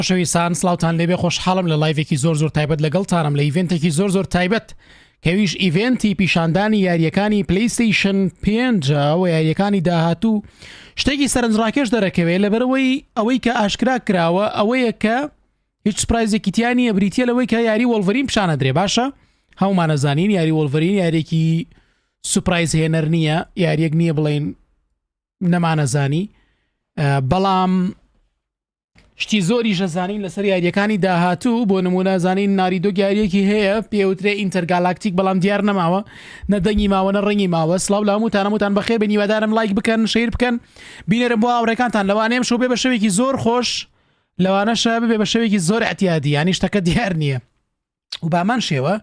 خۆشەویستان سلااوان لێبێ خۆشحاڵم لە لایڤێکی زۆر تایبەت لەگەڵتانم لە ئیڤێنتێکی زۆر تایبەت کەویش ئیڤێنتی پشاندانی یارییەکانی پلەیستەیشن 5 و یارییەکانی داهاتوو شتێکی سەرنجڕاکێش دەرەکەوێت لەبەرەوەی ئەوەی کە ئاشکرا کراوە ئەوەیە کە هیچ سپرایزێکی تیانە بریتە لەوەی کە یاری وەڵڤەرین پیشانەدرێ باشە هەمومانەزانین یاری وەڵڤەرین یاریێکی سوپرایز هێنەر نییە یاریەک نییە بڵێن نەمانەزانی بەڵام شتی زۆری ژەزانین لەسەر یاریەکانی داهاتوو بۆ نمونە زانین ناریدۆ یاریەکی هەیە پێوترێ ئینتەرگالاکتیک بەڵام دیار نەماوە نەدەنگی ماوە نە ڕەنگی ماوە سلااو لە هەمووتان بەخێر بە نیوەدارم لایک بکەن شەیر بکەن بینەرم بۆ ئاوڕێکانتان لەوانەیەم شەو بێ بە شەوێکی زۆر خۆش لەوانەشە ببێ بە شەوێکی زۆر ئەتیادی ینی شتەکە دیار نییە و بامان شێوە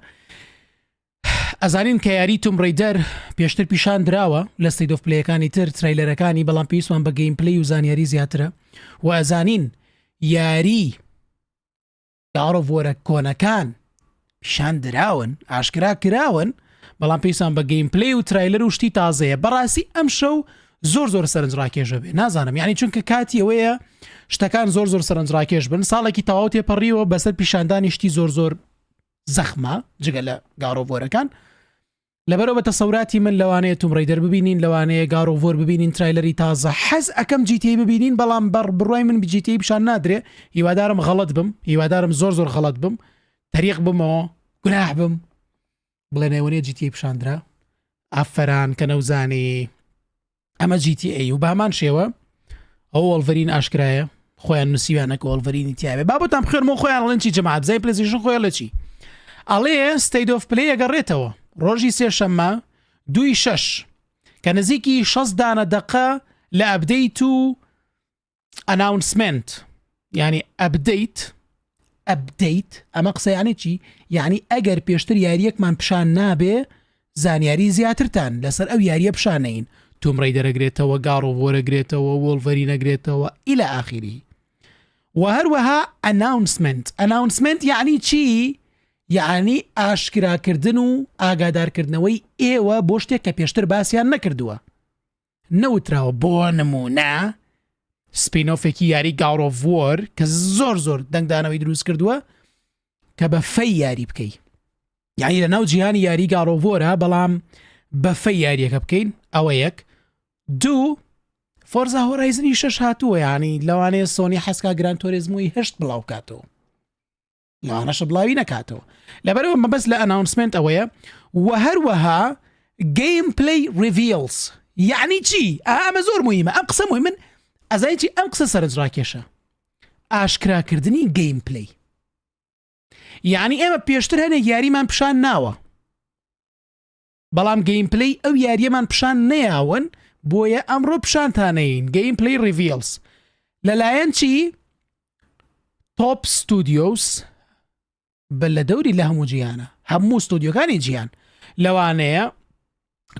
ئەزانین کە یاری تومڕیدەر پێشتر پیشان درراوە لە ستەیت پلەیەکانی تر ترایلەرەکانی بەڵام پێویستمان بە گەیم پلەی و زانیاری زیاترە و ئەزانین یاری گاڕۆڤۆرە کۆنەکان پیشان دراون ئاشکرا کراون بەڵام پێویستان بە گەیم پلەی و ترایلەر و شتی تازەیە بەڕاستی ئەم شەو زۆر سەرنجڕاکێشە بێ نازانم یعنی چونکە کاتی ئەوەیە شتەکان زۆر سەرنجڕاکێش بن ساڵێکی تەواو تێپەڕیەوە بەسەر پیشاندانی شتی زۆر زەخمە جگە لە گاڕۆڤۆرەکان لەبەرەوە بە تەسەوراتی من لەوانەیە تومڕیدەر ببینین لەوانەیە گاڕۆڤۆر ببینین ترایلەری تازە حەز ئەەکەم جیتی ببینین بەڵام بڕوای من بجیتی پیشان نادرێ هیوادارم غەڵەت بم هیوادارم زۆر غەڵەت بم تەریق بمەوە گوناح بم بڵێ نێوەنێ جیتی پیشاندرا ئافەران کە نەوزانی ئەمە جیتی ئەی و بامان شێوە ئەو وەڵڤەرین ئاشکرایە خۆیان نووسیوانەکە وەڵڤەرینی تیاابێ بابەتان بخێنمەوە خۆیان ئەڵێن جەماعەت زای پلەیستەیشن خۆیان لە چی ئەڵێ ستەیت ئۆف پلەی ئەگەڕێتەوە ڕۆژی سێشەممە 2/6 کە نزیکی 6 دانە دەقە لە ئەبدەیت و ئەناونسمنت ینی ئەبدەیت ئەمە قسەیانی چی یعنی ئەگەر پێشتر یاریەکمان پیشان نابێ زانیاری زیاترتان لەسەر ئەو یاریە پیشانەین تومڕیدەرەگرێتەوە گاڕۆڤۆرەگرێتەوە وەڵڤەرینەگرێتەوە ئیلە ئاخیری و هەروەها ئەناونسمنت یعنی چی یعنی ئاشکراکردن و ئاگادارکردنەوەی ئێوە بۆ شتێک کە پێشتر باسییان نەکردووە نەوتراوە بۆ نمونە سپینۆفێکی یاری گاڕۆڤۆر کە زۆر دەنگدانەوەی دروست کردووە کە بە فەی یاری بکەی یعنی لە ناو جیهانی یاری گاڕۆڤۆرە بەڵام بە فەی یاریەکە بکەین ئەوە یەک 2 فۆرزا هۆرایزنی 6 هاتووە ینی لەوانەیە سۆنی حەسکا گران تۆرێزمۆی 8 بڵاو کاتەوە لەوانەشە بڵاوی نەکاتەوە لەبەرەوە مەبەست لە ئەناونسمنت ئەوەیە و هەروەها گەیم پلەی ریڤیلز یعنی چی ئەمە زۆر مهمە ئەم قسە مهمن ئەزای چی ئەم قسە سەرنجڕاکێشە ئاشکراکردنی گەیم پلەی یعنی ئێمە پێشتر هەنێک یاریمان پیشان ناوە بەڵام گەیم پلەی ئەو یاریەمان پیشان نەیاون بۆیە ئەمڕۆ پیشانتانەین گەیم پلەی ریڤیلز لەلایەن چی تۆپ ستودیۆس بە لە دەوری لە هەموو جیهانە هەموو ستودیۆکانی جیهان لەوانەیە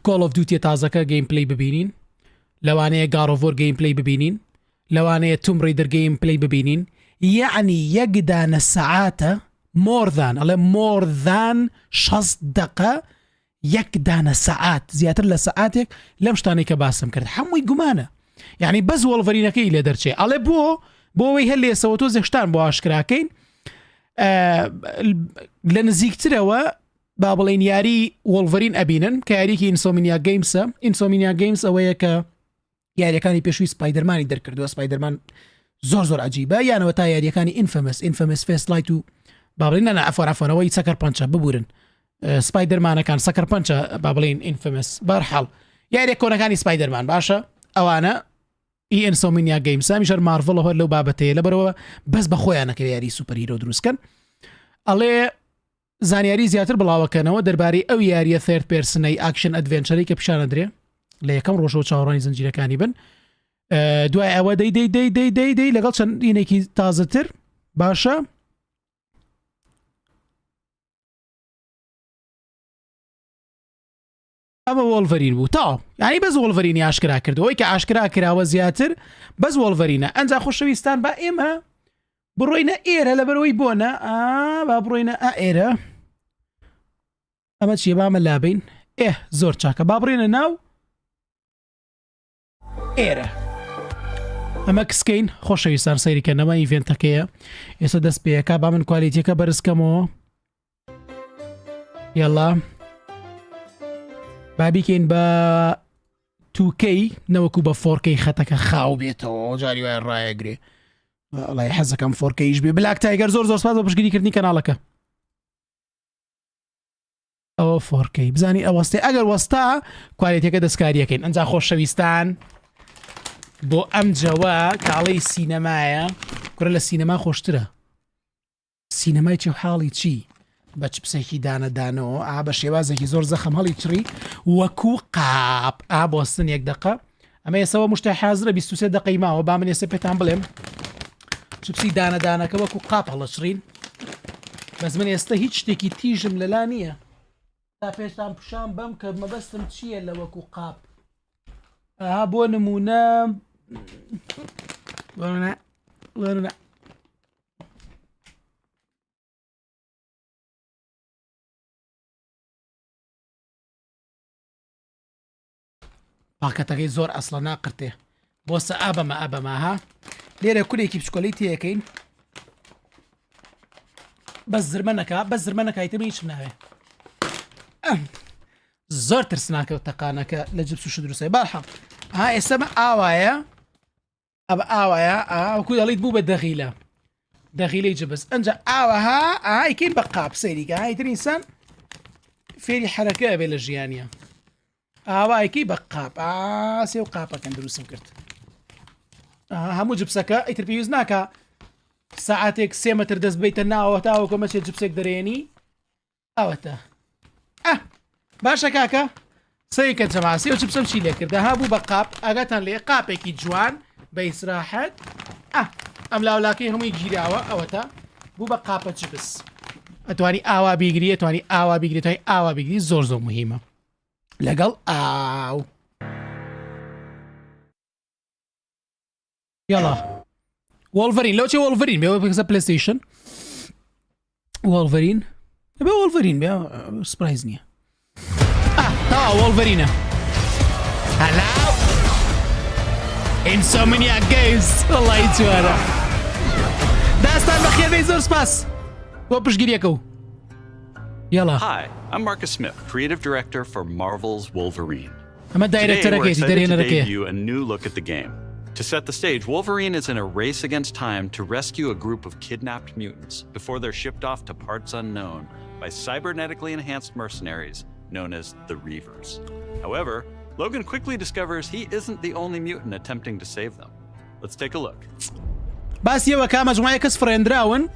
کۆڵ ئۆف دیوتیە تازەکە گەیم پلەی ببینین لەوانەیە گاڕۆڤۆر گەیم پلەی ببینین لەوانەیە تومڕیدەر گەیم پلەی ببینین یعنی یەک دانە سەعاتە مۆردان 6 دقە یەک دانە سەعات زیاتر لە سەعاتێک لەم شتانەی کە باسم کرد هەمووی گومانە یعنی بەس وەڵڤەرینەکەی لێ دەرچێ ئەڵێ بۆ ئەوەی هەر لێسەوە تۆ زێشتان بۆ ئاشکراکەین لە نزیکترەوە با بڵێن یاری وەڵڤەرین ئەبینن کە یاریکی ئینسۆمینیا گەیمسە ئینسۆمینیا گەیمس ئەوەیە کە یاریەکانی پێشووی سپایدەرمانی دەرکردووە سپایدەرمان زۆر عجیبە یانەوە تا یاریەکانی ئینفەمس فێسلایت و با بڵێن نەنا ئەفۆرەفۆنەوەی سەکەر پەنچە ببورن سپایدەرمانەکان سەکەر پەنچە با بڵێن ئینفەمس بەرحەڵ یاریە کۆنەکانی سپایدەرمان باشە ئەوانە ئینسۆمینیا گەیمسە میشەر مارڤڵ هەر لەو بابەتەیە لەبەرەوە بەس بە خۆیانەکە یاری سوپەرهیرۆ دروستکەن ئەڵێ زانیاری زیاتر بڵاوەکەنەوە دەربارەی ئەو یاریە ثێرد پێرسنەی ئاکشن ئەدڤێنچەری کە پیشانەدرێ لە یەکەم ڕۆژەوە چاوەڕانی زنجیرەکانی بن دوای ئەوە دەی لەگەڵ چەند یینێکی تازەتر باشە ئەمە وەڵڤەرین بوو تا یعنی بەس وەڵڤەرینی ئاشکرا کردەوەی کە ئاشکرا کراوە زیاتر بەس وەڵڤەرینە ئەنجا خۆشەویستان بە ئێمە بڕۆینە ئێرە لەبەرەوەی بۆنە با بڕۆینە ئێرە ئەمە چیە بامە لابین زۆر چاکە با بڕێنە ناو ئێرە ئەمە کسکەین خۆشەویستان سەیریکەنەوە ئیڤێنتەکەیە ئێستا دەست پێەکە با من کوالیتیەکە بەرزکەمەوە یاڵا بابیکەین بە 2K نەوەکو بە 4K خەتەکە خاو بێتەوە جاری وای ڕایەگرێ وڵای حەزەکەم 4Kش بێ بلاک تایگەر زۆر زۆر سپاس بە پشتگیری کردنی کەناڵەکە ئەوە 4K بزانی ئەوەستێ ئەگەر وەستا کوالیتیەکە دەستکاریەکەین ئەنجا خۆشەویستان بۆ ئەم جەوە کاڵەی سینەمایە کوڕە لە سینەما خۆشترە سینەمای چی و حاڵی چی بە چپسێکی دانەدانەوە ئا بە شێوازێکی زۆر زەخم هەڵی چڕی وەکو قاپ ئا بۆستن یەک دقە ئەمە ئێسەوە مشتە حازرە 23 دقەی ماوە با من ئێستا پێتان بڵێم چپسی دانەدانەکە وەکو قاپ هەڵەچڕین بەس من ئێستا هیچ شتێکی تیژم لەلا نییە تا پێشتان پیشان بەم کە مەبەستم چییە لە وەکو قاپ ئاها بۆ نمونە وەرنە پاکەتەکەی زۆر ئەسڵە ناقرتێ بۆسە ئابەمە ئەبەماها لێرە کولێکی پشکۆلەی تێەکەین بەس زرمەنەکە هیچم ناوێ زۆر ترسناکەوت تەقانەکە لە جبس و دروستای باحەڵ ها ئێستەمە ئاوایە ئەبە ئاوایە وەکو دەڵیت بوو بە دەغیلەی جبس ئەنجا ئاوەها ئایکەین بە قاپ سەیریکە هایتر ئینسان فێری حرەکە ئەبێ لە ژیانیە ئاوایەکەی بە قاپ ئاسێ و قاپەکەن دروستم کرد هەموو جبسەکە ئیتر پێویست ناکە ساعاتێک 3 مەتر دەست بیتە ناوە تاوەکە مەچێت جبسێک دەرێنی ئەوەتە باشە کاکە سەیکە جەماسی و جبسەم چی لێ کردە ها بوو بە قاپ ئاگاتان لێ قاپێکی جوان بە ئیسراحەت ئەم لاولاکەی هەمووی گیراوە ئەوەتە بوو بە قاپە جبس ئەتوانی ئاوا بیگری ئەتوانی ئاوا بیگری توانی ئاوا بیگری زۆر زۆر مهمە لەگەڵ ئاو یاڵا وەڵڤەرین لەو چێ وەڵڤەرین بێەوە بکەسە پلەیستەیشن وەڵڤەرین بێ وەڵڤەرین بێ سپرایز نییە تاوا وەڵڤەرینە هەلاو ئینسۆمنیا گەیز وەڵی جوارە داستان بەخێربەی زۆر سپاس بۆ پشتگیریەکە و یاڵا Hi, I'm Marcus Smith, creative director for Marvel's Wolverine. ئەمە Today, we're دایرەکتەرەکەیتی excited to دەرێنەرەکەیە debut a new look at the game. To set the stage, Wolverine is in a race against time to rescue a group of kidnapped mutants before they're shipped off to parts unknown by cybernetically enhanced mercenaries known as the Reavers. However, Logan quickly discovers he isn't the only mutant attempting to save them. Let's take a look. باسیەوە کا مەجموعەیە کەس فڕێنراون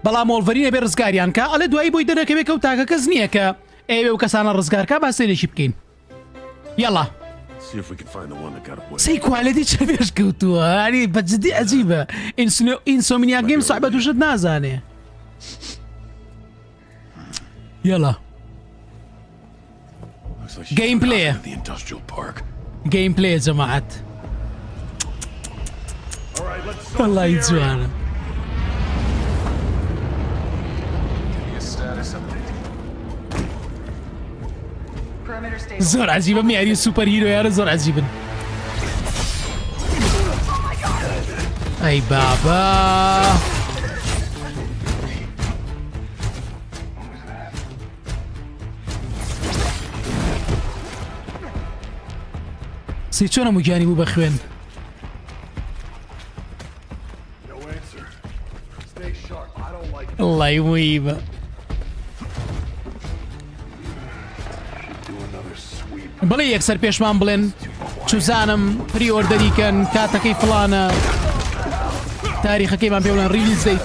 بەڵام وەڵڤەرینە بێ ڕزگاریان کە ئەڵێ دوایی بۆی دەرەکەوێت کە و تاکە کەس نییە کە ئێوێ و کەسانە ڕزگارکە با سەیرێکی بکەین یاڵا سی کوالەتی چە پێش کەوتووە هەری بەجددی عەجیبە ئینسۆمنیا گەیم ساحبە تووشت نازانێ یاڵا گەیم پلەیە گەیم پلەیە جەماعەت وەڵی جوانە زۆر عەجیبە میاری سوپەر هیرۆیانە زۆر عەجیبن ئەی بابا سی چۆنە موگیانی بوو بە خوێن وەڵی ویبە بڵێ یەکسەر پێشمان بڵێن چوزانم پری ئۆردەریکەن کاتەکەی فڵانە تاریخەکەیمان پێ بڵێن ریلیز دەیت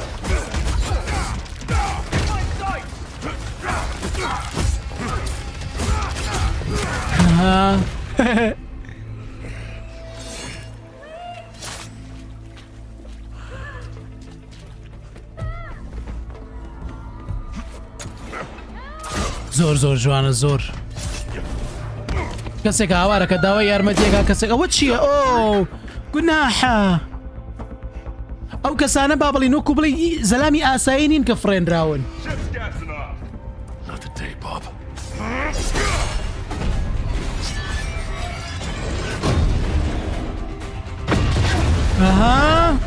زۆر زۆر جوانە زۆر کەسێک هاوارەکە داوای یارمەتیەکە کەسێک ئەوە چییە ئۆ گوناحە ئەو کەسانە با بڵین وەکو بڵێ زەلامی ئاسایی نین کە فڕێنراون ئەها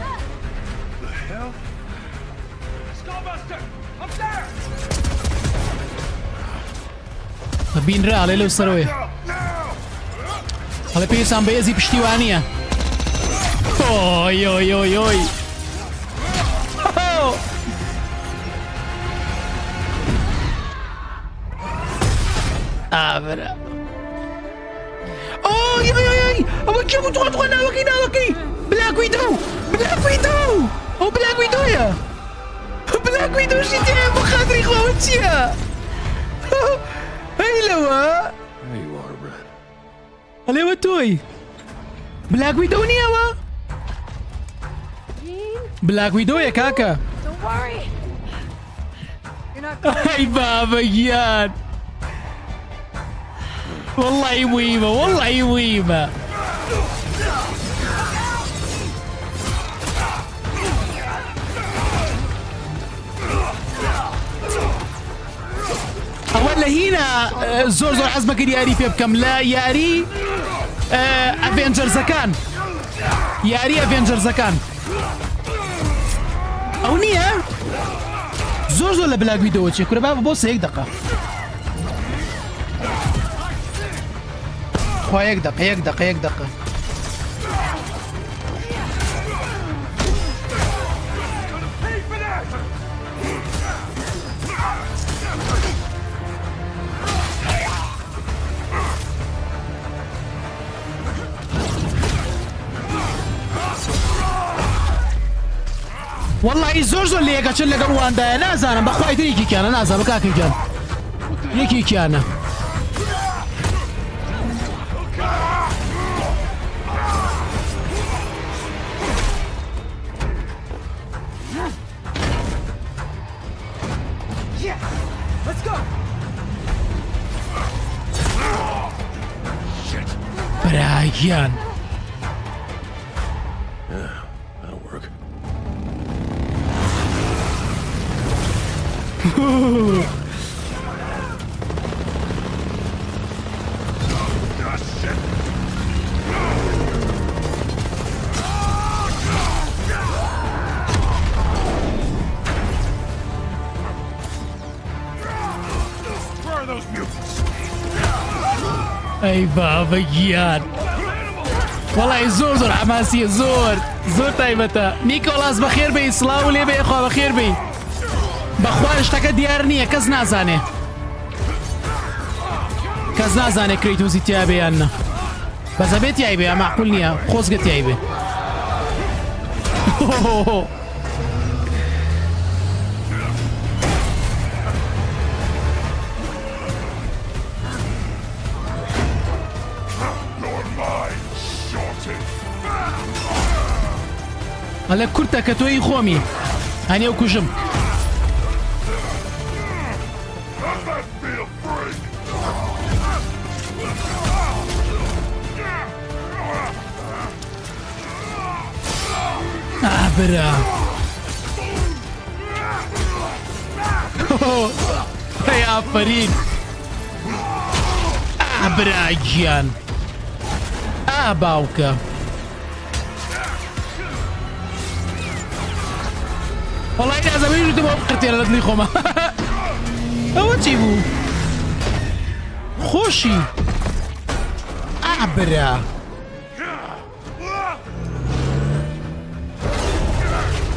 بینرا ئەڵێ لەو سەرەوەی ئەڵێ پێویستان بە هێزی پشتیوانیە ئۆی ئۆی ئۆی ئۆی ئابرا ئۆی ئۆی ئۆی ئەوە کێ بوو توخوا ناوەکەی ناوەکەی بلاک ویدۆ بلاک ویدۆ ئەو بلاک ویدۆیە بلاک ویدۆشی تێ بۆ خاتری خۆوە چییە هەی لەوە ئەلێوە تۆی بلاک ویدۆ نییەوە بلاک ویدۆیە کاکە ئەی بابە گیان والله ویمە والله ویمە ئەوە لە هینە زۆر زۆر حەزمە کرد یاری پێ بکەم لە یاری ئەڤێنجەرزەکان یاری ئەڤێنجەرزەکان ئەو نییە زۆر زۆر لە بلاک ویدۆ چێ کورە بابە بۆ سەیەک دقە خوا یەک دقە یەک دقە یەک دقە والله زۆر زۆر لە یەکەچن لەگەڵ واندایە نازانم بەخوای تر یەکێکیانە نازانم کاکەگیان یەکێکیانە براگیان ئەی بابە گیان وەڵی زۆر زۆر حەماسیە زۆر زۆر تایبەتە نیکۆلاس بەخێر بێی سڵاو لێ بێ خوا بەخێر بێی بەخوا شتەکە دیار نییە کەس نازانێ کەس نازانێ کرەیتۆسی تیا بێ یان نە بەزەبێت یای بێ مەعقول نییە خۆزگەت یای بێ ئەلە کورتە کە تۆی خۆمی هەنێو کوژم ئابرا هەی ئافرین ئابرا گیان ئاباوکە والله نازەمەی ژوتم بۆ قرتێنە لە دڵی خۆمە ئەوە چی بوو خۆشی ئابرا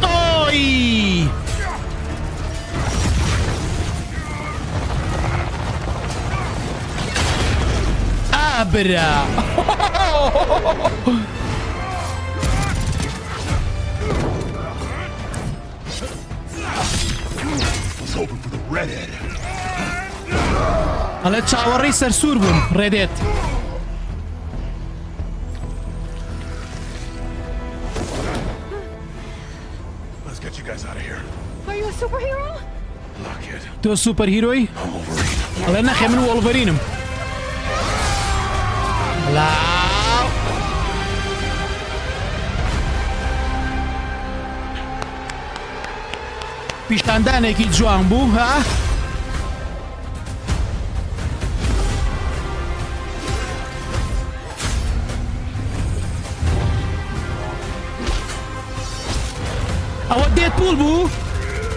ئۆی ئابرا ئەلە چاوەڕێی سەرسوور بووم ڕێدێت تۆ سوپەر هیرۆی ئەڵێ نەخێ من وۆڵڤەرینم لاو پیشاندانێکی جوان بوو ها ئەوە دێت پوڵ بوو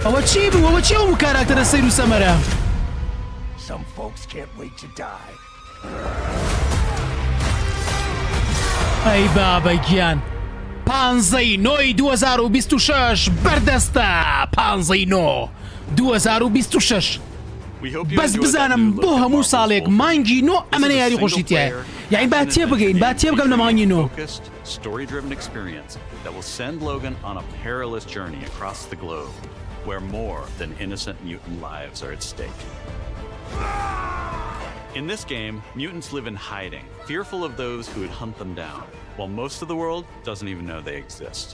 ئەوە چی بوو ئەوە چی ئەو کاراکتەرە سەیر و سەمەرە ئەی بابە گیان 15/9/2026 بەردەستە 15/9/2026 بەس بزانم بۆ هەموو ساڵێک مانگی نۆ ئەمەنە یاری خۆشیتیایە یعنی با تێ بگەین با تێ بگەم لە مانگی نۆ story-driven experience that will send Logan on a perilous journey across the globe where more than innocent mutant lives are at stake. In this game, mutants live in hiding, fearful of those who would hunt them down, while most of the world doesn't even know they exist.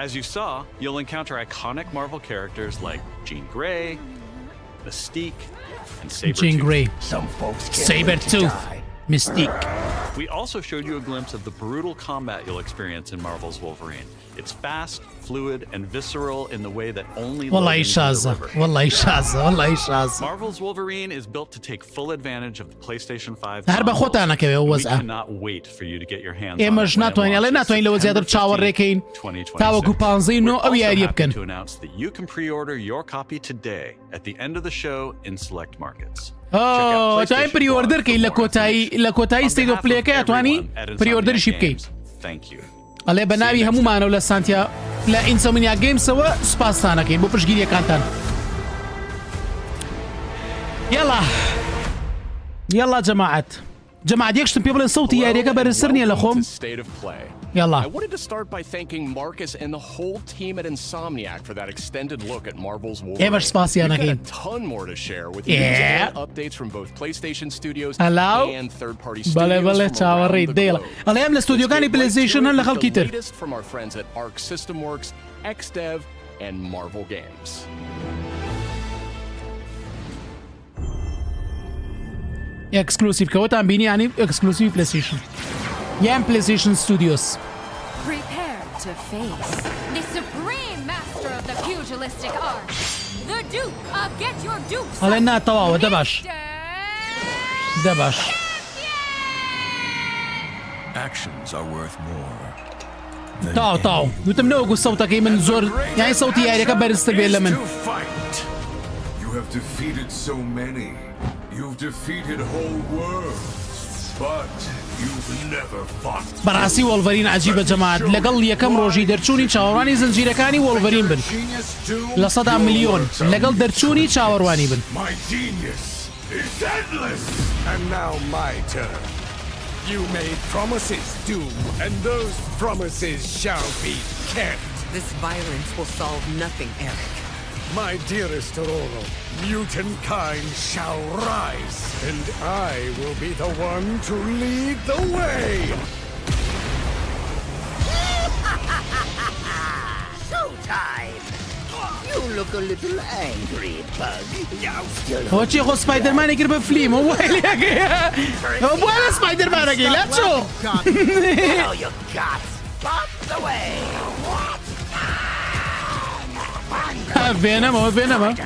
As you saw, you'll encounter iconic Marvel characters like Jean Grey, Mystique, and Sabretooth. Jean Grey, Sabretooth, Mystique. We also showed you a glimpse of the brutal combat you'll experience in Marvel's Wolverine. It's fast, fluid, and visceral in the way that only والله شازة والله شازة والله شازة. Marvel's Wolverine is built to take full advantage of the PlayStation 5 هەر بە خۆتانە کەوێ We وەزە cannot wait for you to get your hands on it ئێمەش when it ناتوانین ئەڵێ launches ناتوانین لەوە زیاتر September چاوەڕێکەین 15, تاوەکو 15 We're ئەو also یاریە happy بکەن to announce that you can pre-order your copy today at the end of the show in select markets. توانین پریۆردەرکەین لە کۆتایی ستەیت ئۆف پلەیەکە ئەتوانی پریۆردەریشی بکەیت Thank you. ئەڵێ بە ناوی هەمومانە و لە سانتیا لە ئینسۆمنیا گەیمسەوە سوپاستانەکەین بۆ پشگیریەکانتان یەڵا جەماعەت یەکشتم پێ بڵێن سەوتی یاریەکە بەرزتر نییە لە خۆم I wanted to start by thanking Marcus and the whole team at Insomniac for that extended look at Marvel's Wolverine. ئێمەش سپاسیانەکەین We've got a ton more to share with news and updates from both PlayStation Studios and third-party studios بەڵێ from چاوەڕێی around the دێڵە globe. ئەڵێ ئەم لە ستودیۆکانی پلەیستەیشن هەن لە خەڵکی تر The latest from our friends at Arc System Works, XDev, and Marvel Games. ئەکسکلوسیڤ کەوتان بینی ینی ئەکسکلوسیڤ پلەیستەیشن یان پلەیستەیشن ستودیۆس Prepare to face the supreme master of the pugilistic art, the Duke of Get Your Dukes. ئەڵێ ناتەواوە دەباش دەباش Actions are worth more. تاو وتم نەوەگو سەوتەکەی من زۆر یانی سەوتی یاریەکە بەرزتر بێت لە من You have defeated so many. You've defeated whole worlds. But you've never fought. بەڕاستی وۆڵڤەرین عەجیبە جەماعەت لەگەڵ یەکەم ڕۆژی دەرچوونی چاوەڕوانی زنجیرەکانی وۆڵڤەرین بن لە 100 ملیۆن لەگەڵ دەرچوونی چاوەڕوانی بن My genius is endless. And now my turn. You made promises, Doom, and those promises shall be kept. This violence will solve nothing, Eric. My dearest Aurora, mutant kind shall rise, and I will be the one to lead the way. Showtime! You look a little angry, Bug. ئەوە چی خۆ سپایدەرمانی کرد بە فلیم ئەو بووە لە سپایدەرمانەکەی لا چۆ All you got, bump the way. Venom, Venom. Not you.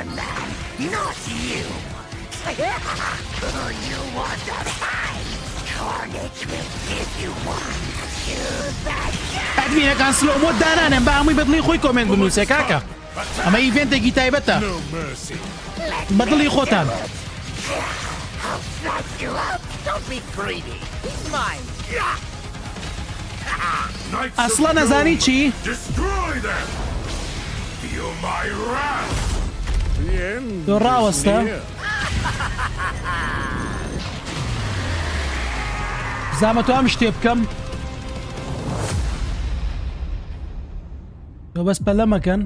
You want to fight? Carnage will give you one. Use that gun. ئەدمینەکان سلۆمۆ دانانێن بە هەمووی بەدڵی خۆی کۆمنت بنووسێ کاکە ئەمە ئیڤێنتێکی تایبەتە No mercy. بەدڵی خۆتان I'll snatch you up. Don't be greedy. He's mine. Knights of ئەسڵە نەزانی چی destroy them. Feel my wrath. The end تۆ is ڕاوەستە near. زامە تو ئەم شتێ بکەم تۆ بەس پەلە مەکەن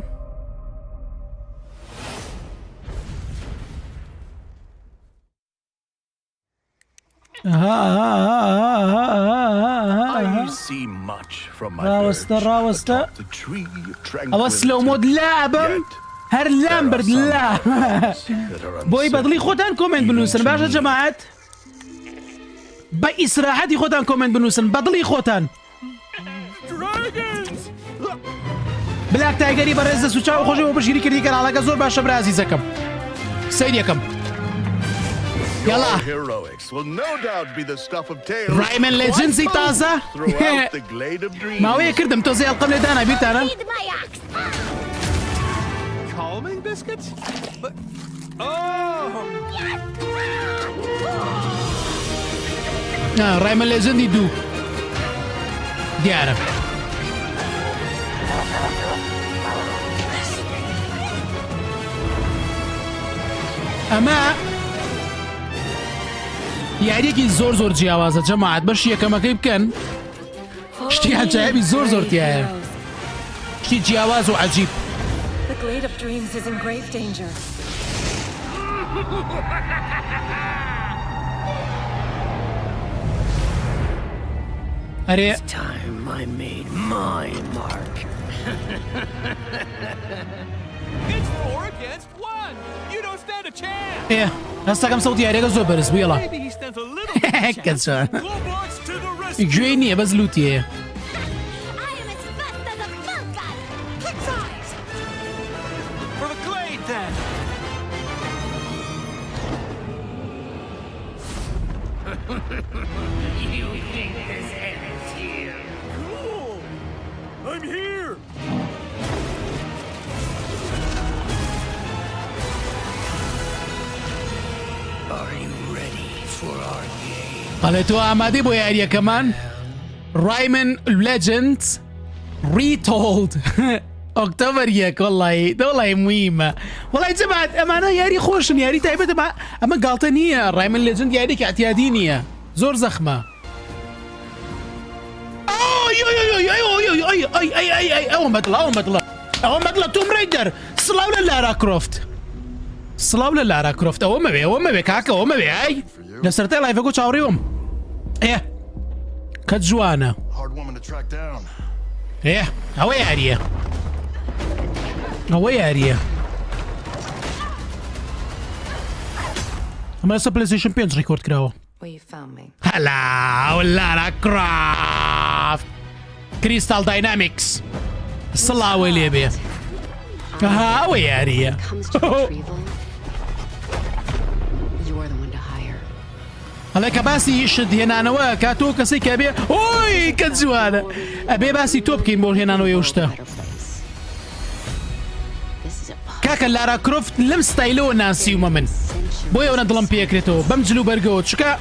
I see much from my ڕاوەستە perch ڕاوەستە atop the tree of ئەوە سلۆمۆد لا بم هەر لام برد لا بۆی بەدڵی خۆتان کۆمنت بنووسن باشە جەماعەت بە ئیسراحەتی خۆتان کۆمنت بنووسن بەدڵی خۆتان بلاک تایگەری بەڕێز دەست و چاو خۆشی بۆ پشگیری کردی کەناڵەکە زۆر باشە برا عەزیزەکەم سەیر یەکەم یاڵا heroics will no doubt be the stuff of tales ڕایمن لێجنسی تازە throughout the glade of dreams. ماوەیە کردم تۆزێ ئەڵقەم لێدانا بیرتانە Need my axe. calming biscuit? But oh! ڕایمە لێجەندی دوو دیارە ئەمە یاریەکی زۆر جیاوازە جەماعەت بەش یەکەمەکەی بکەن شتی عەجایبی زۆر تایە شتی جیاواز و عەجیب The Glade of Dreams is in grave danger. ئەرێ It's time I made my mark. It's 4 against 1! You don't stand a chance! هەستەکەم سەوت یاریەکە زۆر بەرز بوویڵە Maybe he stands a little chance. کەچوان Robots to the rescue! گوێی نییە بەس لوتیە I am as fast as a falcon! Quick size! For the Glade, then! You think this ends here? Cool! I'm here! Are you ready for our game? قەڵێ تۆ ئامادەی بۆ یاریەکەمان ڕایمن لێجند ریتۆڵد ئۆکتۆبەر 1 وەڵای مویمە وەڵای جەماعەت ئەمانە یاری خۆشن یاری تایبەتە ئەمە گاڵتە نییە ڕایمن لێجند یاریێکی ئەتیادی نییە زۆر زەخمە ئەوە بەدڵە توم ڕیدەر سڵاو لە لارا کرۆفت سڵاو لە لارا کرۆفت ئەوە مەوێ کاکە ئەوە مەوێ ئای لە سەرەتای لایڤەکە چاوەڕێوم کەت جوانە ئەوە یاریە ئەمە لەسەر پلەیستەیشن 5 ڕیکۆرد کراوە هەلاو لارا کرۆفت کریستال داینامیکس سڵاوە لێبێ ئەوە یاریە هەڵێ کە باسی شت هێنانەوە کاتۆ کەسێک کە بێ ئۆی کە جوانە ئەبێ باسی تۆ بکەین بۆ هێنانەوەی شتە کاکە لارا کرۆفت لەم ستایلەوە ناسیومە من بۆ ئەوە دڵم پێکرێتەوە بەم جلو بەرگەوە چکە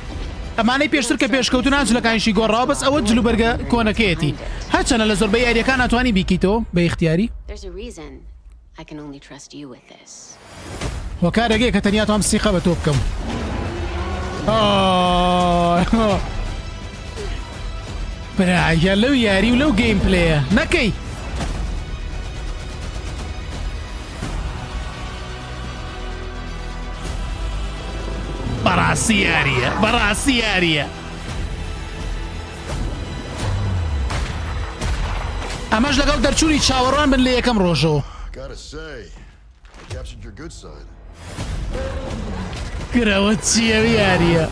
ئەمانەی پێشتر کە پێشکەوتنان جلەکانیشی گۆڕاوە بەس ئەوە جلو بەرگە کۆنەکەیەتی هەرچەنە لە زۆربەی یاریەکان ناتوانانی بیکەیتەوە بە ئیختیاری هۆکارێکەیە کە تەنیا تۆم سیخە بە تۆ بکەم براگە لەو یاری و لەو گەیم پلەیە نەکەی بەڕاستی یاریە ئەمەش لەگەڵ دەرچوونی چاوەڕوان بن لە یەکەم ڕۆژەوە کرەوە چییە یاریە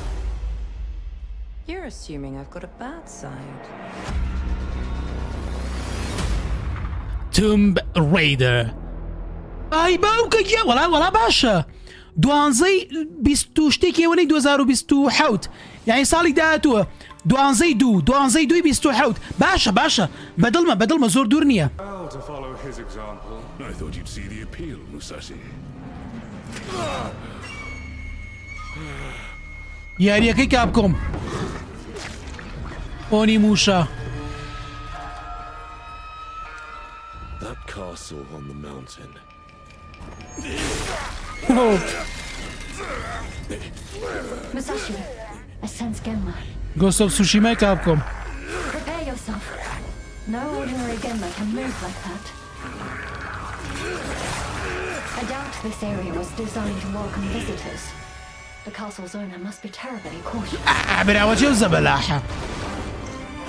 You're assuming I've got a bad side. Tomb Raider. ئای باوکە گیە وەڵا باشە 12 شتێکی ئەوەی 2027 یعنی ساڵی داهاتووە 12/2/27 باشە بەدڵمە زۆر دوور نییە یاریەکەی کابکۆم ئۆنی موشە That castle on the mountain. Musashi, I sense Genma. Ghost of Tsushima Capcom. Prepare yourself. No ordinary Genma can move like that. I doubt this area was designed to welcome visitors. The castle's owner must be terribly cautious. عبرا وجه زبلاحة.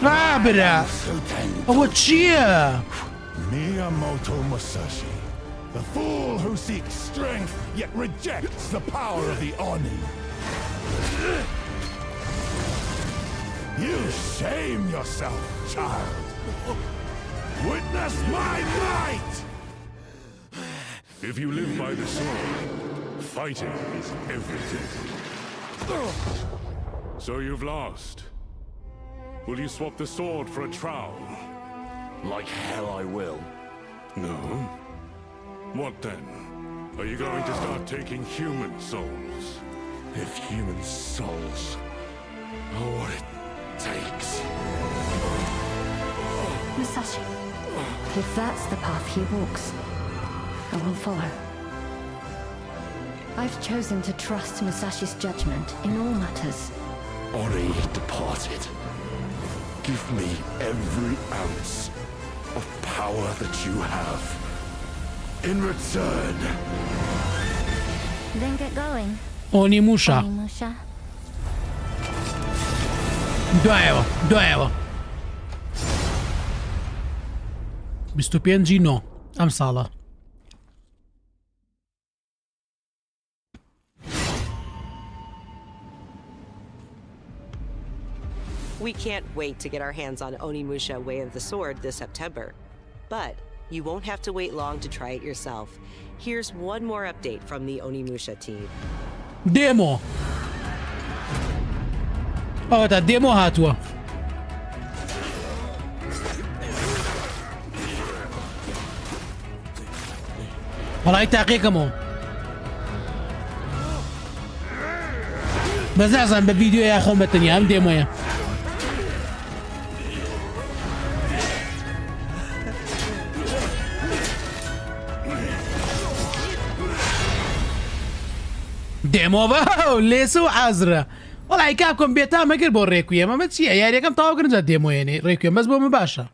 عبرا. وجهه. Miyamoto Musashi, the fool who seeks strength yet rejects the power of the Oni. You shame yourself, child. Witness my might! If you live by the sword, fighting is everything. So you've lost. Will you swap the sword for a trowel? Like hell I will. No? What then? Are you going to start taking human souls? If human souls are what it takes. Musashi, if that's the path he walks, I will follow. I've chosen to trust Musashi's judgment in all matters. Ori departed. Give me every ounce of power that you have. In return. Then get going. Onimusha. Onimusha. دوایەوە 25 نۆ ئەم ساڵە We can't wait to get our hands on Onimusha Way of the Sword this September. But you won't have to wait long to try it yourself. Here's one more update from the Onimusha team. دێمۆ ئەوەتە دێمۆ هاتووە وەڵای تاقیەکەمەوە بەس نازان بە ڤیدیۆ یا خۆم بەتەنیا ئەم دێمۆیە دێمۆ بە لێس و حازرە وەڵای کاکۆم بێتا مەگر بۆ ڕێکویە مەمە چییە یاریەکەم تاوا گرنجە دێمۆیێنێ ڕێکوێ مەس بۆ من باشە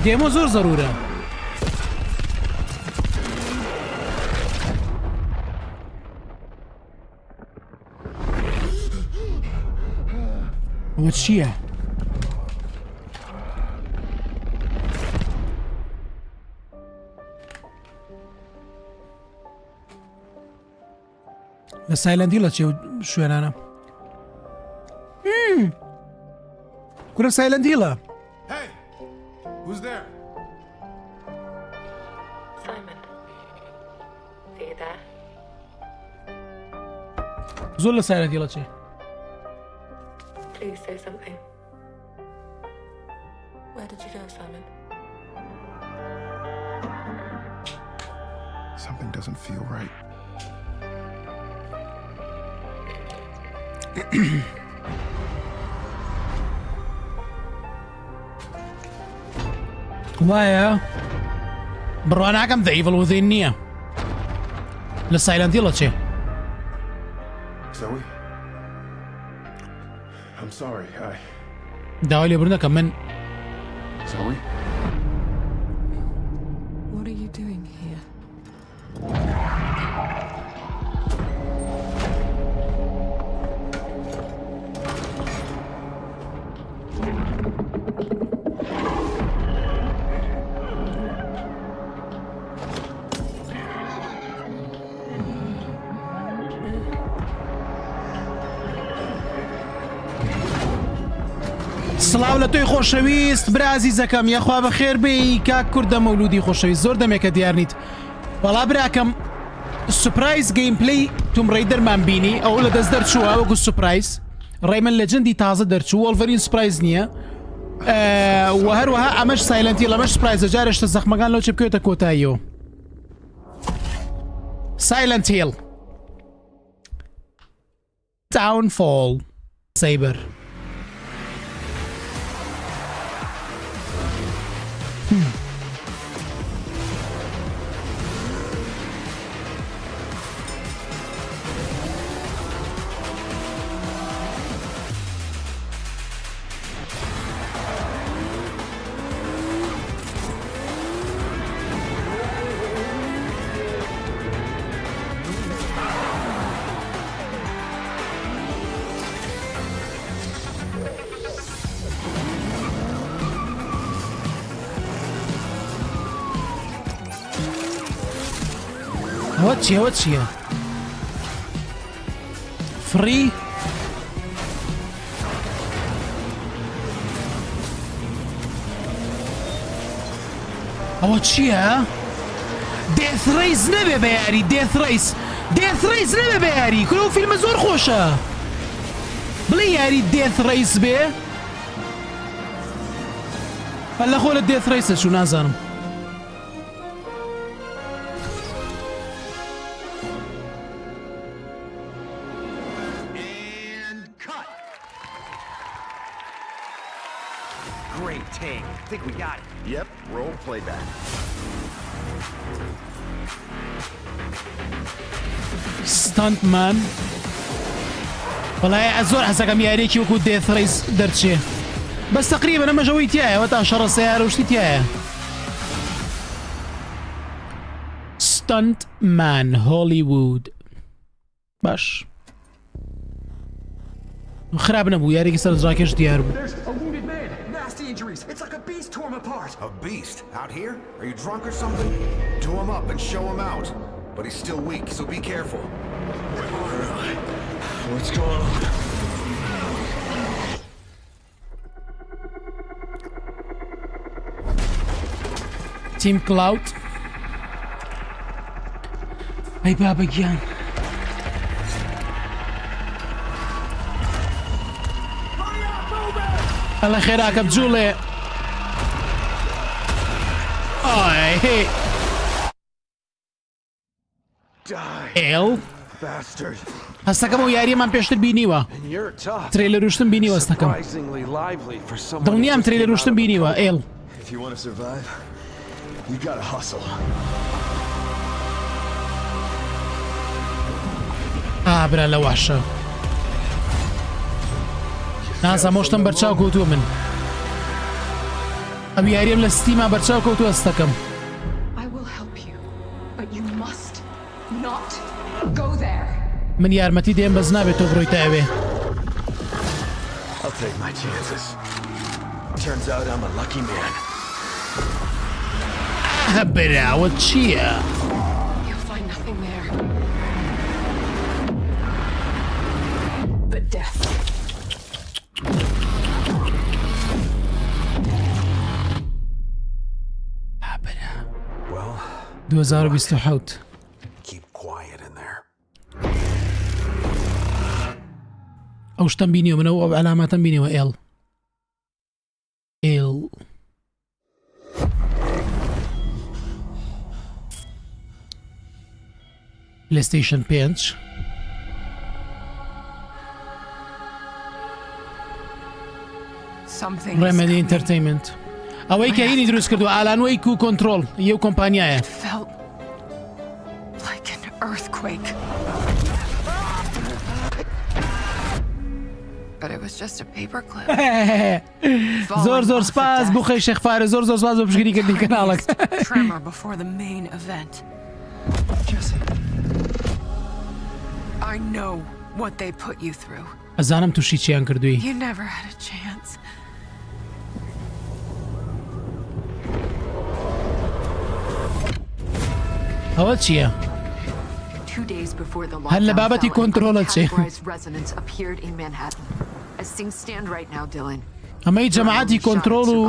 دێمۆ زۆر زەرورە ئەوە چییە؟ لە سایلەندی لە چێ شوێنانە کورە سایلەندیڵە Hey! Who's there? Simon. Are you there? زۆر لە سایلەندیڵە چێ Please say something. Where did you go, Simon? Something doesn't feel right. وایە بڕواناکەم دەیڤڵ وزین نییە لە سایلەندیڵە چێ Zoe? I'm sorry, داوای لێبوردنەکەم من Zoe? What are you doing here? سڵاو لە تۆی خۆشەویست برازی زەکەم یەخوا بە خێربێی کاک کوردە مەولودی خۆشەویست زۆر دەمێکە دیارنیت وەڵا براکەم سوپرایز گەیمپلەی توم ڕەیدەرمان بینی ئەو لە دەست دەرچووە وەکو سوپرایز ڕێمن لە جەندی تازە دەرچوو وەڵڤەرین سوپرایز نییە و هەروەها ئەمەش سایلەنتی لەمەش سوپرایزە جارێشتە زەخمەکان لەو چێ بکەوێتە کۆتاییەوە سایلەنت هیل تاونفۆڵ سەیبەر ئەوە چییە؟ فری؟ ئەوە چییە؟ دێثڕیس نەبێ بە یاری دێثڕیس نەبێ بە یاری کورە و فیلمە زۆر خۆشە بڵێ یاری دێثڕیس بێ هەر لە خۆ لە دێثڕیسە چوو نازانم Great take. Think we got it. Yep, roll playback. ستانتمان والله زۆر حەسەکەم یاریێکی وەکو دێثڕیز دەرچێ بەس تقریبا ئەمەژەوەی تایەوە تا شەڕە سەیارە و شتی تایە ستانتمان هۆلیوود باش خراپ نەبوو یاریێکی سەرنجڕاکێش دیار بوو It's like a beast tore him apart. A beast? Out here? Are you drunk or something? Do him up and show him out. But he's still weak, so be careful. What's going on? Team Cloud. Hey, Baba Gian. الله خيراك بجولي. Hey. هەستەکەم و یاریەمان پێشتر بینیوە ترێلە روشتم بینیوە هەستەکەم دڵنیام ترێلە روشتم بینیوە ئێڵ برا لە واشە نازانم شتم بەرچاو کەوتووە من ئەم یاریەم لە ستیما بەرچاو کەوتووە هەستەکەم من یارمەتی دێم بەس نابێت تۆ بڕۆیتە ئەوێ براوە چییە؟ دوزار بیست و حوت ئەو شتم بینیوە منەوە ئەو علاماتم بینیوە ئێڵ پلەیستەیشن 5 ڕێمەدی ئینتەرتەینمنت ئەوەی کە هینی دروست کردو ئالانوەی و کۆنتڕۆڵ یەو کۆمپانیایە زۆر سپاس بۆ خەی شێخفارە زۆر سپاس بۆ پشگیریکردنی کەناڵەکە ئەزانم تووشی چیان کردووی ئەوە چییە؟ هەر لە بابەتی کۆنتڕۆڵە چێ ئەمەی جەماعەتی کۆنتڕۆڵ و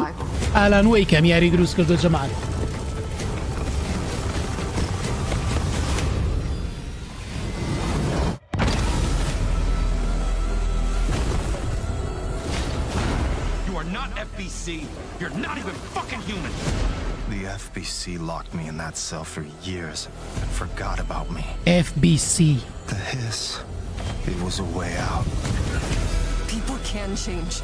ئالانوەی کەم یاری دروست کردو جەماعەت You're not even fucking human! The FBC locked me in that cell for years and forgot about me. FBC. The hiss. It was a way out. People can change.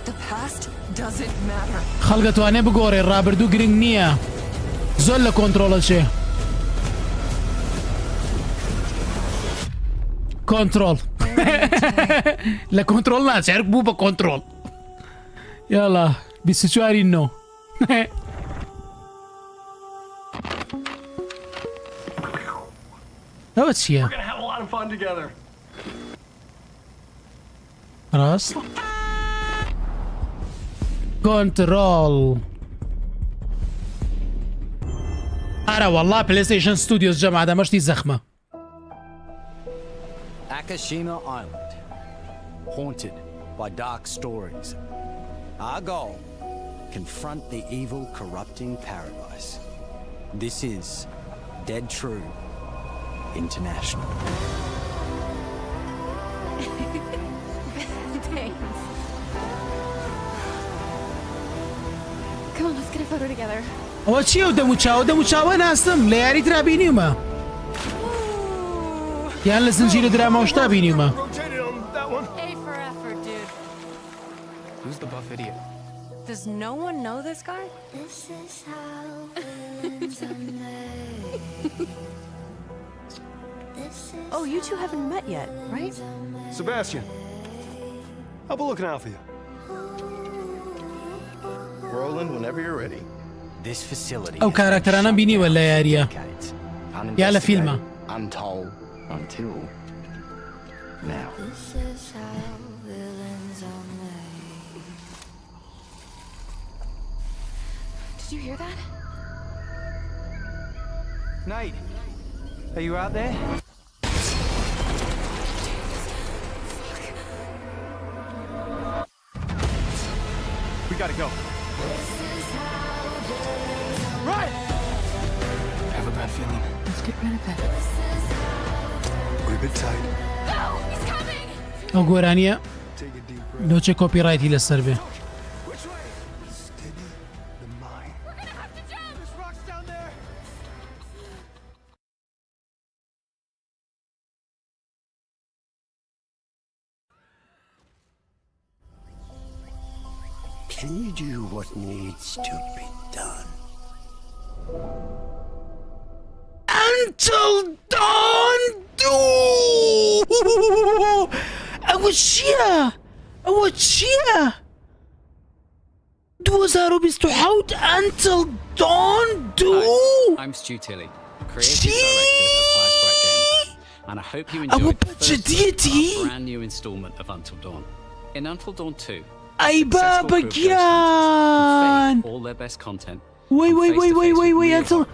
The past doesn't matter. خەڵگە توانێ بگۆڕێ ڕابردوو گرنگ نییە زۆر لە کۆنتڕۆڵە چێ کۆنتڕۆڵ لە کۆنتڕۆڵ ناچێ بوو بە کۆنتڕۆڵ یاڵا 24 نۆ ئەوە چییە؟ ڕاست؟ کۆنتڕۆڵ ئارە وەڵا پلەیستەیشن ستودیۆس جەماعەتە مەشتی زەخمە Akashima Island, haunted by dark stories. Our goal, confront the evil, corrupting paradise. This is Dead True International. Thanks. Come on, let's get a photo together. ئەوە چییە و دەموچاوە ناستم لە یاری ترا بینیومە یان لە زنجیرە دراماوەشتا بینیمە. A for effort, dude. Who's the buff idiot? Does no one know this guy? This is how villains are made. Oh, you two haven't met yet, right? Sebastian, I'll be looking out for you. Roland, whenever you're ready. This facility ئەو کاراکتەرانە بینیوە لە یاریە یا لە فیلمە. Untold until now. This is how villains are made. Did you hear that? Nate, are you out there? We gotta go. Right! I have a bad feeling. Let's get rid of it. We're a bit tight. No! He's coming! ئەو گۆرانیە نۆچە کۆپیڕایتی لەسەر بێ. Can you do what needs to be done? Until dawn do. ئەوە چییە؟ ئەوە چییە؟ 2027 Until dawn do. I'm Stu Tilley, creative director of Firesprite Games, and I hope you enjoyed the first of our brand new installment of Until Dawn. In Until Dawn 2, ئەی بابەگیان! all their best content. وای ئەنتڵ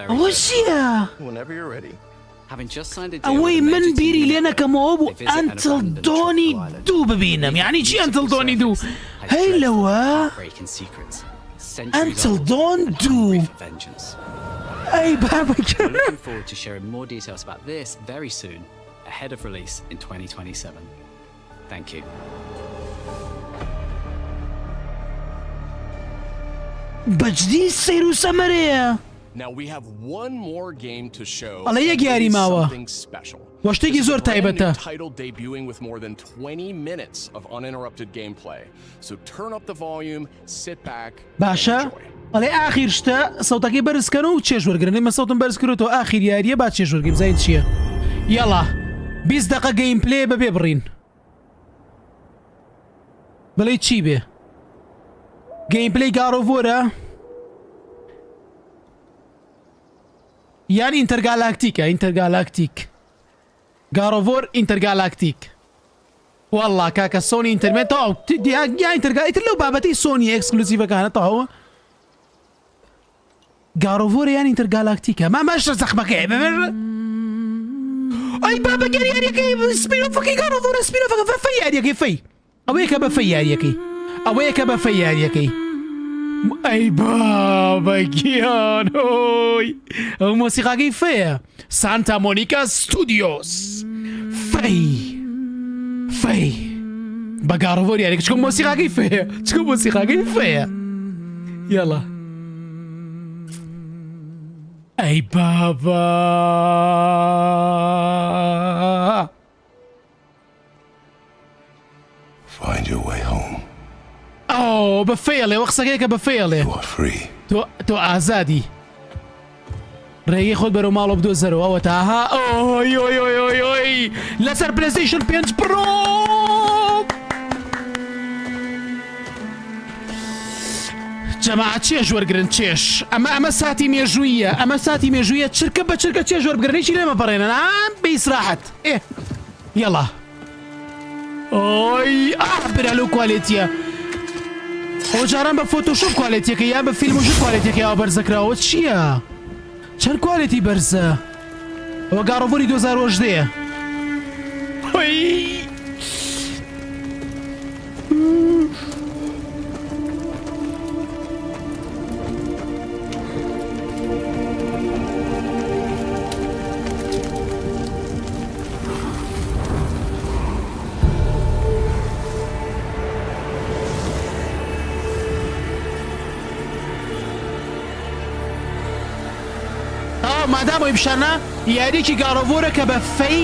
ئەوە چییە؟ Whenever you're ready. Having just signed a deal ئەوەی من بیری لێ نەکەمەوە بوو ئەنتڵ دۆنی دوو ببینم، یعنی چی ئەنتڵ دۆنی دوو؟ هەی لەوە ئەنتڵ دۆن دوو. ئەی بابەگیان! Looking forward to sharing more details about this very soon, ahead of release in 2027. Thank you. بەجدی سەیر و سەمەرەیە. Now we have one more game to show. ئەڵێ یەک یاری ماوە. Something special. وەشتێکی زۆر تایبەتە. Title debuting with more than 20 minutes of uninterrupted gameplay. So turn up the volume, sit back. باشە؟ ئەڵێ ئاخیر شتە سەوتەکەی بەرزکەن و چێژ وەرگرن. ئێمە سەوتم بەرز کردەوە ئاخیر یاریە با چێژ وەرگرین زین چییە؟ یاڵا 20 دقە گەیم پلێ بەبێ بڕین. بڵێ چی بێ؟ گەیم پلەی گاڕۆڤۆرە یان ئینتەرگالاکتیکە ئینتەرگالاکتیک گاڕۆڤۆر ئینتەرگالاکتیک وەڵڵا کاکە سۆنی ئینتەرمێت تەواو یا ئینتەرگالیتر لەو بابەتی سۆنی ئەکسکلوزیڤەکانە تەواوە گاڕۆڤۆرە یان ئینتەرگالاکتیکە ماماشە زەخمەکەی ببێ ئەی بابە گەر یاریەکەی سپینۆفەکەی گاڕۆڤۆرە سپینۆفەکە بەفەی یاریەکەی فەی ئەوەیە کە بەفەی یاریەکەی ئەوەیە کە بەفەی یاریەکەی ئەی بابەگیان هۆی ئەو مۆسیقاکەی فەیە سانتا مۆنیکا ستودیۆس فەی بە گاڕۆڤۆر یاریەکە چکۆ مۆسیقاکەی فەیە چکۆ مۆسیقاکەی فەیە یاڵا ئەی بابا Find your way home. ئەو بە فێڵێ وە قسەکەیکە بە فێڵێ تۆ ئازادی ڕێگەی خۆت بەرەو ماڵۆ بدۆزەرەوە ئەوە تاها ئۆی لەسەر پلەیستەیشن 5 پرۆ جەماعەت چێژ وەرگرن چێش ئەمە ساتی مێژوویە ئەمە ساتی مێژوویە چرکە بە چرکە چێژ وەربگرنێکی لێمە پەڕێنە بە ئیسراحەت یەڵا ئۆی برا لەو کوالێتیە ئەو جاران بە فۆتۆشۆپ کوالێتیەکە یا بە فیلم وژ کوالێتێکی ئەوە بەرزەکراوە چییە؟ چەند کوالێتی بەرزە؟ ئەوە گاڕۆڤۆری 2018ەیە مادام ئەوی پیشانە یاریێکی گاڕۆڤۆرە کە بە فەی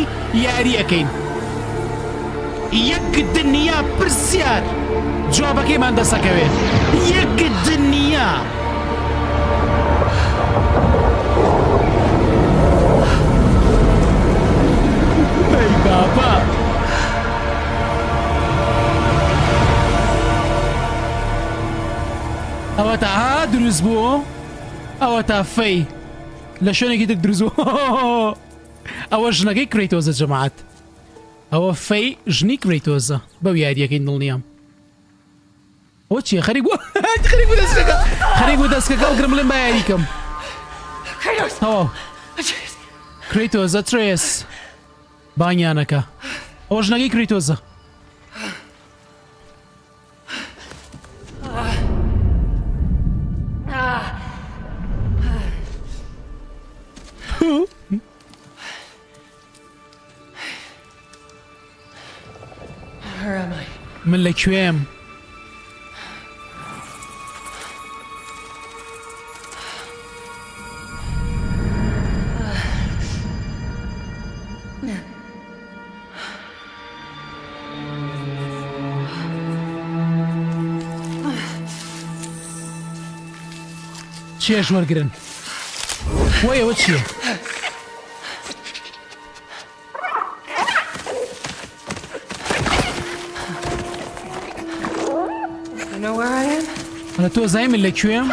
یاریەکەین یەک دنیا پرسیار جوابەکەیمان دەسەکەوێ یەک دنیا ئەی بابا ئەوە تا ها دروست بوو ئەوە تا فەی لە شوێنێکی تر دروست بوو ئەوە ژنەکەی کرەیتۆسە جەماعەت ئەوە فەی ژنی کرەیتۆسە بەو یاریەکەی دڵنیام ئەوە چییە خەریک بوو خەریک بوو دەستەکە خەریک بوو دەستکەکە و گرم بڵێن با یاریکەم ئەوە کرەیتۆسە ترێس بانیانەکە ئەوە ژنەکەی کرەیتۆسە من لەکوێم چێش وەرگرن وای ئەوە چییە ئەنە تۆ زای من لەکوێم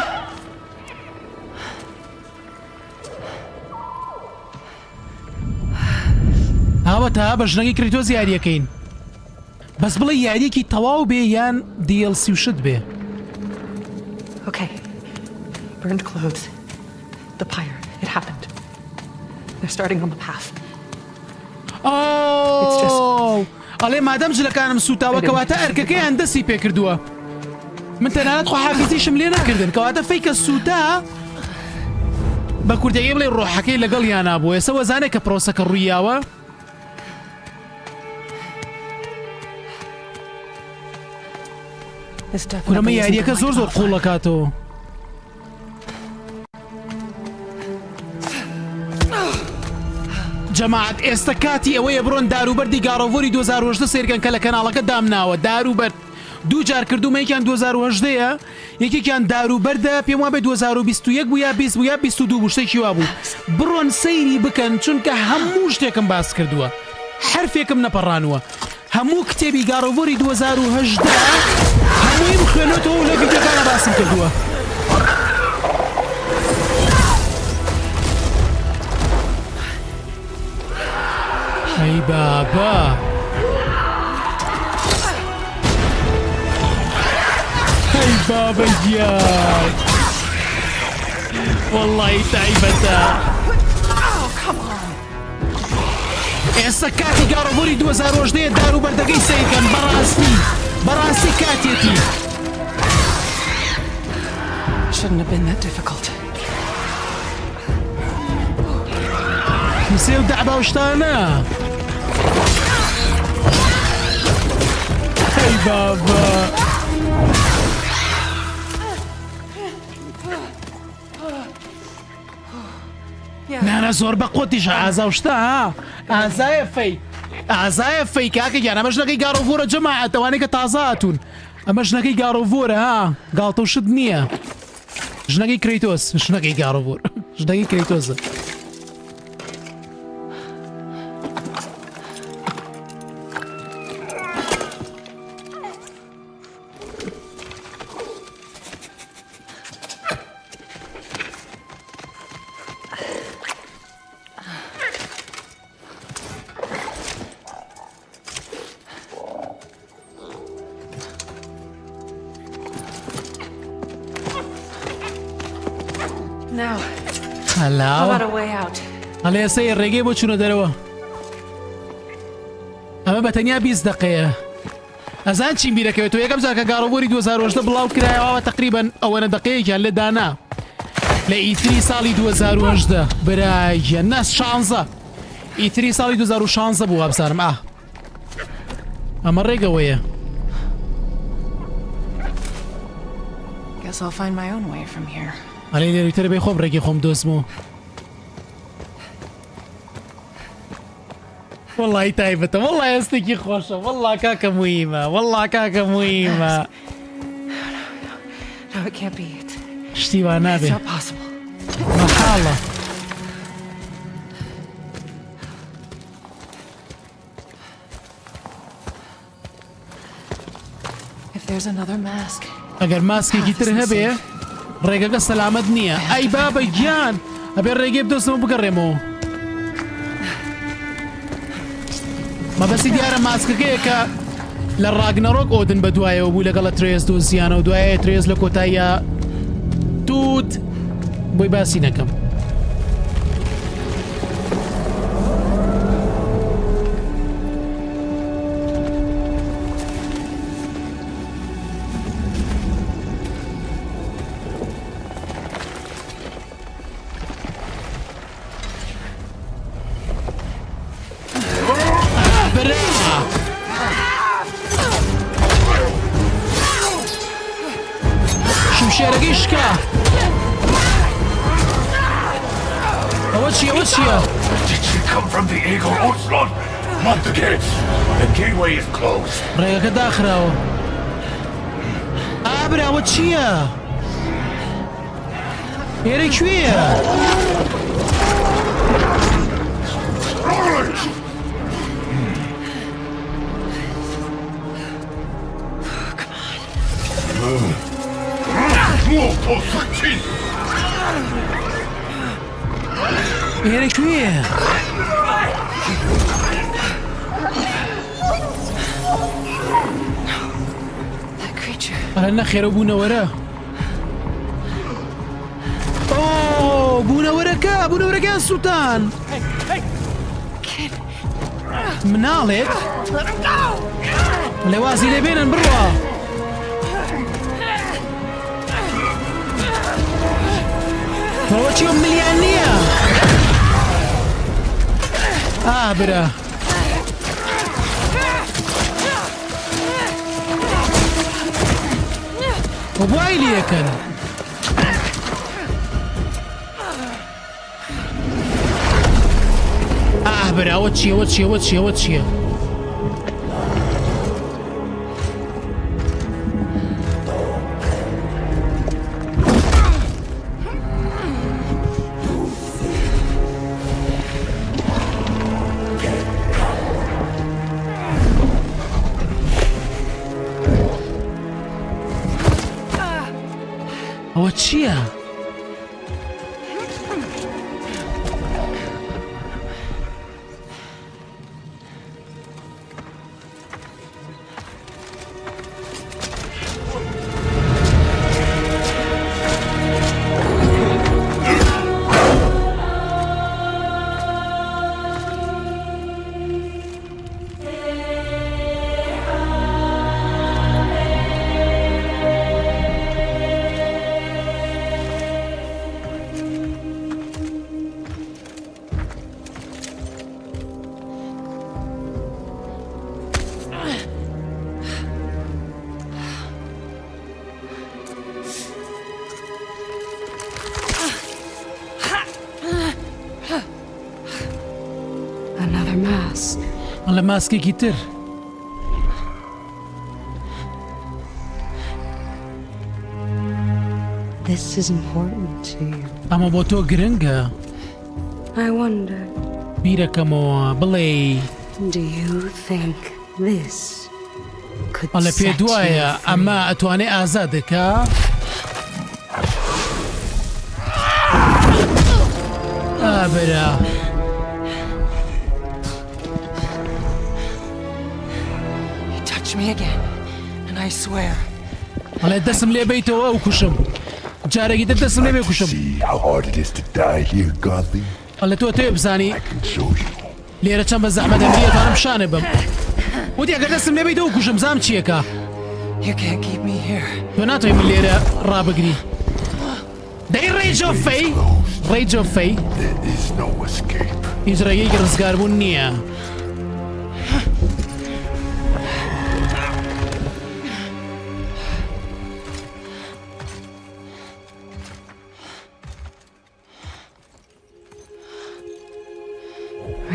ئاوە تا بە ژنەکەی کرەیتۆس یاریەکەین بەس بڵێ یاریەکی تەواو بێ یان DLC وشت بێ Okay. Burned clothes. The pyre. It happened. They're starting on the path. Oh! ئەڵێ مادەم جلەکانم سوتاوە کەواتە ئەرکەکەیان دەستی پێ کردووە من تەنانەت خۆ حافیزیشم لێ نەکردن کەواتە فەیکە سوتا بە کوردەکەی بڵێ ڕۆحەکەی لەگەڵ یانا بوو ئێستا وەزانێک کە پرۆسەکە ڕوویاوە کورەمە یاریەکە زۆر زۆر قوڵەکاتەوە جەماعەت ئێستا کاتی ئەوەیە بڕۆن داروبەردی گاڕۆڤۆری 2018 سیرکەن کە لە کەناڵەکە دامناوە داروبەرد دوو جار کردومە یەکیان 2018ەیە یەکێکیان داروبەردە پێم وابێ 2021 بوو یا 20 بوو یا 22 بوو شتێکی وا بوو بڕۆن سەیری بکەن چونکە هەموو شتێکم باس کردووە حرفێکم نەپەڕانوە هەموو کتێبی گاڕۆڤۆری 2018 هەمووی بخوێنێتەوە و لە ڤیدیۆکانە باسم کردووە ئەی بابا ئەی بابا گیان وەڵڵی تایبەتە ئێستا کاتی گاڕۆڤۆری 2018 داروبەردەکەی سەیرکەن بەڕاستی کاتێتی Shouldn't have been that difficult. مسێ و دەعبا و شتانە ئەی بابا نانە زۆر بە قۆتیشە ئازا و شتە ها ئازایە فەی ئازایە فەی کاکە گیان ئەمە ژنەکەی گاڕۆڤۆرە جەماعەت ئەوانەی کە تازە هاتوون ئەمە ژنەکەی گاڕۆڤۆرە ها گاڵتە و شت نییە ژنەکەی کرەیتۆس ژنەکەی گاڕۆڤۆر ژنەکەی کرەیتۆسە هەڵێ سەیر ڕێگەی بۆ چوونە دەرەوە ئەمە بە تەنیا 20 دقەیە ئەزان چیم بیرەکەوێت تۆ یەکەم جارکە گاڕۆڤۆری 2018 بڵاو کرایەوە تقریبەن ئەوەنە دقەیەکیان لێدانا لە ئیتری ساڵی 2018 برایە نەس شانزە ئیتری ساڵی 2016 بوو وابزانم ئەمە ڕێگەوەیە هەڵێ لێروتر بێ خۆم ڕێگەی خۆم دۆزمەوە وەڵی تایبەتە وەڵی ئەستێکی خۆشە وەڵا کاکە مویمە وەڵا کاکە مویمە شتیوان نابێ مەحاڵە ئەگەر ماسکێکی تر هەبێ ڕێگەکە سەلامەت نییە ئەی بابە گیان ئەبێ ڕێگەی بدۆستەوە بگەڕێمەوە مەبەستی دیارە ماسکەکەیە کە لە ڕاگنەڕۆک ئۆدن بە دوایەوە بوو لەگەڵە ترێز دۆزیانە و دوایە ترێز لە کۆتاییە توت بۆی باسی نەکەم شمشێرەکەی شکا ئەوە چییە ئەوە چییە Did you come from the Eagle Outslot? Not the gates. The gateway is closed. ڕێگەکە داخراوە ئابرا ئەوە چییە ئێرە کوێیە ئێرە کوێیە ئەرە نەخێرە بوونەوەرە بوونەوەرەکە بوونەوەرەکە سووتان مناڵێت لێوازی لێبێنن بڕوە ئەوە چیە ملیان نییە ئابرا وای لێکەن ئابرا ئەوە چییە ئەوە چییە ئەوە چییە ئەوە چییە ئەوە چییە؟ لە ماسکێکی تر ئەمە بۆ تۆ گرنگە بیرەکەمەوە بڵێ لە پێ دوایە ئەمە ئەتوانێ ئازادەکە ئابرا ئەڵێ دەسم لێ بیتەوە ئەو کوشم جارێکی تر دەسم لێ بێ کوشم ئەڵێ تۆ تێ بزانی لێرە چەند بە زەحمەتە میەتوانم شانێ بم وتی ئەگەر دەسم لێ بیتەوە کوشم زام چیەکە تۆ ناتوانێت من لێرە ڕابگری دەی ڕێجۆفەی ڕێجۆفەی هیچ ڕێگەیەکی ڕزگاربوون نییە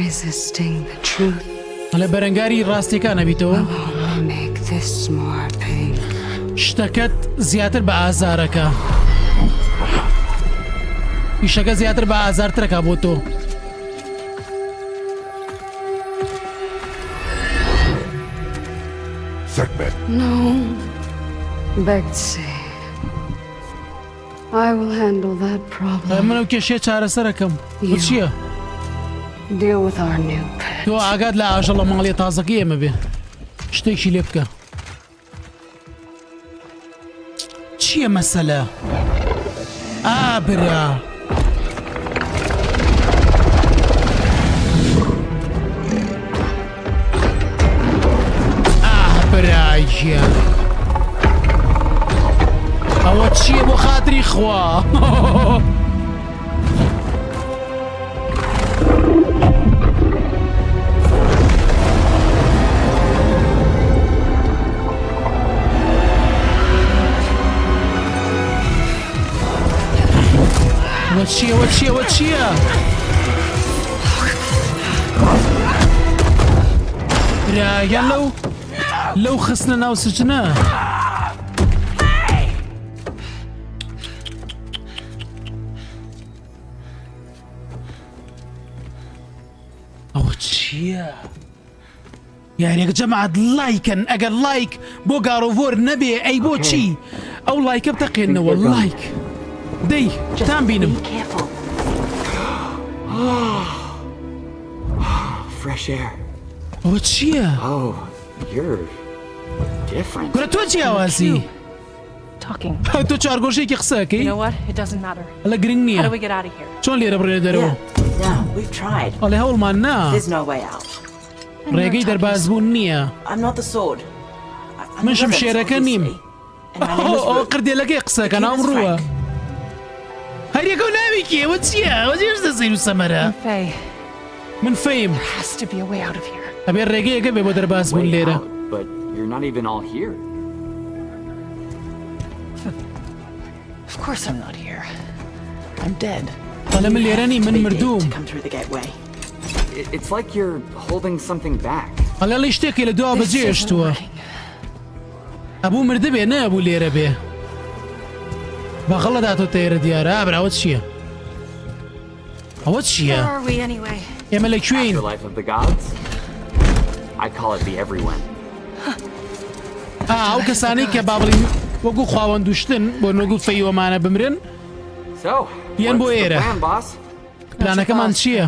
resisting the truth لە بەرەنگاری ڕاستیەکانە بیتەوە will make this more pain. شتەکەت زیاتر بە ئازارەکە ئیشەکە زیاتر بە ئازارترەکە بۆ تۆ No, Betsy. I will handle that problem. منە و کێشێ چارەسەرەکەم بۆ چییە؟ Deal with our new pet. تۆ ئاگات لە ئاژەڵە ماڵی تازەکەی ئێمە بێ شتێکی لێ بکە چییە مەسەلە؟ ئابرا ئابراگیان ئەوە چییە بۆ خاتری خوا؟ وە چییە؟ برایە لەو خستنە ناو سچنە ئەوە چییە؟ یاریەکە جەماعەت لایکن ئەگەر لایک بۆ گاڕۆڤۆر نەبێ ئەی بۆ چی؟ ئەو لایکە بتەقێنەوە لایک دەی تام بینم Fresh air. ئەوە چییە؟ Oh, you're different. گورە تۆ چی ئاوازی؟ تۆ چارگۆشێکی قسەکەی؟ لە گرنگ نییە چۆن لێرە بڕێ دەرەوە؟ ئەڵێ هەوڵمان نا ڕێگەی دەربازبوون نییە منشم شێرەکە نیم ئەو قردێلەکەی قسەکە ناوم ڕووە هەریەکە و ناوی کێوە چییە؟ ئەوە جێش دەزین و سەمەرە من فەیم ئەبێ ڕێگەیەکە بێ بۆ دەربازبوون لێرە But you're not even all here. Of course I'm not here. I'm dead. ئەڵێ من لێرە نیم من مردووم It's like you're holding something back. ئەڵێ شتێکی لە دوا بەجێشتووە ئەبوو مردە بێ نەبوو لێرە بێ بەخەڵە داتۆ تێرە دیارە ئابراوە چییە؟ ئەوە چییە؟ ئێمە لەکوێین؟ ئەو کەسانەی کە با بڵین وەکو خاوەندوشتن بۆ نۆگو فەیوەمانە بمرن یان بۆ ئێرە پلانەکەمان چییە؟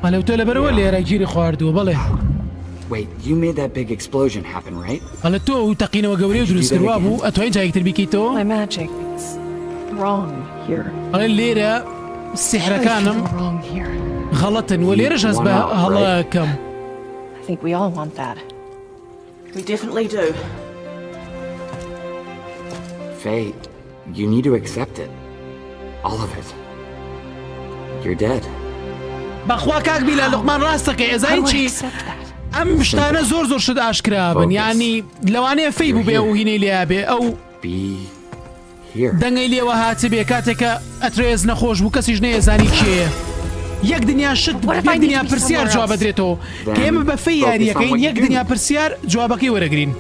ئەلێ تۆ لەبەرەوە لێرە گیری خواردووە بەڵێ Wait, you made that big explosion happen, right? ئەلە تۆ و تەقینەوە گەورەی دروست کردوا بوو ئەتوانین جایەکتر بیکەیتەوە؟ ئەڵێ لێرە سیحرەکانم غەڵەتن و لێرەش هەست بە هەڵەکەم We definitely do. Faye, you need to accept it. All of it. You're dead. بەخوا کاک بیلە لوقمان ڕاستەکەی ئەزای چی؟ ئەم شتانە زۆر شت ئاشکرابن یعنی لەوانەیە فەی بوو بێ و هینەی لێیا بێ ئەو دەنگەی لێوە هاتە بێ کاتێکە ئەترێز نەخۆش بوو کەسیش نەیەزانی کێیە یەک دنیا شت یەک دنیا پرسیار جواب بدرێتەوە کە ئێمە بە فەی یاریەکەین یەک دنیا پرسیار جوابەکەی وەرەگرین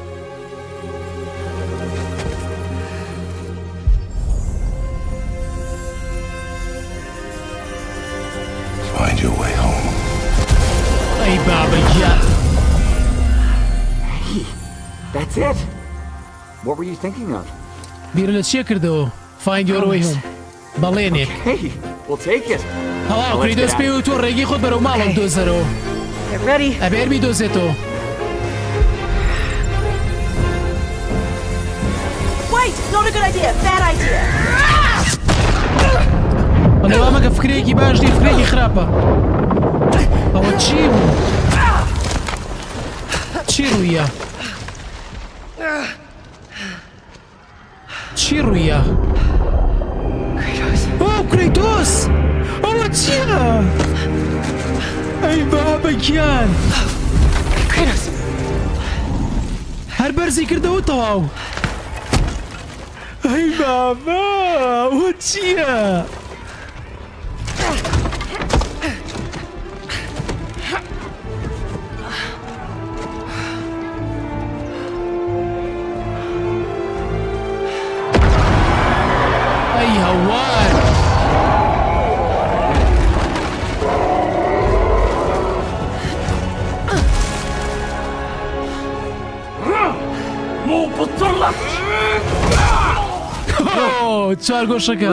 Find your way home. Hey, Baba, yeah. Hey, that's it. What were you thinking of? Bira chiya kardo. Find your way home. Balenik. Hey, we'll take it. Hello, Kridos pe tu regi khod baro malom dozero. Get ready. Aber mi dozeto. Wait, not a good idea. Bad idea. أنا ما ماك فكريكي باش دي فكريكي خرابة أو تشيرو تشيرويا تشيرويا كريتوس أو تشيرا أي بابا كيان كريتوس هربرزي كردو تواو ئەی بابا ئەوە چییە؟ ئەی هەوار چوار گۆشەکە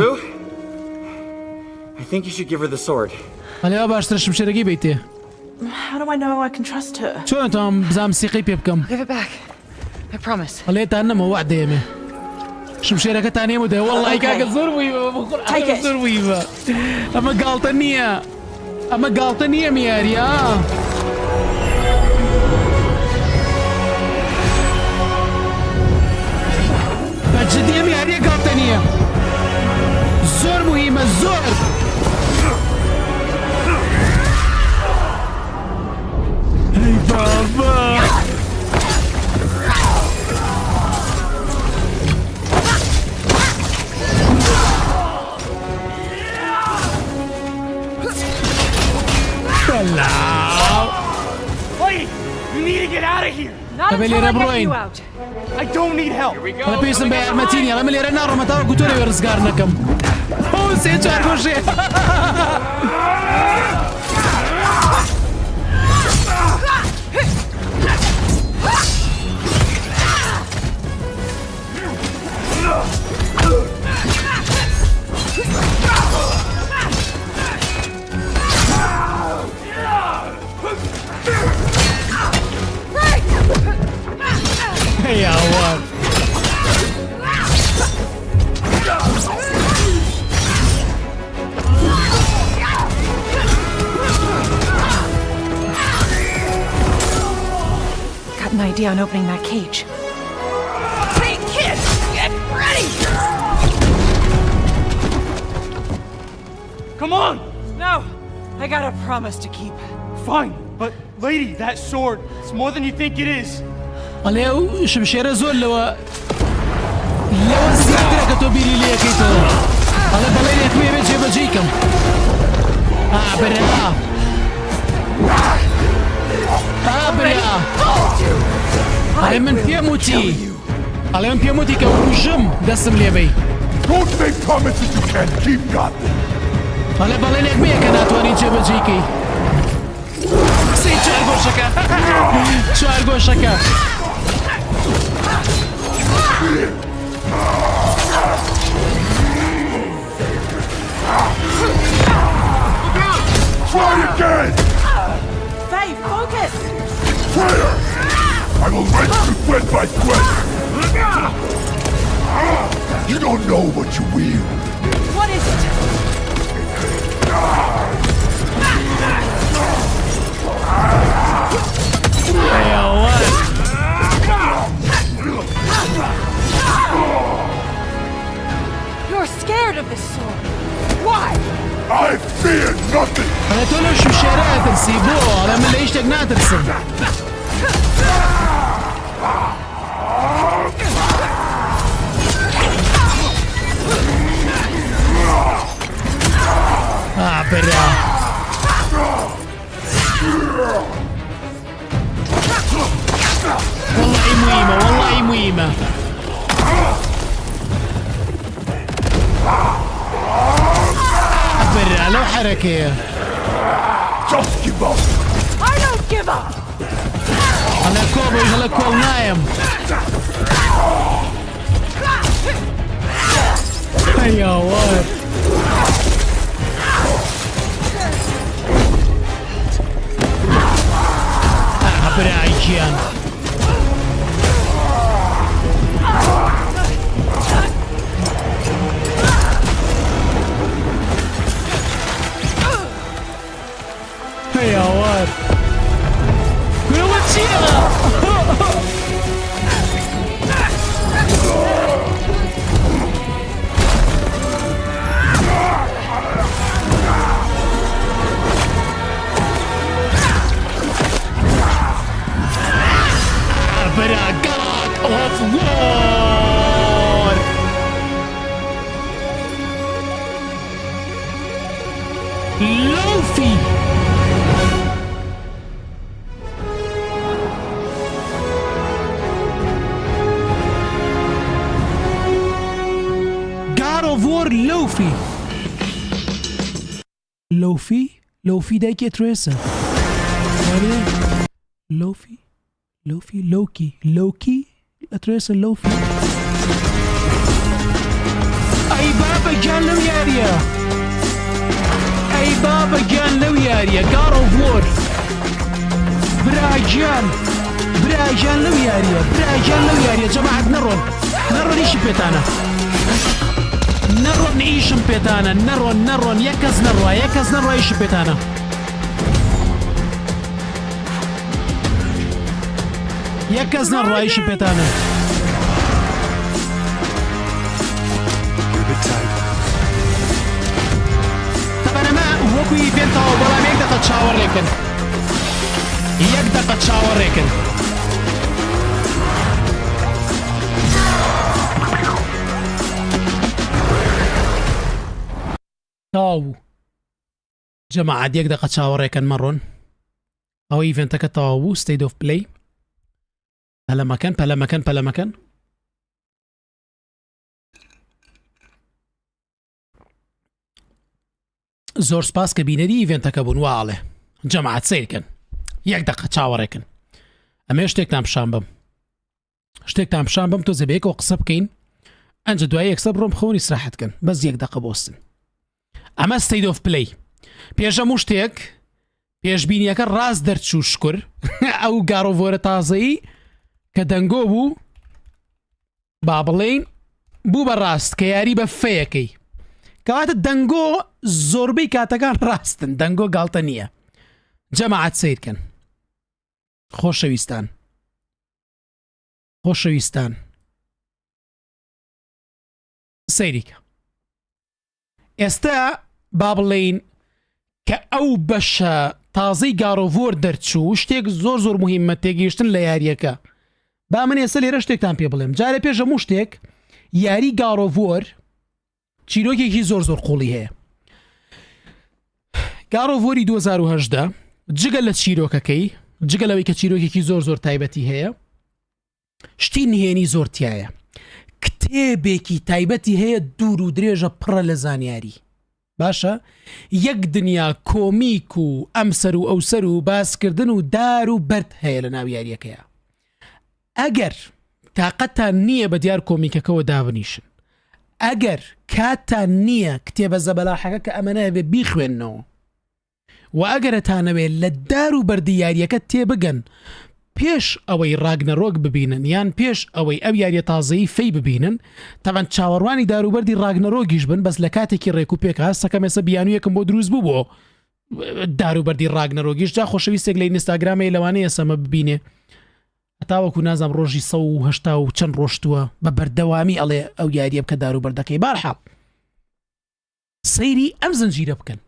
I think you should give her the sword. ئەلێوا باشترە شمشێرەکەی بیتێ How do I know I can trust her? چۆن تۆم بزانم سیقەی پێ بکەم Give it back. I promise. هەڵێتان نەمە وەعد دەیەمێ شمشێرەکەتان هێمە دەی وەڵڵای کاکە زۆر بوویوە زۆر بوویوە ئەمە گاڵتە نییە ئەمە گاڵتە نییە میاریە بەجددیە میاریە گاڵتە نییە زۆر مهمە زۆر ئەی بابا Wait! You need to get out of here! Not until I get you out. I don't need help! ئەمە پێویستم بە یارمەتی نییە ئەمە لێرە ناڕۆمە تاوەکو تۆ لەوێ ڕزگار نەکەم سێ چوار گۆشێ هەی ئاوار Got an idea on opening that cage. Hey, kid! Get ready! Come on! No! I got a promise to keep. Fine, but lady, that sword, it's more than you think it is. ئەڵێ ئەو شمشێرە زۆر لەوە زیاترە کە تۆ بیری لێ یەکەیتەوە ئەڵێ بەڵێن یەکمێ بێت جێبەجێی کەم برا برا ئەڵێ من پێم وتی ئەڵێ من پێم وتی کە وژم دەستم لێبەی Don't make promises you can't keep, Gotham. ئەڵێ بەڵێن یەکمەیە کە ناتوانین جێبەجێیکەی سەی چوار گۆشەکە چوار گۆشەکە Try again! Faye, focus! Traitor! I will wrench you sweat by sweat! You don't know what you wield. What is it? You're scared of this sword. Why? I fear nothing! ئەڵێ تۆ لەو شمشێرەیە ترسی بۆ ئەڵێ من لە هیچ شتێک ناترسم برا والله مهمة والله مهمة برا لو حركة Just give up! I don't give up! أنا كوبي هلا كول نايم هيا واد برا عيشيان هيا واد كلوا وتشينا لۆفی گارۆڤۆر لۆفی لۆفی دایکێ ترێسە لۆکی ئەترێسە لۆفی ئەی بابەگیان لەو یاریە لەو یاریە گارۆڤۆر براگیان لەو یاریە جەماعەت نەڕۆن ئیشم پێتانە نەڕۆن یەک کەس نەڕوا ئیشم پێتانە تەبەنەمە وەکو ئیڤێنتەوە بەڵام یەک دەقە چاوەڕێکن تاو جەماعەت یەک دەقە چاوەڕێکن مەڕۆن ئەوە ئیڤێنتەکە تەواو بوو ستەیت ئۆف پلەی پەلەمەکەن زۆر سپاس کە بینەری ئیڤێنتەکە بوون واڵێ جەماعەت سەیرکەن یەک دەقە چاوەڕێکن ئەمێ شتێکتان پیشان بم تۆ زەبەیەکەوە قسە بکەین ئەنجە دوای یەکسە بڕۆم خەونی سراحەتکەن بەس یەک دەقە بۆستن ئەمە ستەیت ئۆف پلەی پێش هەموو شتێک پێشبینیەکە ڕاست دەرچوو شکر ئەو گارۆڤۆرە تازەیی کە دەنگۆ بوو با بڵێین بوو بە ڕاست کە یاری بە فەیەکەی کەواتە دەنگۆ زۆربەی کاتەکان ڕاستن دەنگۆ گاڵتە نییە جەماعەت سەیرکەن خۆشەویستان سەیریکە ئێستا با بڵێین کە ئەو بەشە تازەی گارۆڤۆر دەرچوو شتێک زۆر مهمە تێگەیشتن لە یاریەکە با من ئێستا لێرە شتێکتان پێ بڵێم جارە پێش هەموو شتێک یاری گارۆڤۆر چیرۆکێکی زۆر قوڵی هەیە گارۆڤۆری 2018 جگە لە چیرۆکەکەی جگە لەوەی کە چیرۆکێکی زۆر تایبەتی هەیە شتی نهێنی زۆر تایە کتێبێکی تایبەتی هەیە دوور و درێژە پڕە لە زانیاری باشە یەک دنیا کۆمیک و ئەمسەر و ئەوسەر و باسکردن و دار و بەرد هەیە لە ناو یاریەکەیە ئەگەر تاقەتان نییە بە دیار کۆمیکەکەەوە دابنیشن ئەگەر کاتان نییە کتێبە زەبەلاحەکە کە ئەمەنە بێ بیخوێننەوە و ئەگەرتانەوێت لە دار و بەردی یاریەکە تێبگەن پێش ئەوەی ڕاگنەرۆک ببینن یان پێش ئەوەی ئەو یاریە تازەیی فەی ببینن تاوان چاوەڕوانی داروبەردی ڕاگنەرۆگیش بن بەس لە کاتێکی ڕێک و پێک هەستەکەم ێستا بیانویەکم بۆ دروست بوو بۆ داروبەردی ڕاگنەرۆگیش جا خۆشەویستێک لە ئینستاگرامەی لەوانەیە سەمە ببینێ هەتاوەکو نازام ڕۆژی 180 و چەند ڕۆشتووە بە بەردەوامی ئەڵێ ئەو یاریە بکە داروبەردەکەی بارحاڵ سەیری ئەم زنجیرە بکەن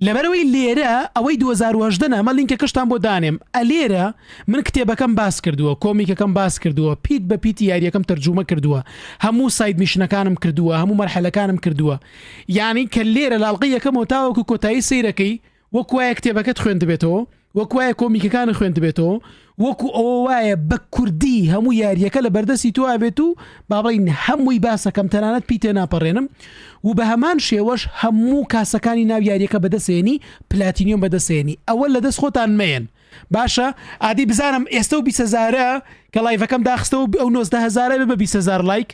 لەبەرەوەی لێرە ئەوەی 2018 ئەمە لینکە کەشتان بۆ دانێم ئەلێرە من کتێبەکەم باس کردووە کۆمیکەکەم باس کردووە پیت بە پیتی یاریەکەم تەرجومە کردووە هەموو ساید میشنەکانم کردووە هەموو مەرحەلەکانم کردووە یعنی کە لێرە لاڵقی یەکەم تاوەکو کۆتایی سەیرەکەی وەکو وایە کتێبەکەت خوێندبێتەوە وەکو وایە کۆمیکەکانە خوێندبێتەوە وەکو ئەوە وایە بە کوردی هەموو یاریەکە لە بەردەستی تو ئابێت و بابڵین هەمووی باسەکەم تەنانەت پیتێ ناپەڕێنم و بە هەمان شێوەش هەموو کاسەکانی ناو یاریەکە بەدەسێنی پلاتینیۆم بەدەسێنی ئەوە لە دەست خۆتان مێن باشە ئادی بزانم ئێستا و 20,000 کە لایڤەکەم داخستەوە ئەو 19,000 بە 20,000 لایک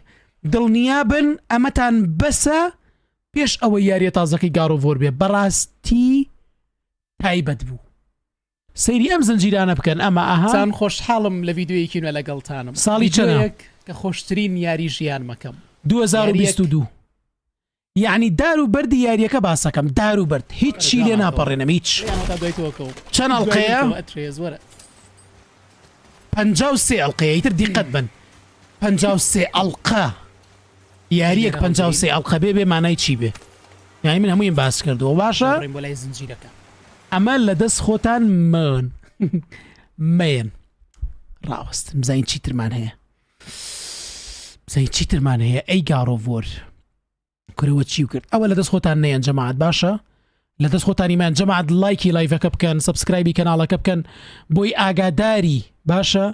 دڵنیا بن ئەمەتان بەسە پێش ئەوەی یاریە تازەکەی گارۆڤۆر بێ بەڕاستی تایبەت بوو سەیری ئەم زنجیرانە بکەن ئەمە ئاهان خۆشحاڵم لە ڤیدۆیەکینە لەگەڵتانم ساڵی چەندێک کە خۆشترین یاری ژیان مەکەم 2022 یعنی دار و بەردی یاریەکە باسەکەم دار و بەرد هیچی لێ ناپەڕێنم هیچ چەند ئەڵقەیە 53 ئەڵقەیە ئیتر دیقەت بن 53 ئەڵقە یاریەک 53 ئەڵقە بێ مانای چی بێ یعنی من هەموویم باس کردووە باشە ئەمە لە دەست خۆتان مێن ڕاوەستن بزانین چیترمان هەیە ئەی گارۆڤۆر کورەوە چی کرد ئەوە لە دەست خۆتان نەیەن جەماعەت باشە لە دەست خۆتانیمان جەماعەت لایکی لایڤەکە بکەن سەبسکرایبی کەناڵەکە بکەن بۆی ئاگاداری باشە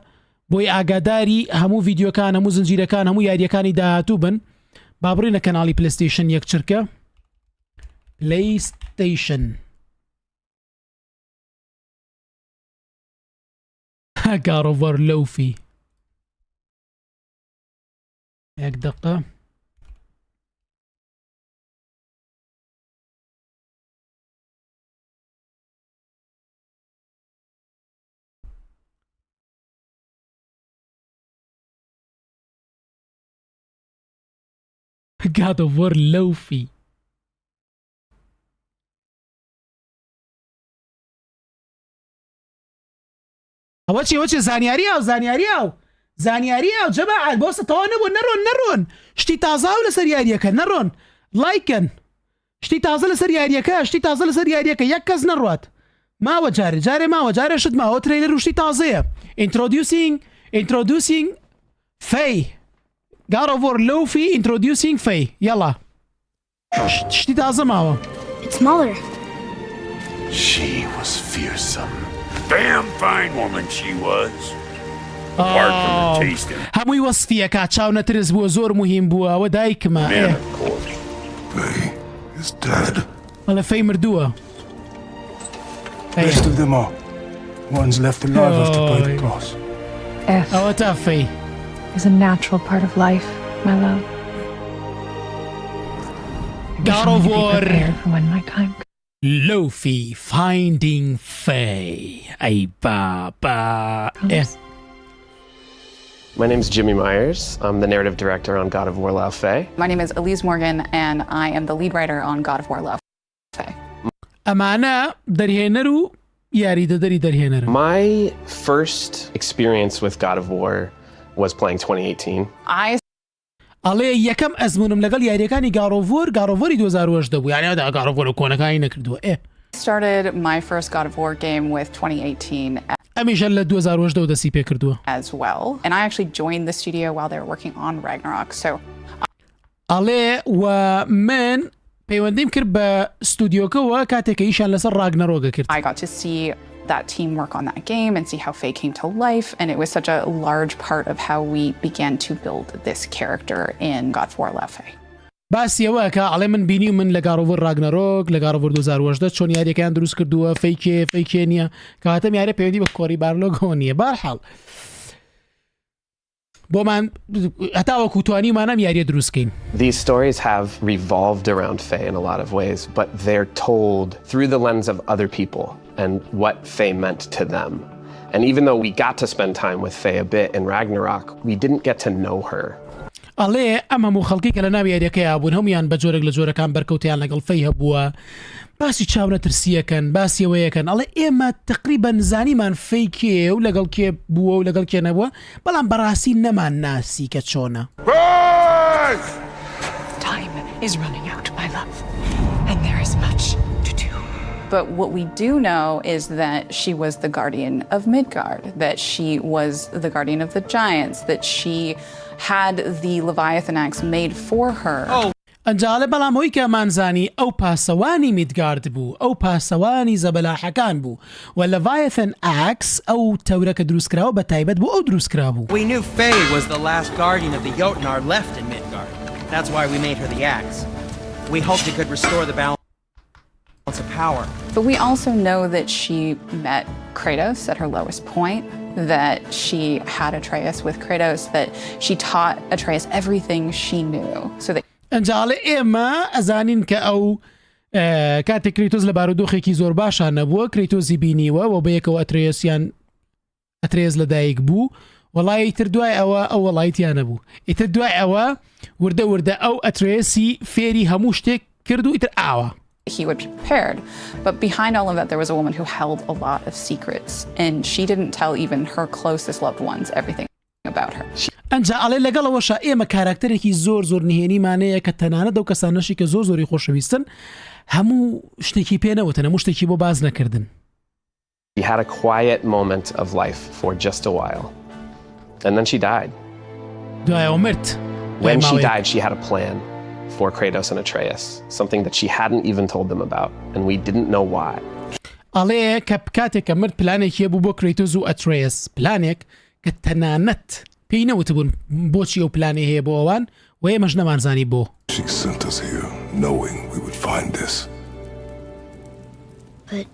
بۆی ئاگاداری هەموو ڤیدیۆکان هەموو زنجیرەکان هەموو یاریەکانی داهاتوو بن با بڕینە کەناڵی پلەیستەیشن یەک چرکە پلەیستەیشن گاڕۆڤەر لەوفی یەک دقە God of War لەوفی ئەوە چی وەچێ زانیاریە و جەماعەت بۆ سەتەوە نەبوون نەڕۆن شتی تازا و لەسەر یاریەکە نەڕۆن لایکن شتی تازە لەسەر یاریەکە یەک کەس نەڕوات ماوە جارێ ماوە جارێ شت ماوە ترێلەر و شتی تازەیە introducing فەی God of War لەوفی introducing فەی یەڵا شتی تازە ماوە It's Mother. She was fearsome. Damn fine woman she was. Apart from her tasting. هەمووی وەسفیەکە چاو نەترس بووە زۆر مهم بووە ئەوە دایکمە Man, of course. Faye is dead. بەڵێ فەی مردووە Best of them all. One's left alive after pay the cost. ئەوە تا فەی is a natural part of life, my love. God of War for when my time comes. Lofi finding Faye. Ay baba. My name's Jimmy Myers. I'm the narrative director on God of War Lao Faye. My name is Elise Morgan, and I am the lead writer on God of War Lao Faye. Amana darhenero yarida dari darhenero. My first experience with God of War was playing 2018. ئەڵێ یەکەم ئەزمونم لەگەڵ یاریەکانی گاڕۆڤۆری 2018 بوو یانە دا گاڕۆڤۆر کۆنەکانی نەکردووە started my first God of War game with 2018 ئەمیشە لە 2018 دەسی پێ کردووە as well, and I actually joined the studio while they were working on Ragnarok, so ئەڵێ و من پەیوەندیم کرد بە ستودیۆکەوە کاتێکە ئیشان لەسەر ڕاگنەرۆگە کرد I got to see that team work on that game and see how Faye came to life, and it was such a large part of how we began to build this character in God of War Lao Faye. باسیەوە کە ئەڵێ من بینی من لە گاڕۆڤۆر ڕاگنەرۆک لە گاڕۆڤۆر 2018 چۆن یاریەکان دروست کردووە فەیکێ نییە کاتەم یارە پەیوەندی بە کۆری بارلۆگەوە نییە بارحاڵ بۆمان هەتاوە کوتوانیمانم یاریە دروستکەین. These stories have revolved around Faye in a lot of ways, but they're told through the lens of other people and what Faye meant to them. And even though we got to spend time with Faye a bit in Ragnarok, we didn't get to know her. ئەڵێ ئەم هەموو خەڵکی کە لە ناو یاریەکەیە بوون هەمویان بە جۆرێک لە جۆرەکان بەرکەوتیان لەگەڵ فەی هەبووە باسی چاونەترسیەکەن باسیەوەیەکەن ئەڵێ ئێمە تقریبا نزانیمان فەی کێ و لەگەڵ کێ بووە و لەگەڵ کێ نەبووە بەڵام بەڕاستی نەمان ناسی کە چۆنە. Time is running out, my love, and there is much to do. But what we do know is that she was the guardian of Midgard, that she was the guardian of the giants, that she had the Leviathan axe made for her. ئەنجاڵێ بەڵام هۆی کە مانزانی ئەو پاسەوانی میدگارد بوو ئەو پاسەوانی زەبەلاحەکان بوو و Leviathan axe ئەو تەورەکە دروستکراوە بە تایبەت بوو ئەو دروستکرا بوو. We knew Faye was the last guardian of the Jotnar left in Midgard. That's why we made her the axe. We hoped it could restore the balance of power. But we also know that she met Kratos at her lowest point, that she had Atreus with Kratos, that she taught Atreus everything she knew. So that ئەنجاڵێ ئێمە ئەزانین کە ئەو کاتێک کرێتۆس لە بارودۆخێکی زۆر باشان نەبووە کرێتۆسی بینیوە و بە یەکەوە ئەترێز لەدایک بوو وەڵی تر دوای ئەوە ئەو وەڵایەتیان نەبوو ئیتر دوای ئەوە وردە ئەو ئەترێسی فێری هەموو شتێک کرد و ئیتر ئاوە. He would be prepared, but behind all of that there was a woman who held a lot of secrets, and she didn't tell even her closest loved ones everything about her. ئەنجا ئەڵێ لەگەڵەوەشە ئێمە کاراکتەرێکی زۆر نهێنیمانەیە کە تەنانەت ئەو کەسانەشی کە زۆری خۆشەویستن هەموو شتێکی پێنەوتن هەموو شتێکی بۆ باز نەکردن. She had a quiet moment of life for just a while, and then she died. دوایەوە مرد. When she died, she had a plan. for Kratos and Atreus, something that she hadn't even told them about, and we didn't know why. ئەڵێ کە کاتێککە مرد پلانێک هەیە بوو بۆ کرێتۆس و ئەترێس پلانێک کە تەنانەت پێی نەوتبوون بۆچی ئەو پلانێ هەیە بۆ ئەوان و ئێمەش نەمانزانی بۆ. She sent us here knowing we would find this. But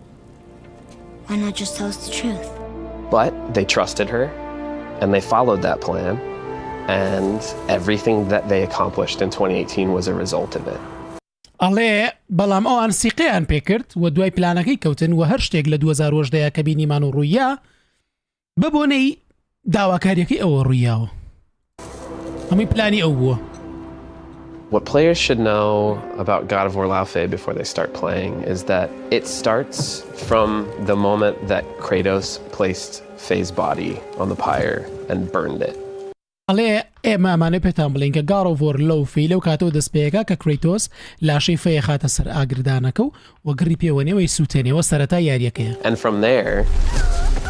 why not just tell us the truth? But they trusted her, and they followed that plan, and everything that they accomplished in 2018 was a result of it. ئەڵێ بەڵام ئەوان سیقیان پێکرد و دوای پلانەکەی کەوتن و هەر شتێک لە 2010 کە بینیمان و ڕوویە ببوونەی داواکاریەکەی ئەوە ڕوویاوە هەمووی پلانی ئەو بووە. What players should know about God of War ڵایڤە before they start playing is that it starts from the moment that Kratos placed Faye's body on the pyre and burned it. ئەڵێ ئێمە ئەمانە پێتان بڵین کە God of War لەو فەی لەو کاتەوە دەست پێەکە کە کرێتۆس لاشەی فەیە خاتە سەر ئاگردانەکە و گڕی پێوەنێەوەی سووتێنەوە سەرەتا یاریەکەیە. And from there,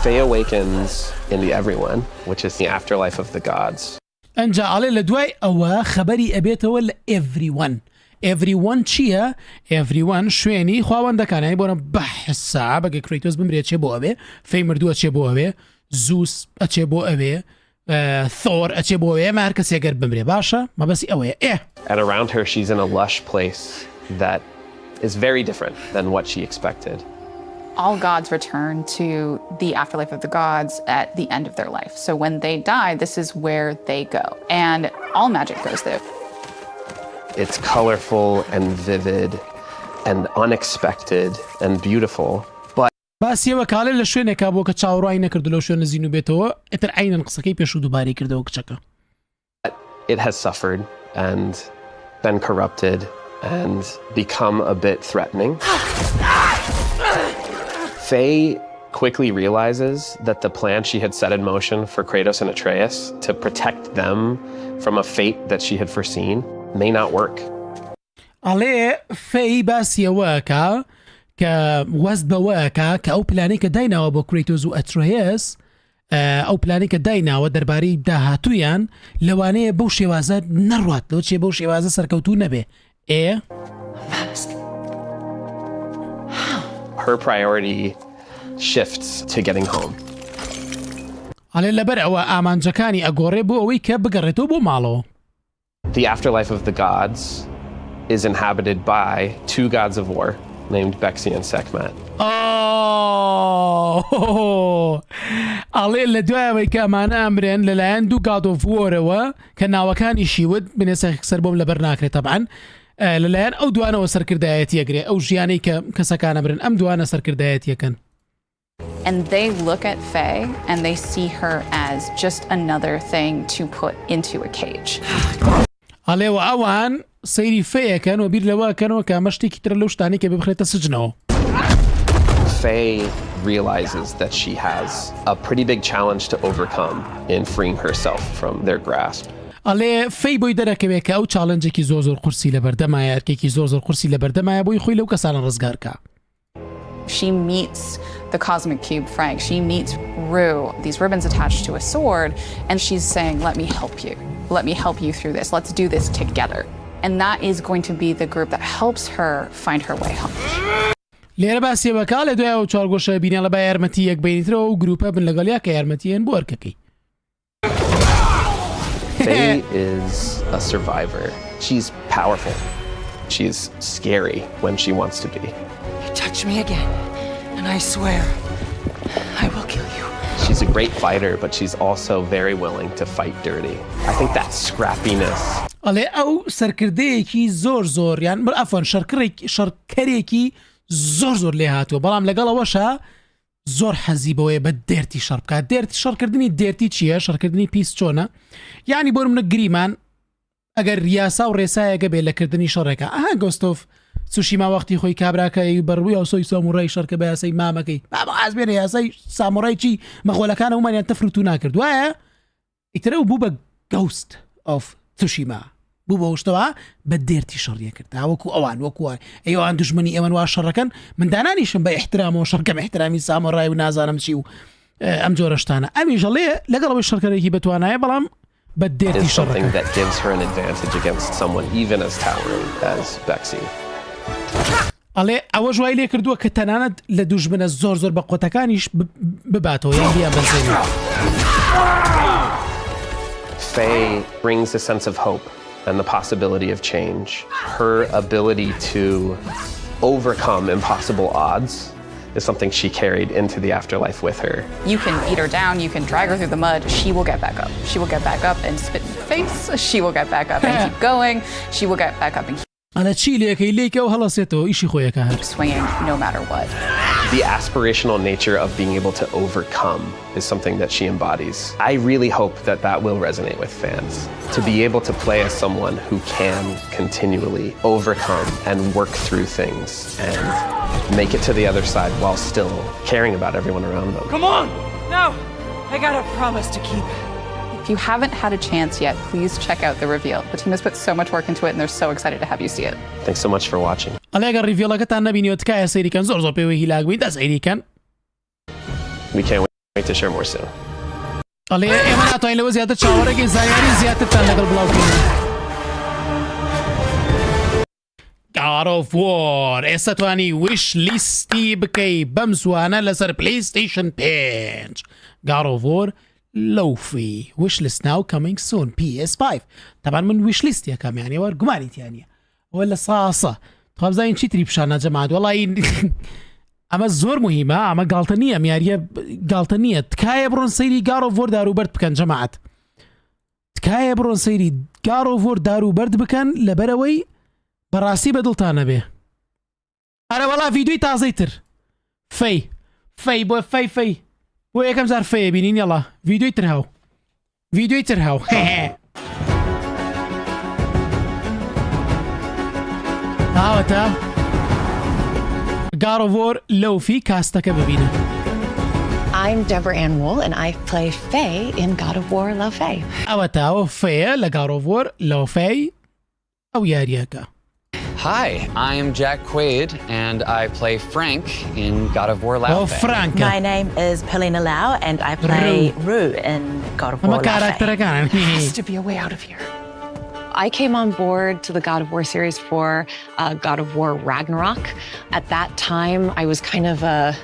Faye awakens in the Everyone, which is the afterlife of the gods. ئەنجا ئەڵێ لە دوای ئەوە خەبەری ئەبێتەوە لە Everyone. Everyone چییە؟ Everyone شوێنی خواوەندەکانانی بۆنە بەحسا بەگە کرێتۆس بمرێت چێ بۆ ئەوێ فەی مردووە چێ بۆ ئەوێ زووس ئەچێ بۆ ئەوێ ثۆر ئەچێ بۆ ئەوێ مار کەسێگەر بمرێ باشە مەبەسی ئەوەیە ئێ. And around her she's in a lush place that is very different than what she expected. All gods return to the afterlife of the gods at the end of their life. So when they die, this is where they go. And all magic goes there. It's colorful and vivid and unexpected and beautiful. باسیەوە کاڵێ لە شوێنێکا بۆ کە چاوەڕوای نەکرد لەو شوێنە زین و بێتەوە ئەتر عینەن قسەکەی پێش و دووبارەی کردەوە کچەکە. It has suffered and been corrupted and become a bit threatening. Faye quickly realizes that the plan she had set in motion for Kratos and Atreus to protect them from a fate that she had foreseen may not work. ئەڵێ فەی باسیەوەکە کە وەست بەوەکە کە ئەو پلانی کە دایناوە بۆ کرێتۆس و ئەترێس ئەو پلانی کە دایناوە دەربارەی داهاتوویان لەوانەیە بەو شێوازە نەڕوات لەو چێ بەو شێوازە سەرکەوتوو نەبێ. Her priority shifts to getting home. ئەڵێ لەبەر ئەوە ئامانجەکانی ئەگۆڕێ بۆ ئەوەی کە بگەڕێتەوە بۆ ماڵەوە. The afterlife of the gods is inhabited by two gods of war named Bexi and Sekhmet. ئەڵێ لە دوایەوەی کە ئەمانە ئەمرێن لەلایەن دوو God of Warەوە کە ناوەکانی شیوت بنێسە سەر بۆم لەبەر ناکرێت تەبعاً لەلایەن ئەو دوانەوە سەرکردایەتی ئەگرێ ئەو ژیانەی کە کەسەکانە برن ئەم دوانە سەرکردایەتیەکەن. And they look at Faye and they see her as just another thing to put into a cage. ئەڵێ و ئەوان سەیری فەیەکەن و بیر لەوەکەنەوە کە ئەمە شتێکی ترە لەو شتانی کە ببخرێتە سجنەوە. Faye realizes that she has a pretty big challenge to overcome in freeing herself from their grasp. ئەڵێ فەی بۆی دەرەکەوێت کە ئەو چاڵنجێکی زۆر قورسی لە بەردەمایە ئەرکێکی زۆر قورسی لە بەردەمایە بۆی خۆی لەو کەسانە ڕزگارکە. She meets the cosmic cube Frank. She meets Rue, these ribbons attached to a sword, and she's saying, let me help you. Let me help you through this. Let's do this together. And that is going to be the group that helps her find her way home. لێرە باسیەوەکە لە دوای ئەو چوارگۆشە بینە لە با یارمەتی یەک بینیترەوە و گروپە بن لەگەڵیا کە یارمەتیان بۆ ئەرکەکەی. Faye is a survivor. She's powerful. She's scary when she wants to be. You touch me again, and I swear I will kill you. She's a great fighter, but she's also very willing to fight dirty. I think that scrappiness. ئەڵێ ئەو سەرکردەیەکی زۆر یان ئەفۆن شەڕکەرێکی زۆر لێ هاتووە بەڵام لەگەڵەوەشە زۆر حەزی بەوەیە بە دێرتی شەڕ بکات. دێرتی شەڕکردنی دێرتی چییە؟ شەڕکردنی پیس چۆنە؟ یعنی بۆ منە گریمان ئەگەر یاسا و ڕێسایەکە بێت لە کردنی شەڕێکە ئەها گۆستۆف سوشیما وەختی خۆی کابراکەی بەڕووی ئەوسۆی ساموڕای شەڕکە بە یاسای مامەکەی ئازبێنە یاسای ساموڕای چی مەخۆلەکانە ومانیان تەفروت و ناکرد وایە ئیترە و بوو بە گەوست ئۆف سوشیما بوو بە شتەوە بە دێرتی شەڕیە کرد وەکو ئەوان وەکووە ئەوان دژمنی ئێوەن وا شەڕەکەن مندانانیشم بە احترامەوە شەڕکەم احترامی ساموڕای و نازانم چی و ئەم جۆرە شتانە ئەمیژەڵێ لەگەڵەوەی شەڕکەرێکی بەتوانایە بەڵام is something that gives her an advantage against someone even as towering as Bexy. ئەڵێ ئەوە ژوای لێ کردووە کە تەنانەت لە دوژمنە زۆر بە قۆتەکانیش بباتەوە یان بیان بەزێنێ. Faye brings a sense of hope and the possibility of change. Her ability to overcome impossible odds is something she carried into the afterlife with her. You can beat her down, you can drag her through the mud, she will get back up. She will get back up and spit in your face, she will get back up and keep going, she will get back up and keep ئەلە چی لێکەی لێکە و هەڵەسێتەوە ئیشی خۆیەکە هەر. swinging no matter what. The aspirational nature of being able to overcome is something that she embodies. I really hope that that will resonate with fans. To be able to play as someone who can continually overcome and work through things and make it to the other side while still caring about everyone around them. Come on! No! I got a promise to keep. If you haven't had a chance yet, please check out the reveal. The team has put so much work into it and they're so excited to have you see it. Thanks so much for watching. ئەڵێ ئەگەر ریڤیۆڵەکەتان نەبینیوە تکایە سەیریکەن زۆر پێوەی هیلاک بین دەسەیریکەن. We can't wait to share more soon. ئەڵێ ئێمە ناتوانین لەوە زیاتر چاوەڕێگەی زانیاری زیاترتان لەگەڵ بڵاوکەین. God of War ئێستا توانی وش لیستی بکەی بەم زوانە لەسەر پلەیستەیشن 5. God of War لوفي wish list now coming soon PS5 طبعا من wish list يا كام يعني وارجماني تانية ولا صاصة طب زين شي تري بشان جماعة والله أما الزور مهمة أما قالتنية ميارية قالتنية تكاية برون سيري قارو فور دارو برد بكن جماعة تكاية برون سيري قارو فور دارو برد بكن لبروي براسي بدلتانا به أنا والله فيديو تازيتر في بو في بۆ یەکەم زار فەیە بینین یەڵا ڤیدۆی ترهاو هاوەتە God of War لەوفی کاستەکە ببینە. I'm Deborah Ann Wool and I play Faye in God of War La Faye. ئەوەتە ئەوە فەیە لە God of War La Faye ئەو یاریەکە. Hi, I'm Jack Quaid, and I play Frank in God of War Lau Fei. My name is Polina Lau, and I play Rue in God of War Lau Fei. There has to be a way out of here. I came on board to the God of War series for God of War Ragnarok. At that time, I was kind of a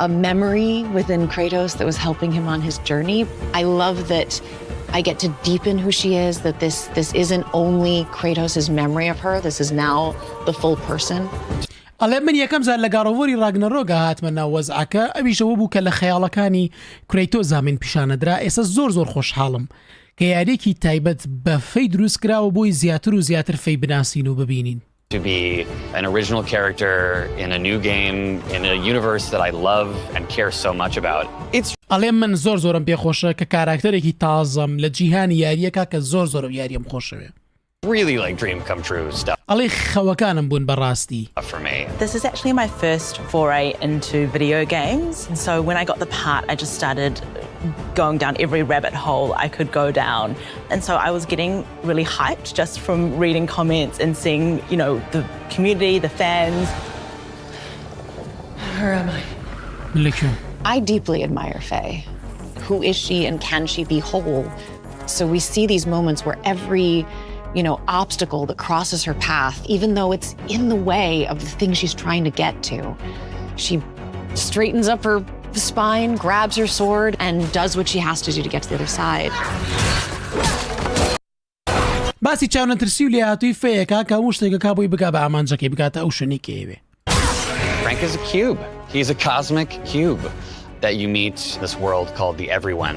memory within Kratos that was helping him on his journey. I love that I get to deepen who she is, that this isn't only Kratos' memory of her, this is now the full person. ئەڵێ من یەکەم زار لە گاڕۆڤۆری ڕاگنەڕۆگە هاتمە ناو وەزعەکە ئەویشەوە بوو کە لە خەیاڵەکانی کرەیتۆس زامین پیشانەدرا ئێستا زۆر خۆشحاڵم کە یاریێکی تایبەت بە فەی دروست کراوە بۆی زیاتر و زیاتر فەی بناسین و ببینین. To be an original character in a new game, in a universe that I love and care so much about. ئەڵێ من زۆرم پێخۆشە کە کاراکتەرێکی تازەم لە جیهانی یاریەکە کە زۆر یاریم خۆشەوێ. Really like dream come true stuff. ئەڵێ خەوەکانم بوون بەڕاستی. For me. This is actually my first foray into video games. And so when I got the part, I just started going down every rabbit hole I could go down. And so I was getting really hyped just from reading comments and seeing, you know, the community, the fans. Where am I? I deeply admire Faye. Who is she and can she be whole? So we see these moments where every obstacle that crosses her path, even though it's in the way of the thing she's trying to get to, she straightens up her spine, grabs her sword, and does what she has to do to get to the other side. باسی چاونەترسی و لێهاتووی فەیەکە کە هەموو شتێکەکە بۆی بگا بە ئامانجەکەی بگاتە ئەو شوێنی کە ئەوێ. Frank is a cube. He's a cosmic cube that you meet this world called the Everyone.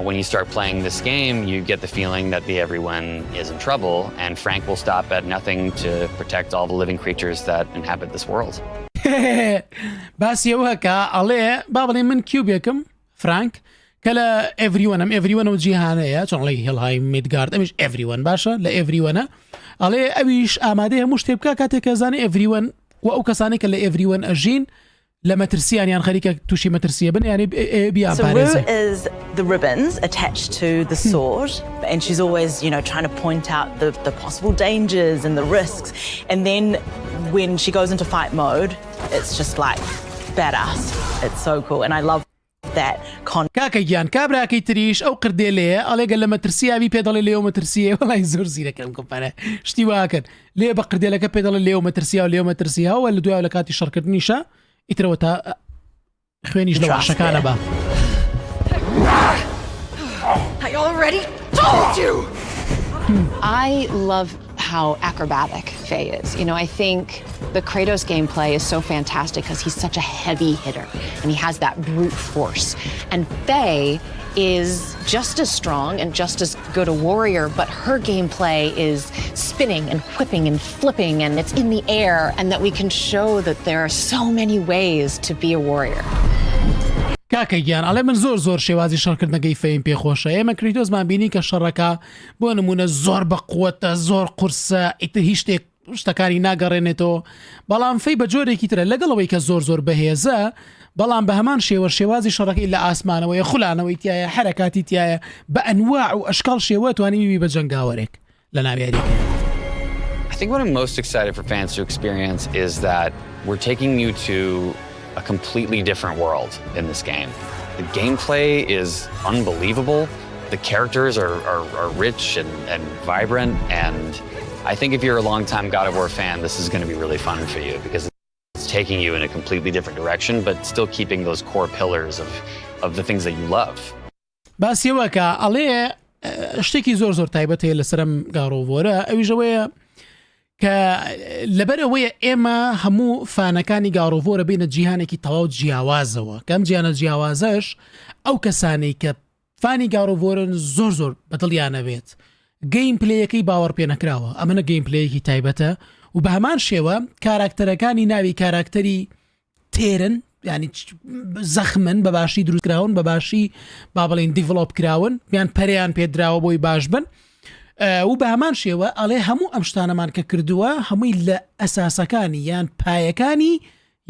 When you start playing this game, you get the feeling that the Everyone is in trouble, and Frank will stop at nothing to protect all the living creatures that inhabit this world. باسی ئەوەکە ئەڵێ با بڵێ من کیوبێکم فرانک کە لە ئێڤریوەن و جیهانەیە چۆنڵی هێڵهای میدگارد ئەمیش ئێڤریوەن باشە لە ئێڤریوەنە ئەڵێ ئەویش ئامادەی هەموو شتێ بکە کاتێک زانێ ئێڤریوەن و ئەو کەسانی کە لە ئێڤریوەن ئەژین لە مەترسیانیان خەریکە تووشی مەترسیە بن یعنی بیان پارێزێ. So Rue is the ribbons attached to the sword, and she's always, trying to point out the possible dangers and the risks. And then when she goes into fight mode, it's just like badass. It's so cool, and I love that کاکە گیان کابراکەی تریش ئەو قردێ لێ ئەڵێگە لە مەترسیاوی پێدەڵێ لێو مەترسیە وڵای زۆر زیرەکەم کۆمپارە شتی واکەن لێ بە قردێلەکە پێدەڵێ لێو مەترسیا و لێو مەترسیاوە لە دوای لە کاتی شەڕکردنیشە ئیترەوە تا خوێنیش لە وحشەکانە بە I already told you! I love how acrobatic Faye is. You know, I think the Kratos gameplay is so fantastic because he's such a heavy hitter and he has that brute force. And Faye is just as strong and just as good a warrior, but her gameplay is spinning and whipping and flipping and it's in the air, and that we can show that there are so many ways to be a warrior. کاکە گیان ئەڵێ من زۆر شێوازی شەڕکردنەکەی فەیم پێخۆشە ئێمە کریتۆسمان بینی کە شەڕەکە بۆ نمونە زۆر بەقووەتە زۆر قورسە ئیتر هیچ شتەکانی ناگەڕێنێتەوە بەڵام فەی بە جۆرێکی ترە لەگەڵەوەی کە زۆر بەهێزە بەڵام بە هەمان شێوازی شەڕەکەی لە ئاسمانەوەی خولانەوەی تایە حرەکاتی تایە بە ئەنواع و ئەشکال شێوە توانی بیبی بە جەنگاوەرێک لە ناویاریەکە. I think what I'm most excited for fans to experience is that we're taking you to a completely different world in this game. The gameplay is unbelievable. The characters are rich and vibrant, and I think if you're a long-time God of War fan, this is going to be really fun for you because it's taking you in a completely different direction, but still keeping those core pillars of the things that you love. باسیەوەکە ئەڵێ شتێکی زۆر تایبەت هەیە لەسەرم گاڕۆڤۆرە ئەویژەوەیە کە لەبەرەوەیە ئێمە هەموو فانەکانی گاڕۆڤۆرە بینە جیهانێکی تەواو جیاوازەوە کەم جیانە جیاوازەش ئەو کەسانەی کە فانی گاڕۆڤۆرن زۆر بەدڵیانەوێت گەیم پلەیەکەی باوەڕ پێ نەکراوە ئەمەنە گەیم پلەیەکی تایبەتە و بە هەمان شێوە کاراکتەرەکانی ناوی کاراکتەری تێرن ینی زەخمن بە باشی دروستکراون بە باشی با بڵێن دیڤڵۆپ کراون بیان پەریان پێدراوە بۆی باش بن و بە هەمان شێوە ئەڵێ هەموو ئەم شتانەمان کە کردووە هەمووی لە ئەساسەکانی یان پایەکانی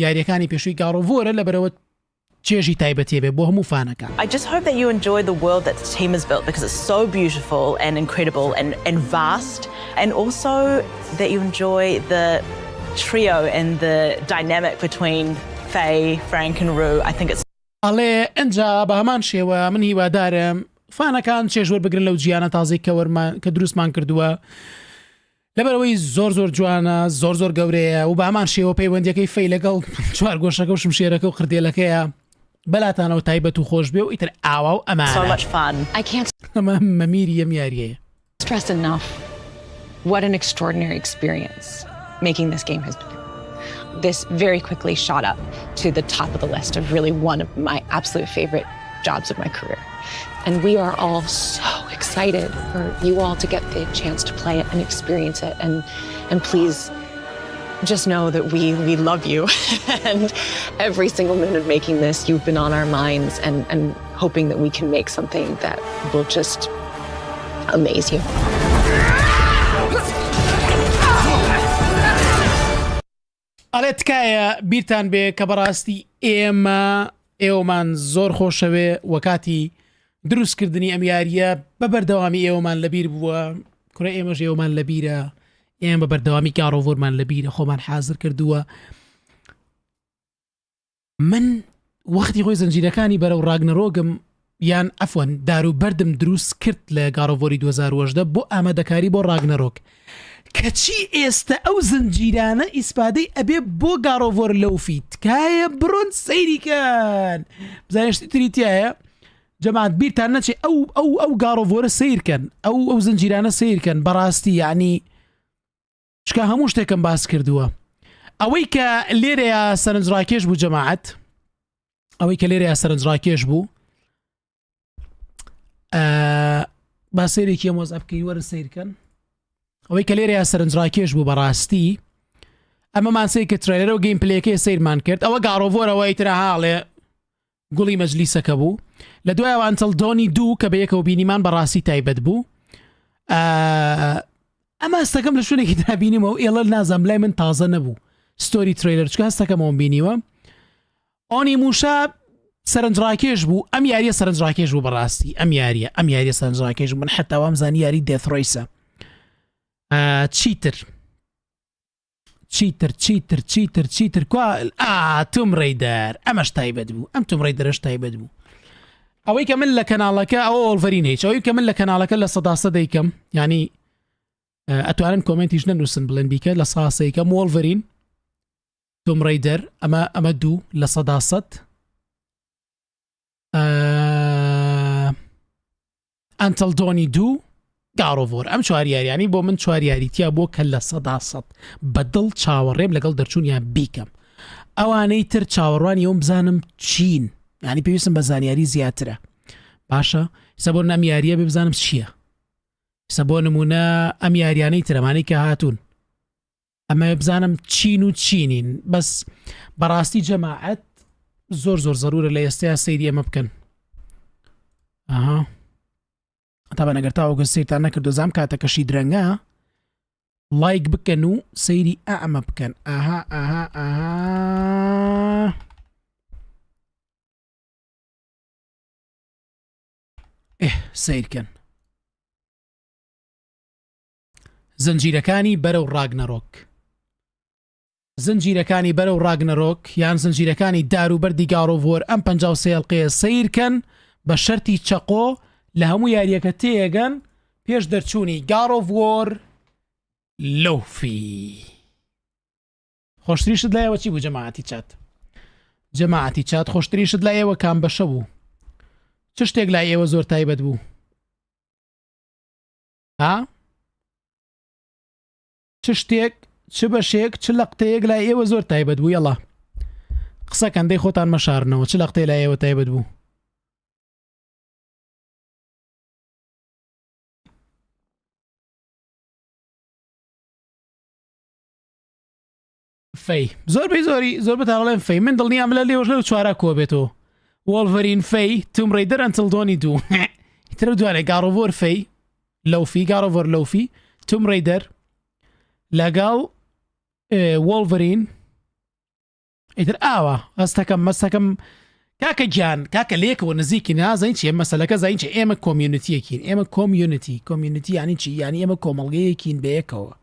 یاریەکانی پێشووی گاڕۆڤۆرە لەبەرەوە چێژی تایبەتێ بێ بۆ هەموو فانەکان. I just hope that you enjoy the world that the team has built because it's so beautiful and incredible and vast, and also that you enjoy the trio and the dynamic between Faye, Frank and Rue. I think it's ئەڵێ ئەنجا بە هەمان شێوە من هیوادارم فانەکان چێژوەر بگرن لەو جیانە تازەی کە دروستمان کردووە لەبەرەوەی زۆر جوانە زۆر گەورەیە و بە هەمان شێوە پەیوەندیەکەی فەی لەگەڵ چوار گۆشەکە و شمشێرەکە و قردێلەکەیە بەلاتانەوە تایبەت و خۆش بێ و ئیتر ئاوا و ئەمانە ئەمە مەمیری ئەم یاریەیە. Stress enough what an extraordinary experience making this game has been. This very quickly shot up to the top of the list of really one of my absolute favorite jobs of my career. And we are all so excited for you all to get the chance to play it and experience it. And please just know that we love you. And every single minute of making this, you've been on our minds and hoping that we can make something that will just amaze you. ئەڵێ تکایە بیرتان بێ کە بەڕاستی ئێوەمان زۆر خۆشەوێ وەکاتی دروستکردنی ئەم یاریە بە بەردەوامی ئێوەمان لەبیر بووە کوڕە ئێمەش ئێوەمان لەبیرە ئێمە بە بەردەوامی گاڕۆڤۆرمان لەبیرە خۆمان حازر کردووە من وەختی خۆی زنجیرەکانی بەرەو ڕاگنەرۆگم یان ئەفوەن دارو بەردم دروست کرد لە گاڕۆڤۆری 2010 بۆ ئامادەکاری بۆ ڕاگنەرۆک کەچی ئێستا ئەو زنجیرانە ئیسپادەی ئەبێ بۆ گاڕۆڤۆر لەوفی تکایە بڕۆن سەیریکەن بزانشتی تریتیایە جەماعەت بیرتان نەچێ ئەو گاڕۆڤۆرە سیرکەن ئەو زنجیرانە سیرکەن بەڕاستی یعنی چکە هەموو شتێکم باس کردووە ئەوەی کە لێرەیە سەرنجڕاکێش بوو جەماعەت ئەوەی کە لێرەیە سەرنجڕاکێش بوو با سەیرێکی ئەم وەزە بکەی وەرە سیرکەن ئەوەی کە لێرەیە سەرنجڕاکێش بوو بەڕاستی ئەمەمان سەی کە ترێلەرە و گەیم پلەیەکەی سیرمان کرد ئەوە گاڕۆڤۆرەوەی ترە هاڵێ گوڵی مەجلیسەکە بوو لە دوایەوە ئەنتڵدۆنی دوو کە بە یەکەوە بینیمان بەڕاستی تایبەت بوو ئەمە هەستەکەم لە شوێنێکی دابینیمەوە و ئێڵە نازەم لای من تازە نەبوو ستۆری ترێلەر چکە هەستەکەمەوە بینیوە ئۆنی موشە سەرنجڕاکێش بوو ئەم یاریە سەرنجڕاکێش بوو بەڕاستی ئەم یاریە سەرنجڕاکێش بوو من حتاوام زانی یاری دێثڕۆیسە چیتر توم ڕێیدەر ئەمەش تایبەت بوو ئەم توم ڕێیدەرەش تایبەت بوو ئەوەی کە من لە کەناڵەکە ئەوە ئۆڵڤەرینێک ئەوەی کە من لە کەناڵەکە لە 100 دەیکەم ینی ئەتوانن کۆمنتیش نەنووسن بڵێن بیکە لە ساسەیەکەم وۆڵڤەرین توم ڕەیدەر ئەمە 2 لە 100 ئەنتڵ دۆنی 2 گاڕۆڤۆر ئەم چواریاریانی بۆ من چواریاریتیا بۆ کە لە 100 بەدڵ چاوەڕێم لەگەڵ دەرچوونیان بیکەم ئەوانەی تر چاوەڕوانی ئەوم بزانم چین ینی پێویستم بە زانیاری زیاترە باشە سە بۆ ئەم یاریە بێ بزانم چییە سە بۆ نمونە ئەم یاریانەی ترەمانەی کە هاتوون ئەمە بزانم چین و چینین بەس بەڕاستی جەماعەت زۆر زەرورە لە ئێستایا سەیری ئەمە بکەن ئاها تا بەنەگەر تاوەگە سیرتان نەکردو زام کاتەکەشی درەنگە لایک بکەن و سەیری ئەمە بکەن ئاها سیرکەن زنجیرەکانی بەرەو ڕاگنەڕۆک زنجیرەکانی بەرەو ڕاگنەڕۆک یان زنجیرەکانی داروبەردی گاڕۆڤۆر ئەم 53 هێڵقەیە سیرکەن بە شەرتی چەقۆ لە هەموو یاریەکە تێگەن پێش دەرچوونی گاڕۆڤۆر لۆفی خۆشتریشت لایەوە چی بوو جەماعەتی چات خۆشتریشت لایەوە کام بەشە بوو چ شتێک لای ئێوە زۆر تایبەت بوو ها چ شتێک چ بەشێک چ لەقتەیەک لای ئێوە زۆر تایبەت بوو یەڵا قسەکەندەی خۆتان مەشارنەوە چ لەقتەی لای ئێوە تایبەت بوو فەی زۆر بەتاڵێن فەی من دڵنیام لە لێوەش لەو چوارە کۆ بێتەوە وۆڵڤەرین فەی توم ڕەیدەر ئەنتڵ دۆنی 2 ترە دوانێ گاڕۆڤۆر فەی لەوفی گاڕۆڤۆر لەوفی توم ڕەیدەر لەگەڵ وۆڵڤەرین ئیتر ئاوە مەستەکەم کاکە گیان کاکە لێکەوە نزیکی نازین چی مەسەلەکە زین چی ئێمە کۆمیونیتیەکین ئێمە کۆمیونیتی ینی چی ینی ئێمە کۆمەڵگەیەکین بەیەکەوە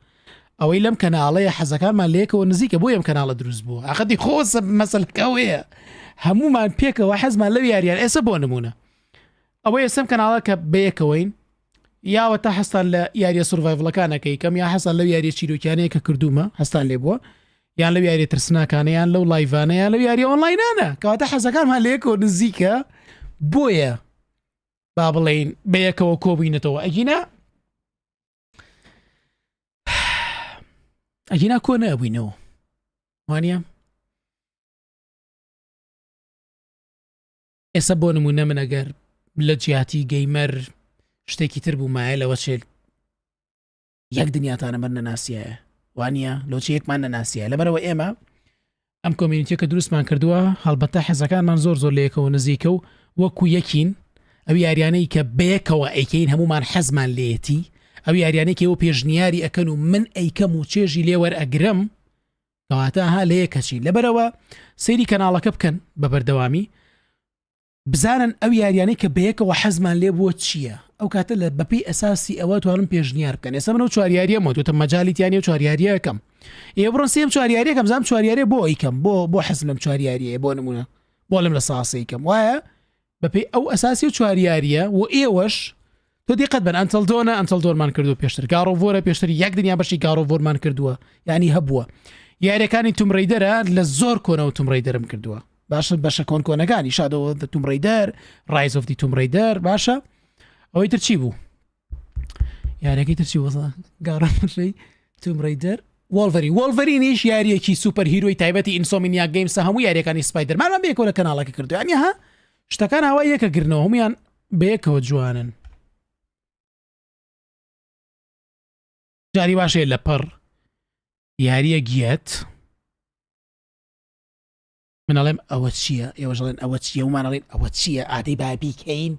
ئەوەی لەم کەناڵەیە حەزەکانمان لێکەوە نزیکە بۆ ئەم کەناڵە دروست بووە ئاخەتی خۆسە مەسەلەکەوەیە هەمومان پێکەوە حەزمان لەو یاریان ئێستا بۆ نمونە ئەوەی ئێستم کەناڵە کە بەیەکەوەین یاوە تا هەستان لە یاریە سوروایڤڵەکانەکەی کەم یا هەستان لەو یاریە چیرۆکیانەیە کە کردومە هەستان لێ بووە یان لەو یاریە ترسناکانەیان لەو ڵایڤانە یان لەو یاریە ئۆنلاینانە کەواتە حەزەکانمان لێکەوە نزیکە بۆیە با بڵێین بەیەکەوە کۆبووینەتەوە ئەگینا کۆ نەبووینەوە وانە ئێستا بۆ نمونە من ئەگەر لە جیاتی گەیمەر شتێکی تر بوومایە لەوە چێت یەک دنیاتانە بەر نەناسیایە وانە لۆ چەیەکمان نەناسیە لەبەرەوە ئێمە ئەم کۆمیونیتیە کە دروستمان کردووە هەڵبەتە حەزەکانمان زۆر لەیەکەوە نزیکە و وەکو یەکین ئەو یاریانەی کە بەیەکەوە ئەیکەین هەمومان حەزمان لێتی ئەو یاریانەی کە ئەوە پێشنیاری ئەکەن و من ئەیکەم و چێژی لێوەرئەگرم کەواتە ها لە یەکەچی لەبەرەوە سەیری کەناڵەکە بکەن بە بەردەوامی بزانن ئەو یاریانەی کە بەیەکەوە حەزمان لێ بووە چییە ئەو کاتە لە بەپی ئەساسی ئەوە توانم پێشنیار بکەن ئێستا منەوە چواریاریە مۆتوتە مەجاالیتیانی و چواریاریەکەم ئێ بڕۆن سێم چواریاریەکەم زانام چواریارێ بۆ ئەیکەم بۆ حەزم لەم چواریاریە بۆ نمونە بۆ لەم لە ساسەیکەم وایە بەپی ئەو ئەساسی و چواریاریە و ئێوەش تۆ دیقەت بن ئەنتڵ دۆرمان کردو پێشتر گاڕۆڤۆرە پێشتر یەک دنیا بەشی گاڕۆڤۆرمان کردووە ینی هەبووە یاریەکانی توم ڕەیدەرە لە زۆر کۆنەوە توم ڕەیدەرم کردووە باشە بەشە کۆنەکانی شادەوە توم ڕەیدەر ڕایز ئۆف دی توم ڕەیدەر باشە ئەوەی تر چی بوو یاریەکەی تر چی وەزە گاڕۆڤۆری توم ڕەیدەر وۆڵڤەرینیش یاریەکی سوپەر هیروی تایبەتی ئینسۆمینیا گەیمسە هەموو یاریەکانی سپایدەرمانمان بەیەکەوە لە کەناڵەکە کردو ینی ها شتەکان هاوای یەکە گرنەوە هەمویان بەیەکەوە جوانن جاری باشەیە لە پەڕ یاریە گیەت منەڵێم ئەوە چییە ئێوەژڵێن ئەوە چییە ومانەڵێن ئەوە چییە ئادەی بابیکەین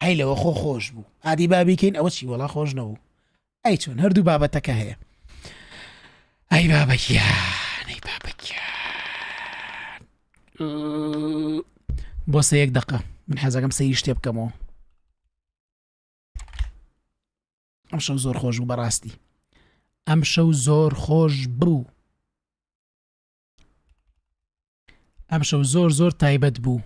هەی لەوە خۆش بوو ئادی بابیکەین ئەوە چی وەڵا خۆش نەبوو ئەی چۆن هەردوو بابەتەکە هەیە ئەی بابەکیان بۆ سەیەک دەقە من حەزەکەم سەیری شتێ بکەمەوە ئەم شەو زۆر خۆش بوو بەڕاستی ئەم شەو زۆر خۆش بوو ئەم شەو زۆر تایبەت بوو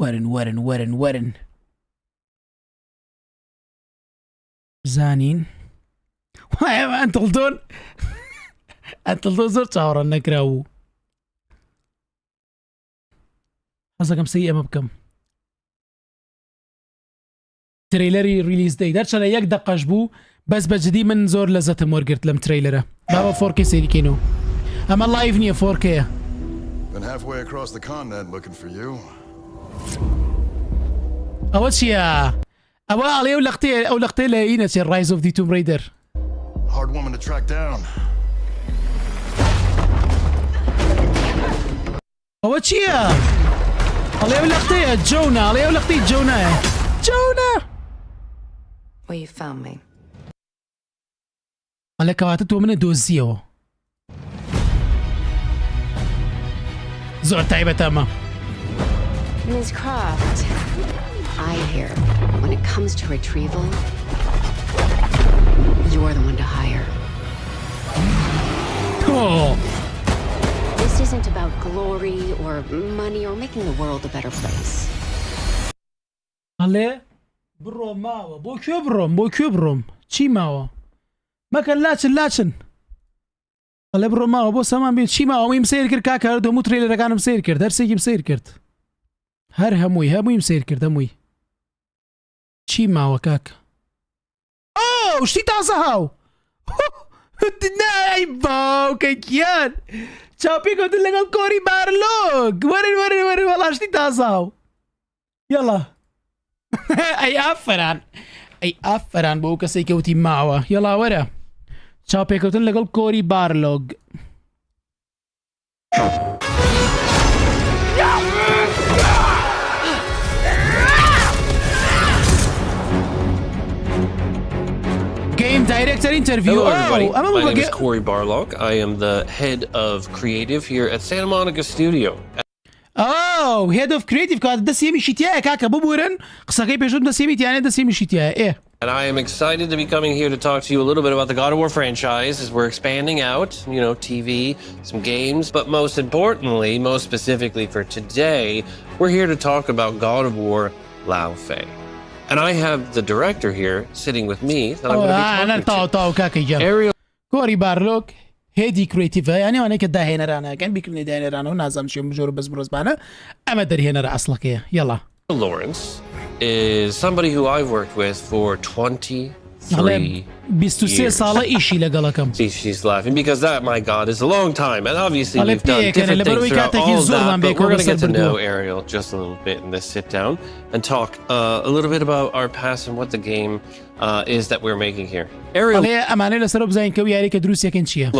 وەرن بزانین وایە ئەنتڵدۆن زۆر چاوەڕەن نەکراو حەزەکەم سەی ئەمە بکەم ترەیلەری ریلیز دەی دەرچەنە 1 دەقەش بوو بەس بەجددی من زۆر لەزەتم وەرگرت لەم ترەیلەرە بابە 4K سەیریکەینەوە ئەمە لایڤ نییە 4Kە ئەوە چییە؟ ئەوە ئەڵێ ئەو لەختەیە لە ئینە چێ ڕایز ئۆف دی توم ڕەیدەر ئەوە چییە؟ ئەڵێ ئەو لەختەیە جۆنە ئەڵێ ئەو لەختەی جۆنایە جۆنە ئەڵێ کەواتە تۆ منە دۆزیەوە زۆر تایبەتە ئەمە Ms. Croft, I hear when it comes to retrieval, you're the one to hire. Oh. This isn't about glory or money or making the world a better place. Ale, bro, mawa, bo köbrom, چی ماوە؟ مەکەن لاچن ئەڵێ بڕۆ ماوە بۆ سەمان بێت چی ماوە ئەمەیم سیر کرد کاکە هەموو ترێلەرەکانم سیر کرد هەرسێکیم سیر کرد هەر هەموویم سیر کرد هەمووی چی ماوە کاکە ئەو شتی تازە هاو نای باوکەکیان چاپی کەوتن لەگەڵ کۆری بارلۆگ وەرن وەڵاشتی تازە هاو یەڵا ئەی ئافران بۆ ئەو کەسێک کەوتی ماوە یەڵا وەرە چاپێکەوتن لەگەڵ کۆری بارلۆگ Game Director Interview. Hello, everybody. My name is Corey Barlog. I am the head of creative here at Santa Monica Studio. Oh, head of creative. دەسێمی شیتیایە کاکە ببورن قسەکەی پێشوت دەسێمی تیانێ دەسێمی شیتیایە. And I am excited to be coming here to talk to you a little bit about the God of War franchise as we're expanding out, you know, TV, some games, but most importantly, most specifically for today, we're here to talk about God of War Lao Fei. And I have the director here sitting with me that I'm going to be talking to. Ariel. Corey Barlog, head creative. يعني أنا كده هنا رانا كان بيكون ده هنا رانا ونازم شيء مجرد بس برزبانة أما در هنا رأسلك يلا. Lawrence is somebody who I've worked with for 23 years. She's laughing because that, my God, is a long time. And obviously we've done different things throughout all of that, but we're going to get to know Ariel just a little bit in this sit down and talk a little bit about our past and what the game is that we're making here. Ariel.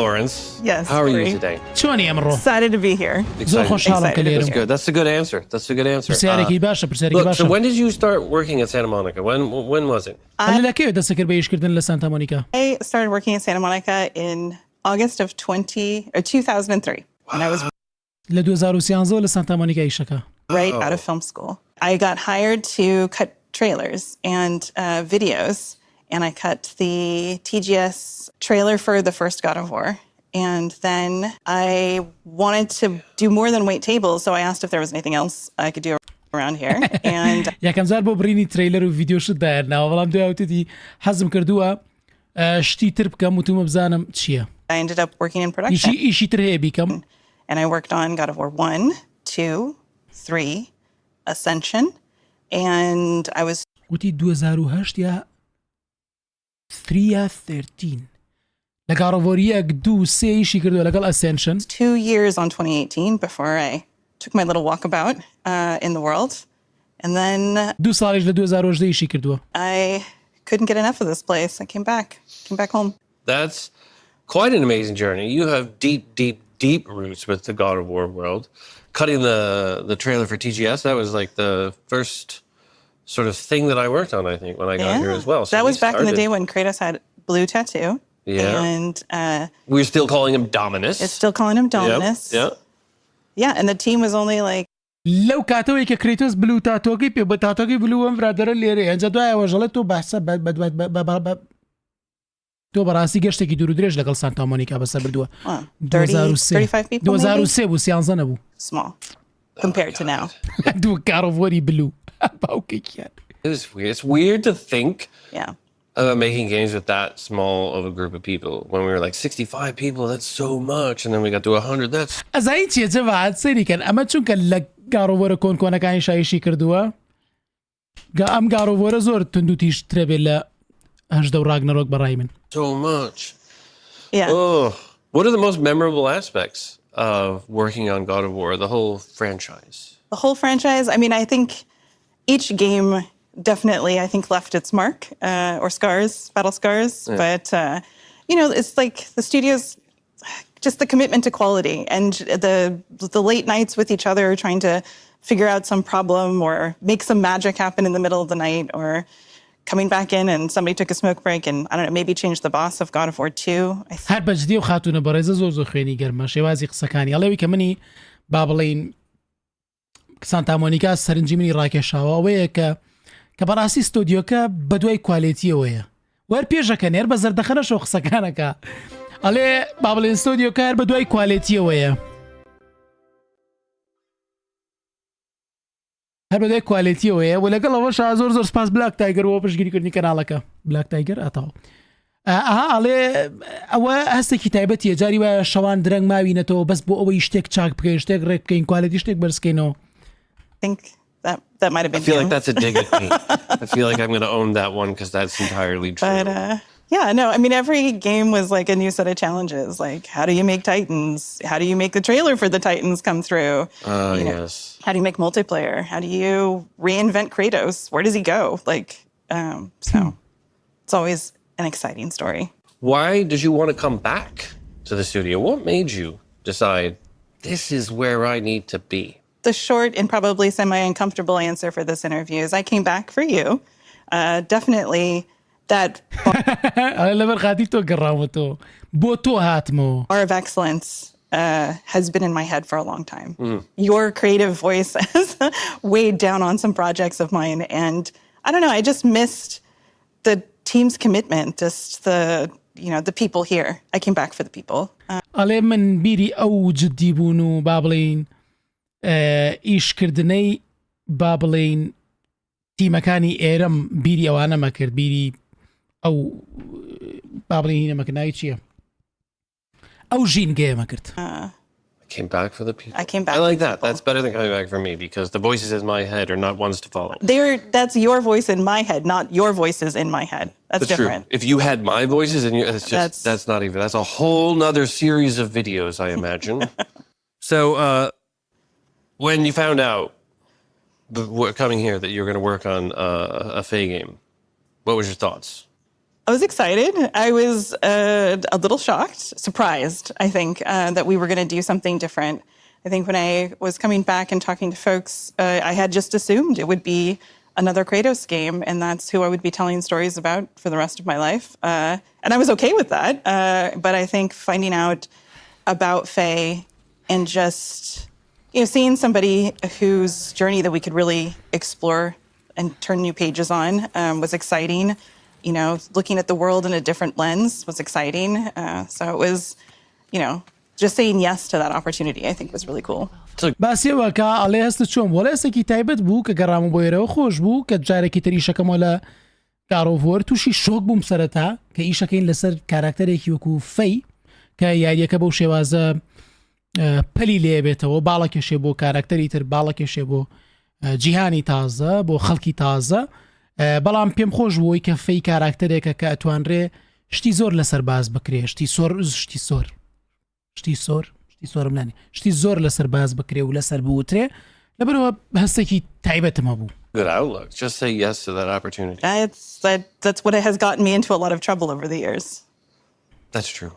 Lawrence. Yes. How are you today? Excited to be here. Excited. That's good. That's a good answer. That's a good answer. Look, so when did you start working at Santa Monica? When was it? I started working in Santa Monica in August of 2003 when I was right out of film school. I got hired to cut trailers and videos, and I cut the TGS trailer for the first God of War. And then I wanted to do more than wait tables, so I asked if there was anything else I could do around here. And یەکەم جار بۆ برینی ترەیلەر و ڤیدیۆشت دایەناوە بەڵام دوایوتیی حەزم کردووە شتی تر بکەم وتومە بزانم چییە. I ended up working in production. ئیشی تر هەیە بیکەم. And I worked on God of War 1, 2, 3, Ascension, and I was وتی 2008 یا 3 یا 13 لە God of War 1 2 3 ئیشی کردووە لەگەڵ Ascension. 2 years on 2018 before I took my little walkabout in the world, and then 2 ساڵیش لە 2010 ئیشی کردووە. I couldn't get enough of this place. I came back home. That's quite an amazing journey. You have deep roots with the God of War world. Cutting the trailer for TGS, that was like the first sort of thing that I worked on, I think, when I got here as well. So that was back in the day when Kratos had blue tattoo. Yeah. And we're still calling him Dominus. It's still calling him Dominus. Yeah. Yeah, and the team was only like لەو کاتەوەی کە کرێتۆس بلو تاتۆگەی پێ بە تاتۆگەی بلو ئەم برادەرە لێرە ئەنجە دوایەوە ژەڵێت تۆ بەحسە تۆ بەڕاستی گەشتێکی دوور و درێژ لەگەڵ سانتا مۆنیکا بەسەر بردووە 2003 بوو 13 نەبوو. Small. compared to now. Do God of War blue. It was weird. It's weird to think Yeah. about making games with that small of a group of people. When we were like 65 people, that's so much. And then we got to 100, that's... ئەزایی چیە جەڤات سەیری کەن ئەمە چونکە لە گاڕۆڤۆرە کۆنکۆنەکانی شایشی کردووە ئەم گاڕۆڤۆرە زۆر تند و تیژترە بێت لە هەژدە و ڕاگنەرۆک بەڕای من. So much. Yeah. Oh, what are the most memorable aspects of working on God of War, the whole franchise? The whole franchise, I mean, I think each game definitely, I think, left its mark or scars, battle scars. Yeah. But, you know, it's like the studios, just the commitment to quality and the late nights with each other trying to figure out some problem or make some magic happen in the middle of the night or coming back in and somebody took a smoke break and, I don't know, maybe change the boss of God of War 2. هەر بەجددی و خاتونە بەڕێزە زۆر خوێنی گەرمە شێوازی قسەکانی ئەڵێوی کە منی با بڵین سانتا مۆنیکا سەرنجی منی ڕاکێشاوە ئەوەیە کە بەڕاستی ستۆدیۆکە بە دوای کوالیتیەوەیە وەر پێشەکەنێر بە زەردەخەنەشەوە قسەکانەکە ئەڵێ با بڵێن ستۆدیۆکار بە دوای کوالیتیەوەیە هەر بە دوای کوالیتیەوەیە و لەگەڵ ئەوەش زۆر سپاس بلاک تایگەرەوە پشتگیریکردنی کەناڵەکە بلاک تایگەر ئاتاوە ئەڵێ ئەوە هەستێکی تایبەتیە جاری وایە شەوان درەنگ ماوینەتەوە بەس بۆ ئەوەی شتێک چاک بکەین شتێک ڕێک بکەین کوالیتی شتێک بەرزکەینەوە. I think that might have been I feel like that's a dig at me. I feel like I'm going to own that one because that's entirely true. But yeah, no, I mean, every game was like a new set of challenges. Like, how do you make Titans? How do you make the trailer for the Titans come through? Yes. How do you make multiplayer? How do you reinvent Kratos? Where does he go? Like, so it's always an exciting story. Why did you want to come back to the studio? What made you decide this is where I need to be? The short and probably semi-uncomfortable answer for this interview is I came back for you. Definitely that bar of excellence has been in my head for a long time. Your creative voice has weighed down on some projects of mine. And I don't know, I just missed the team's commitment, just the people here. I came back for the people. ئەڵێ من بیری ئەو جددی بوون و با بڵین ئیشکردنەی با بڵین تیمەکانی ئێرەم بیری ئەوانە مەکرد بیری ئەو با بڵین هینەمەکردناوی چییە؟ ئەو ژینگەیە مەکرد. I came back for the people. I came back. I like that. That's better than coming back for me because the voices in my head are not ones to follow. That's your voice in my head, not your voices in my head. That's different. True. If you had my voices and it's just that's not even that's a whole nother series of videos, I imagine. So when you found out coming here that you're going to work on a Faye game, what was your thoughts? I was excited. I was a little shocked, surprised, I think, that we were going to do something different. I think when I was coming back and talking to folks, I had just assumed it would be another Kratos game, and that's who I would be telling stories about for the rest of my life. And I was okay with that. But I think finding out about Faye and just seeing somebody whose journey that we could really explore and turn new pages on was exciting. Looking at the world in a different lens was exciting. So it was, just saying yes to that opportunity, I think was really cool. باسیەوەکە ئەڵێ هەستە چۆم بۆ لە هەستێکی تایبەت بوو کە گەڕام بۆ ئێرەوە خۆش بوو کە جارێکی تریشەکەمەوە لە گاڕۆڤۆر تووشی شۆک بووم سەرەتا کە ئیشەکەین لەسەر کاراکتەرێکی وەکو فەی کە یارییەکە بەو شێوازە پەلی لێ بێتەوە باڵەکێشێ بۆ کاراکتەری تر باڵەکێشێ بۆ جیهانی تازە بۆ خەڵکی تازە بەڵام پێم خۆش بووی کە فەی کاراکتەرێکە کە ئەتوانرێ شتی زۆر لەسەر باز بکرێ شتی زۆر لەسەر باز بکرێ و لەسەر بوترێ لەبەرەوە هەستێکی تایبەتمە بوو. Good outlook. Just say yes to that opportunity. That's what has gotten me into a lot of trouble over the years. That's true.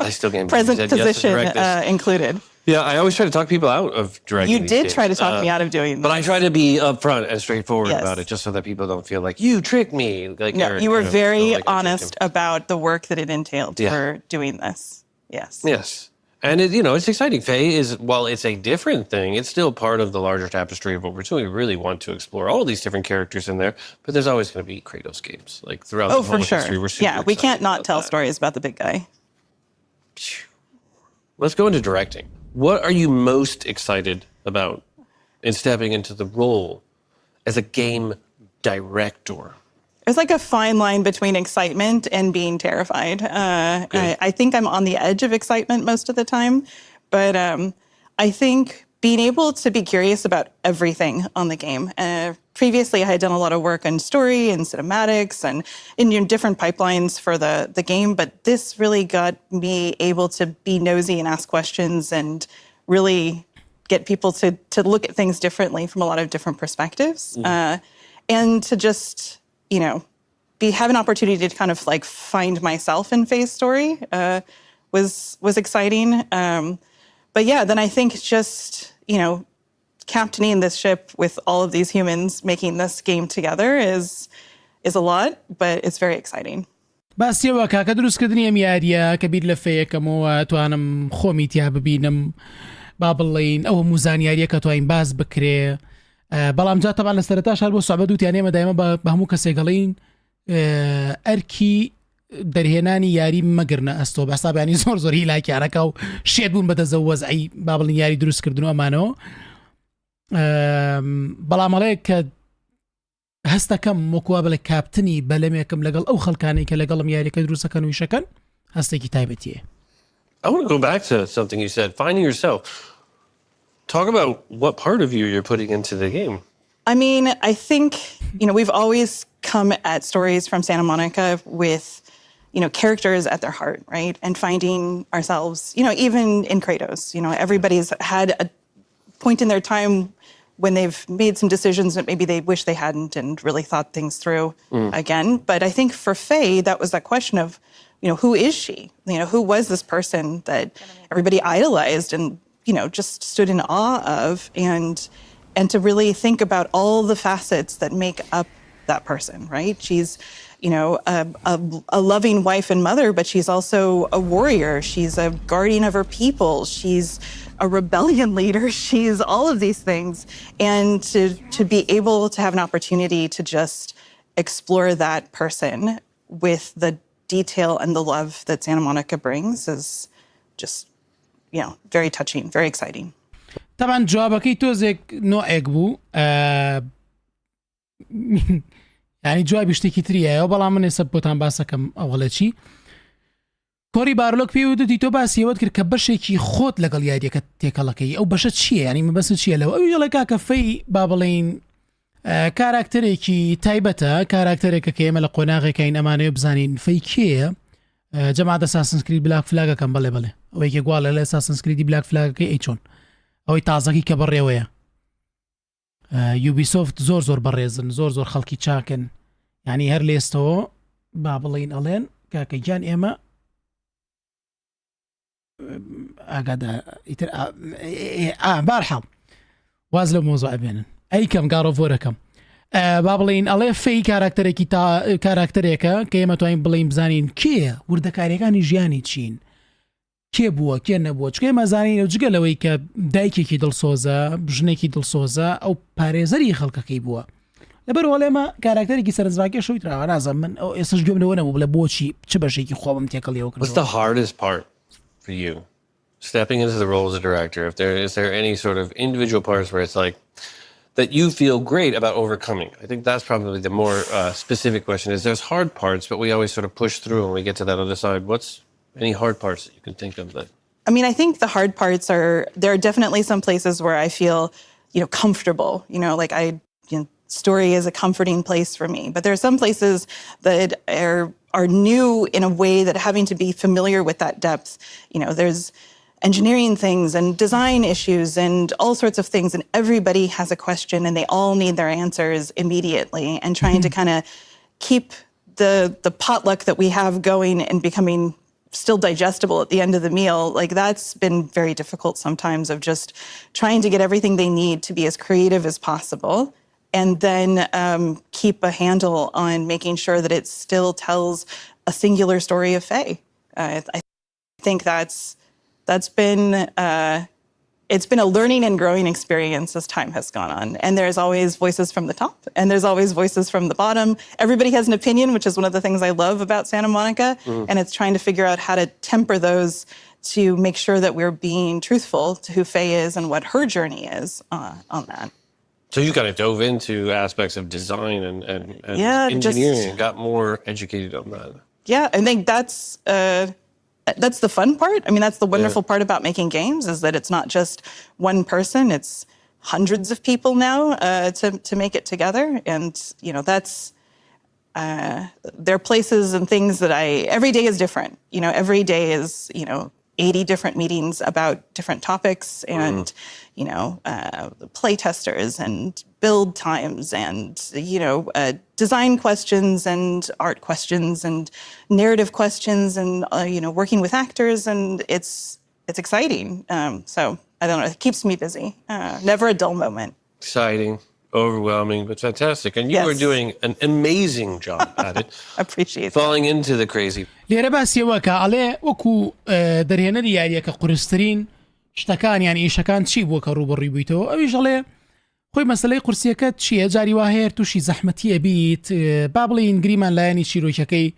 I still get present position included. Yeah, I always try to talk people out of directing. You did try to talk me out of doing that. But I try to be upfront and straightforward about it, just so that people don't feel like you tricked me. Like no, you were very honest about the work that it entailed for doing this. Yes. Yes. And it's exciting. Faye is, while it's a different thing, it's still part of the larger tapestry of what we're doing. We really want to explore all these different characters in there, but there's always going to be Kratos games. Like throughout the whole history, we're super we can't not tell stories about the big guy. Let's go into directing. What are you most excited about in stepping into the role as a game director? There's like a fine line between excitement and being terrified. I think I'm on the edge of excitement most of the time, but I think being able to be curious about everything on the game. Previously, I had done a lot of work on story and cinematics and in different pipelines for the game, but this really got me able to be nosy and ask questions and really get people to look at things differently from a lot of different perspectives. And to just, you know, have an opportunity to kind of like find myself in Faye's story was exciting. But yeah, then I think just, you know, captaining this ship with all of these humans making this game together is a lot, but it's very exciting. باسیەوە کاکە دروستکردنی ئەم یاریە کە بیر لە فەیەکەمەوە توانم خۆمی تیا ببینم با بڵێین ئەوە موزانیاریە کە توانین باز بکرێ بەڵام جا تەبان لە سەرەتا شار بۆ سوعبەت وتیانێمە دایمە بە هەموو کەسێک گەڵین ئەرکی دەرهێنانی یاری مەگرنە ئەستۆ بەسا بەیانی زۆر زۆر هیلاکیارەکە و شێت بوون بەدەزە وەزعی با بڵین یاری دروستکردن و ئەمانەوە بەڵامەڵەیە کە هەستەکەم وەکووا بڵێ کاپتنی بەلەمێکم لەگەڵ ئەو خەڵکانەی کە لەگەڵم یاریەکە دروستەکەن و ویشەکەن هەستێکی تایبەتیە. I want to go back to something you said, finding yourself. Talk about what part of you you're putting into the game. I mean, I think, you know, we've always come at stories from Santa Monica with, you know, characters at their heart, right? And finding ourselves, you know, even in Kratos, you know, everybody's had a point in their time when they've made some decisions that maybe they wish they hadn't and really thought things through again. But I think for Faye, that was that question of, you know, who is she? You know, who was this person that everybody idolized and, you know, just stood in awe of, and to really think about all the facets that make up that person, right? She's, you know, a loving wife and mother, but she's also a warrior. She's a guardian of her people. She's a rebellion leader. She's all of these things. And to be able to have an opportunity to just explore that person with the detail and the love that Santa Monica brings is just, you know, very touching, very exciting. طبعا جوابەکەی تۆزێک نۆعێک بوو ینی جوابی شتێکی تریایە بەڵام من ێستا بۆتان باسەکەم ئەوڵە چی کۆری بارلۆک پێی وتی تۆ باسیەوەت کرد کە بەشێکی خۆت لەگەڵ یاریەکە تێکەڵەکەی ئەو بەشە چییە ینی مەبەست چییە لەوە ئەو یڵێکا کە فەی با بڵێن کاراکتەرێکی تایبەتە کاراکتەرێکە کە ئێمە لە قۆناغێکین ئەمانەیە بزانین فەی کێیە جەماعەتە ساسنسکرید بلاک فلاگەکەم بڵێ بڵێ ئەوەی کە گواڵە لە ساسنسکریدی بلاک فلاگەکەی ئەی چۆن ئەوەی تازەکی کە بەڕێوەیە یوبیسۆفت زۆر زۆر بەڕێزن زۆر زۆر خەڵکی چاکن ینی هەر لێستەوە با بڵین ئەڵێن کاکە گیان ئێمە ئاگادا ئیتر بارحاڵ واز لە مۆزوع بێنن ئەیکەم گاڕۆڤۆرەکەم با بڵین ئەڵێ فەی کاراکتەرێکی کاراکتەرێکە کە ئێمە توانین بڵین بزانین کێ وردەکاریەکانی ژیانی چین کێ بووە کێ نەبووە چکێ مەزانین و جگە لەوەی کە دایکێکی دڵسۆزە ژنێکی دڵسۆزە ئەو پارێزەری خەڵکەکەی بووە لەبەرەوە لێمە کاراکتەرێکی سەرنجڕاکێ شویتراوە نازم من ئەو ئێستش گوێمەوە نەبوو لە بۆچی چ بەشێکی خۆم تێکەڵیەوە کرد. What's the hardest part for you stepping into the role as a director? Is there any sort of individual parts where it's like that you feel great about overcoming? I think that's probably the more specific question. Is there's hard parts, but we always sort of push through when we get to that other side. What's any hard parts that you can think of that? I mean, I think the hard parts there are definitely some places where I feel, you know, comfortable, you know, like story is a comforting place for me, but there are some places that are new in a way that having to be familiar with that depth, you know, there's engineering things and design issues and all sorts of things, and everybody has a question and they all need their answers immediately, and trying to kind of keep the potluck that we have going and becoming still digestible at the end of the meal, like that's been very difficult sometimes, of just trying to get everything they need to be as creative as possible, and then keep a handle on making sure that it still tells a singular story of Faye. I think that's been it's been a learning and growing experience as time has gone on. And there's always voices from the top and there's always voices from the bottom. Everybody has an opinion, which is one of the things I love about Santa Monica. And it's trying to figure out how to temper those to make sure that we're being truthful to who Faye is and what her journey is on that. So you kind of dove into aspects of design and engineering and got more educated on that. Yeah, I think that's the fun part. I mean, that's the wonderful part about making games is that it's not just one person, it's hundreds of people now to make it together. And, you know, that's, there are places and things that every day is different. You know, every day is, you know, 80 different meetings about different topics and, you know, play testers and build times and, you know, design questions and art questions and narrative questions and, you know, working with actors. And it's exciting. So I don't know, it keeps me busy. Never a dull moment. Exciting, overwhelming, but fantastic. And you are doing an amazing job at it. Appreciate it. Falling into the crazy. لێرە باسیەوە کە ئەڵێ وەکو دەرهێنەری یارییەکە قورسترین شتەکان یان ئیشەکان چی بووە کە ڕوبەڕووی بوویتەوە ئەویش ئەڵێ خۆی مەسلەی قورسیەکەت چییە جاری وا هەیە تووشی زەحمەتیە بیت با بڵێین گریمان لایەنی چیرۆکەکەی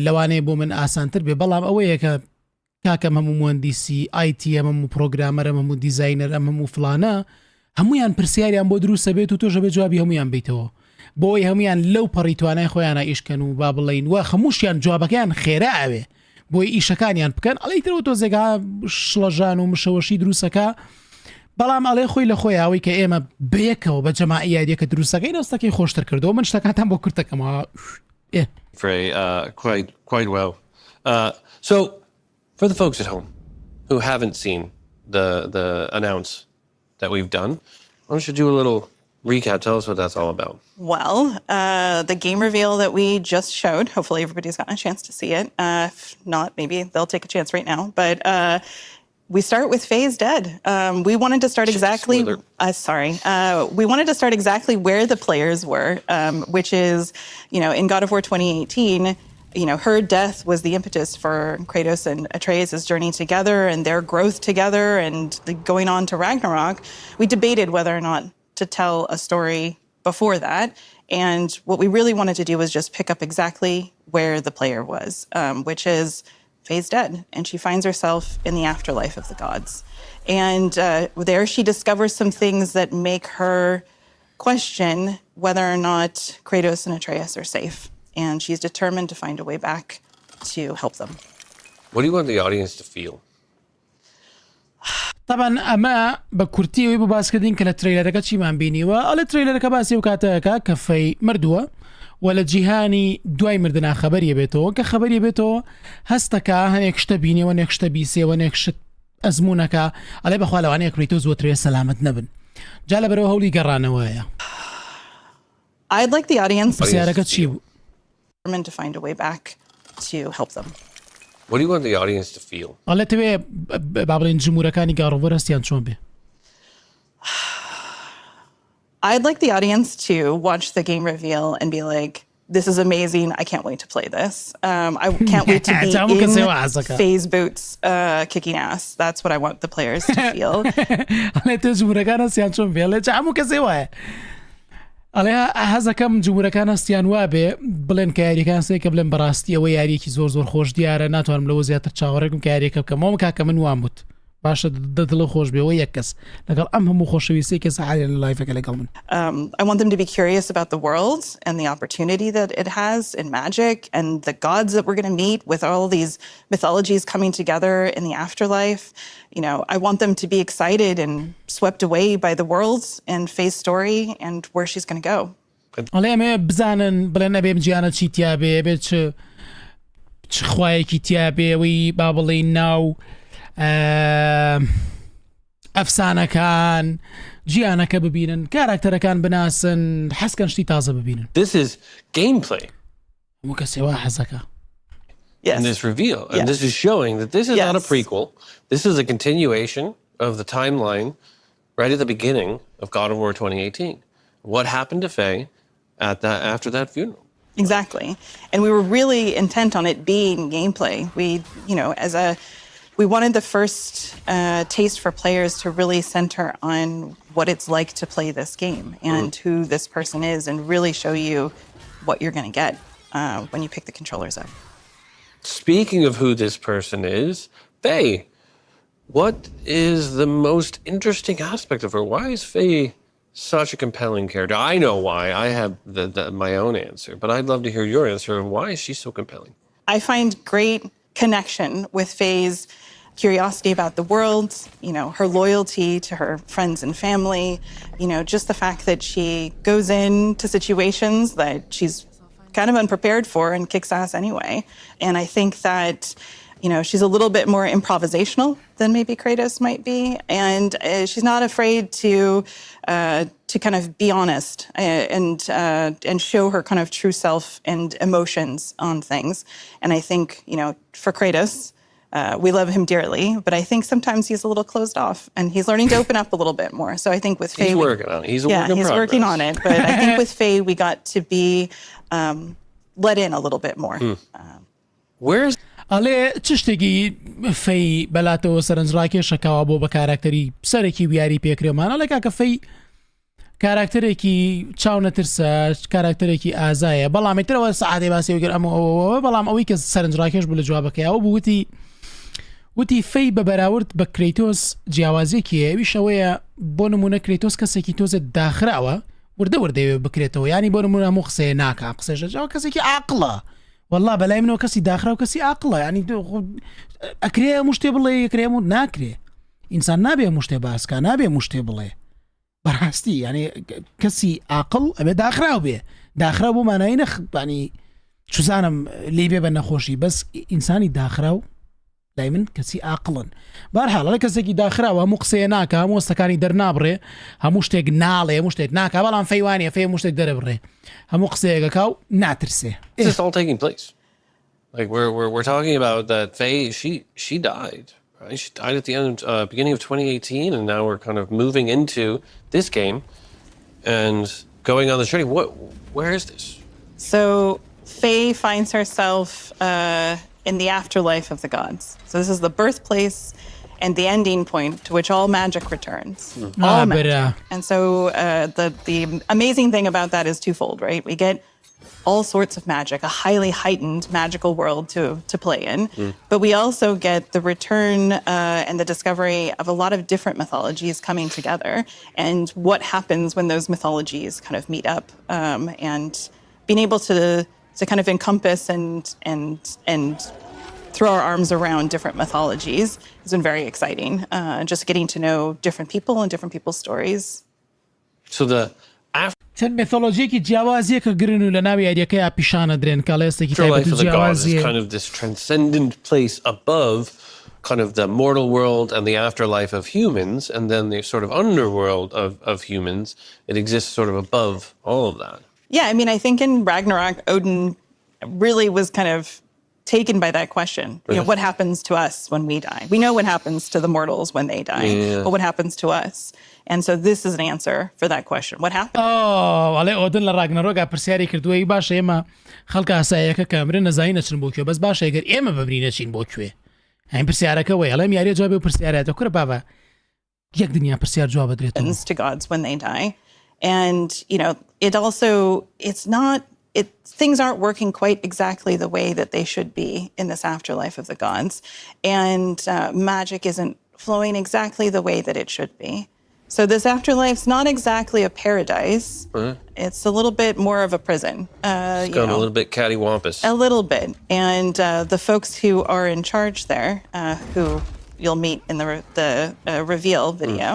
لەوانەیە بۆ من ئاسانتر بێ بەڵام ئەوەیە کە کاکەم هەموو مهندسی IT هەموو پرۆگرامەرە هەموو دیزاینەر هەموو فلانە هەمویان پرسیاریان بۆ دروستە بێت و تۆژە بێ جوابی هەمویان بیتەوە بۆی هەمویان لەو پەڕی توانای خۆیانە ئیشکەن و با بڵێین وە هەمووشیان جوابەکەیان خێرا ئەوێ بۆی ئیشەکانیان بکەن ئەڵەی ترەوە تۆزێگا شڵەژان و مشەوەشی دروستەکە بەڵام ئەڵێ خۆی لە خۆی ئەوەی کە ئێمە بەیەکەوە بە جەماعی یاریەکە دروستەکەی دەستەکەی خۆشتر کردەوە من شتەکانتان بۆ کورتەکەمەوە quite well. So for the folks at home who haven't seen the announce that we've done, why don't you do a little recap? Tell us what that's all about. Well, the game reveal that we just showed, hopefully everybody's gotten a chance to see it. If not, maybe they'll take a chance right now. But we start with Faye's dead. We wanted to start exactly... we wanted to start exactly where the players were, which is, you know, in God of War 2018, you know, her death was the impetus for Kratos and Atreus' journey together and their growth together and going on to Ragnarok. We debated whether or not to tell a story before that. And what we really wanted to do was just pick up exactly where the player was, which is Faye's dead. And she finds herself in the afterlife of the gods. And there she discovers some things that make her question whether or not Kratos and Atreus are safe. And she's determined to find a way back to help them. What do you want the audience to feel? طبعا ئەمە بە کورتیەوەی بۆ باسکردین کە لە ترەیلەرەکە چیمان بینیوە ئەڵێ ترەیلەرەکە باسی و کاتەکە کە فەی مردووە و لە جیهانی دوای مردنا خەبەریە بێتەوە کە خەبەریە بێتەوە هەستەکە هەنێک شتە بینیەوە نێک شتە بیسێەوە نێک شت ئەزمونونەکە ئەڵێ بەخوا لەوانەیە کریتۆس زۆترێ سەلامت نەبن جا لە بەرەوە هەوڵی گەڕانەوەیە I'd like the audience پرسیارەکە چی بوو to find a way back to help them. What do you want the audience to feel? ئەڵێ تەوێ با بڵێن جمهورەکانی گاڕۆڤەر هەستیان چۆن بێ I'd like the audience to watch the game reveal and be like, this is amazing. I can't wait to play this. I can't wait to be in Faye's boots kicking ass. That's what I want the players to feel. ئەڵێ هەزەکەم جمهورەکان هەستیان وابێ بڵێن کە یاریەکان سێکە بڵێن بەڕاستی ئەوە یاریەکی زۆر زۆر خۆش دیارە ناتوانم لەوە زیاتر چاوەڕێکم کە یاریەکە بکەمەوە کاکە من وام بوت باشە دڵە خۆش بێەوە یەک کەس لەگەڵ ئەم هەموو خۆشەویستی کە سەحالێن لە لایڤەکە لەگەڵ من I want them to be curious about the world and the opportunity that it has in magic and the gods that we're going to meet with all these mythologies coming together in the afterlife. You know, I want them to be excited and swept away by the world and Faye's story and where she's going to go. ئەڵێ ئەمێ بزانن بڵێن نەبێم جیانە چی تیا بێ بێت چ خوایەکی تیا بێەوەی با بڵێ ناو ئەفسانەکان جیانەکە ببینن کاراکتەرەکان بناسن حەسکەن شتی تازە ببینن. This is gameplay. هەموو کەسێوا حەزەکە. And this reveal, and this is showing that this is not a prequel. This is a continuation of the timeline right at the beginning of God of War 2018. What happened to Faye after that funeral? Exactly. And we were really intent on it being gameplay. We, you know, we wanted the first taste for players to really center on what it's like to play this game and who this person is and really show you what you're going to get when you pick the controllers up. Speaking of who this person is, Faye, what is the most interesting aspect of her? Why is Faye such a compelling character? I know why. I have my own answer, but I'd love to hear your answer. Why is she so compelling? I find great connection with Faye's curiosity about the world, her loyalty to her friends and family, just the fact that she goes into situations that she's kind of unprepared for and kicks ass anyway. And I think that, she's a little bit more improvisational than maybe Kratos might be. And she's not afraid to kind of be honest and show her kind of true self and emotions on things. And I think, for Kratos, we love him dearly, but I think sometimes he's a little closed off and he's learning to open up a little bit more. So I think with Faye... He's working on it. He's a work in he's progress. working on it. But I think with Faye, we got to be let in a little bit more. Where's... ئەڵێ چ شتێکی فەی بەلاتەوە سەرنجڕاکێشەکەوە بۆ بە کاراکتەری سەرێکی ویاری پێکرێمانە لە کاکە فەی کاراکتەرێکی چاو نەترسە کاراکتەرێکی ئازایە بەڵام ترەوە سعادێ باسیێگر ئەمەوە بەڵام ئەوەی کە سەرنجڕاکێش بوو لە جوابەکەیەوە بوو وتی فەی بە بەراورد بە کرەیتۆس جیاوازێکی ئەوی شەوەیە بۆ نمونە کرەیتۆس کەسێکی تۆزە داخراوە وردەوردەوێ بکرێتەوە ینی بۆ نمونە هەموو قسەیە ناکە قسەژە جاوە کەسێکی عاقڵە والله بەلای منەوە کەسی داخرا و کەسی عاقڵە ینی ئەکرێ هەموو شتێ بڵێ یەکرێ هەموو ناکرێ ئینسان نابێ هەموو شتێ باسکە نابێ هەموو شتێ بڵێ بەڕاستی ینی کەسی عاقڵ ئەبێ داخراو بێ داخرا بۆ مانایی نەخبانی چوزانم لێ بێ بە نەخۆشی بەس ئینسانی داخراو لای من کەسی عاقڵن بەرحاڵ کەسێکی داخراوە هەموو قسەیە ناکە هەموو ئەستەکانی دەرنابڕێ هەموو شتێک ناڵێ هەموو شتێک ناکە بەڵام فەیوانە فەی هەموو شتێک دەرەبڕێ هەموو قسەیەکەکە و ناترسێ. This is all taking place. Like we're talking about that Faye, she died. Right? She died at the end, beginning of 2018, and now we're kind of moving into this game and going on the journey. Where is this? So Faye finds herself in the afterlife of the gods. So this is the birthplace and the ending point to which all magic returns. All magic. And so the amazing thing about that is twofold, right? We get all sorts of magic, a highly heightened magical world to play in. But we also get the return and the discovery of a lot of different mythologies coming together and what happens when those mythologies kind of meet up and being able to kind of encompass and throw our arms around different mythologies has been very exciting. Just getting to know different people and different people's stories. So the چەند مێتۆلۆژیەکی جیاوازیەکە گرن و لە ناوی یارییەکەیە پیشانە درێن کاڵێستێکی تایبەت و جیاوازیە. Kind of this transcendent place above kind of the mortal world and the afterlife of humans, and then the sort of underworld of humans. It exists sort of above all of that. Yeah, I mean, I think in Ragnarok, Odin really was kind of taken by that question. You know, what happens to us when we die? We know what happens to the mortals when they die, but what happens to us? And so this is an answer for that question. What happened? ئەڵێ ئۆدن لە ڕاگنەرۆگا پرسیاری کردووەی باشە ئێمە خەڵکە ئاساییەکە کە ئەمرێ نەزانی نەچن بۆ کوێ بەس باشە ئەگەر ئێمە ببرین نەچین بۆ کوێ ئەین پرسیارەکە وەیە ئەڵێم یاریە جوابێ و پرسیارەتە کورە بابە یەک دنیا پرسیار جواب بدرێتەوە. To gods when they die. And, you know, things aren't working quite exactly the way that they should be in this afterlife of the gods. And magic isn't flowing exactly the way that it should be. So this afterlife's not exactly a paradise. It's a little bit more of a prison. It's gone a little bit cattywampus. A little bit. And the folks who are in charge there, who you'll meet in the reveal video,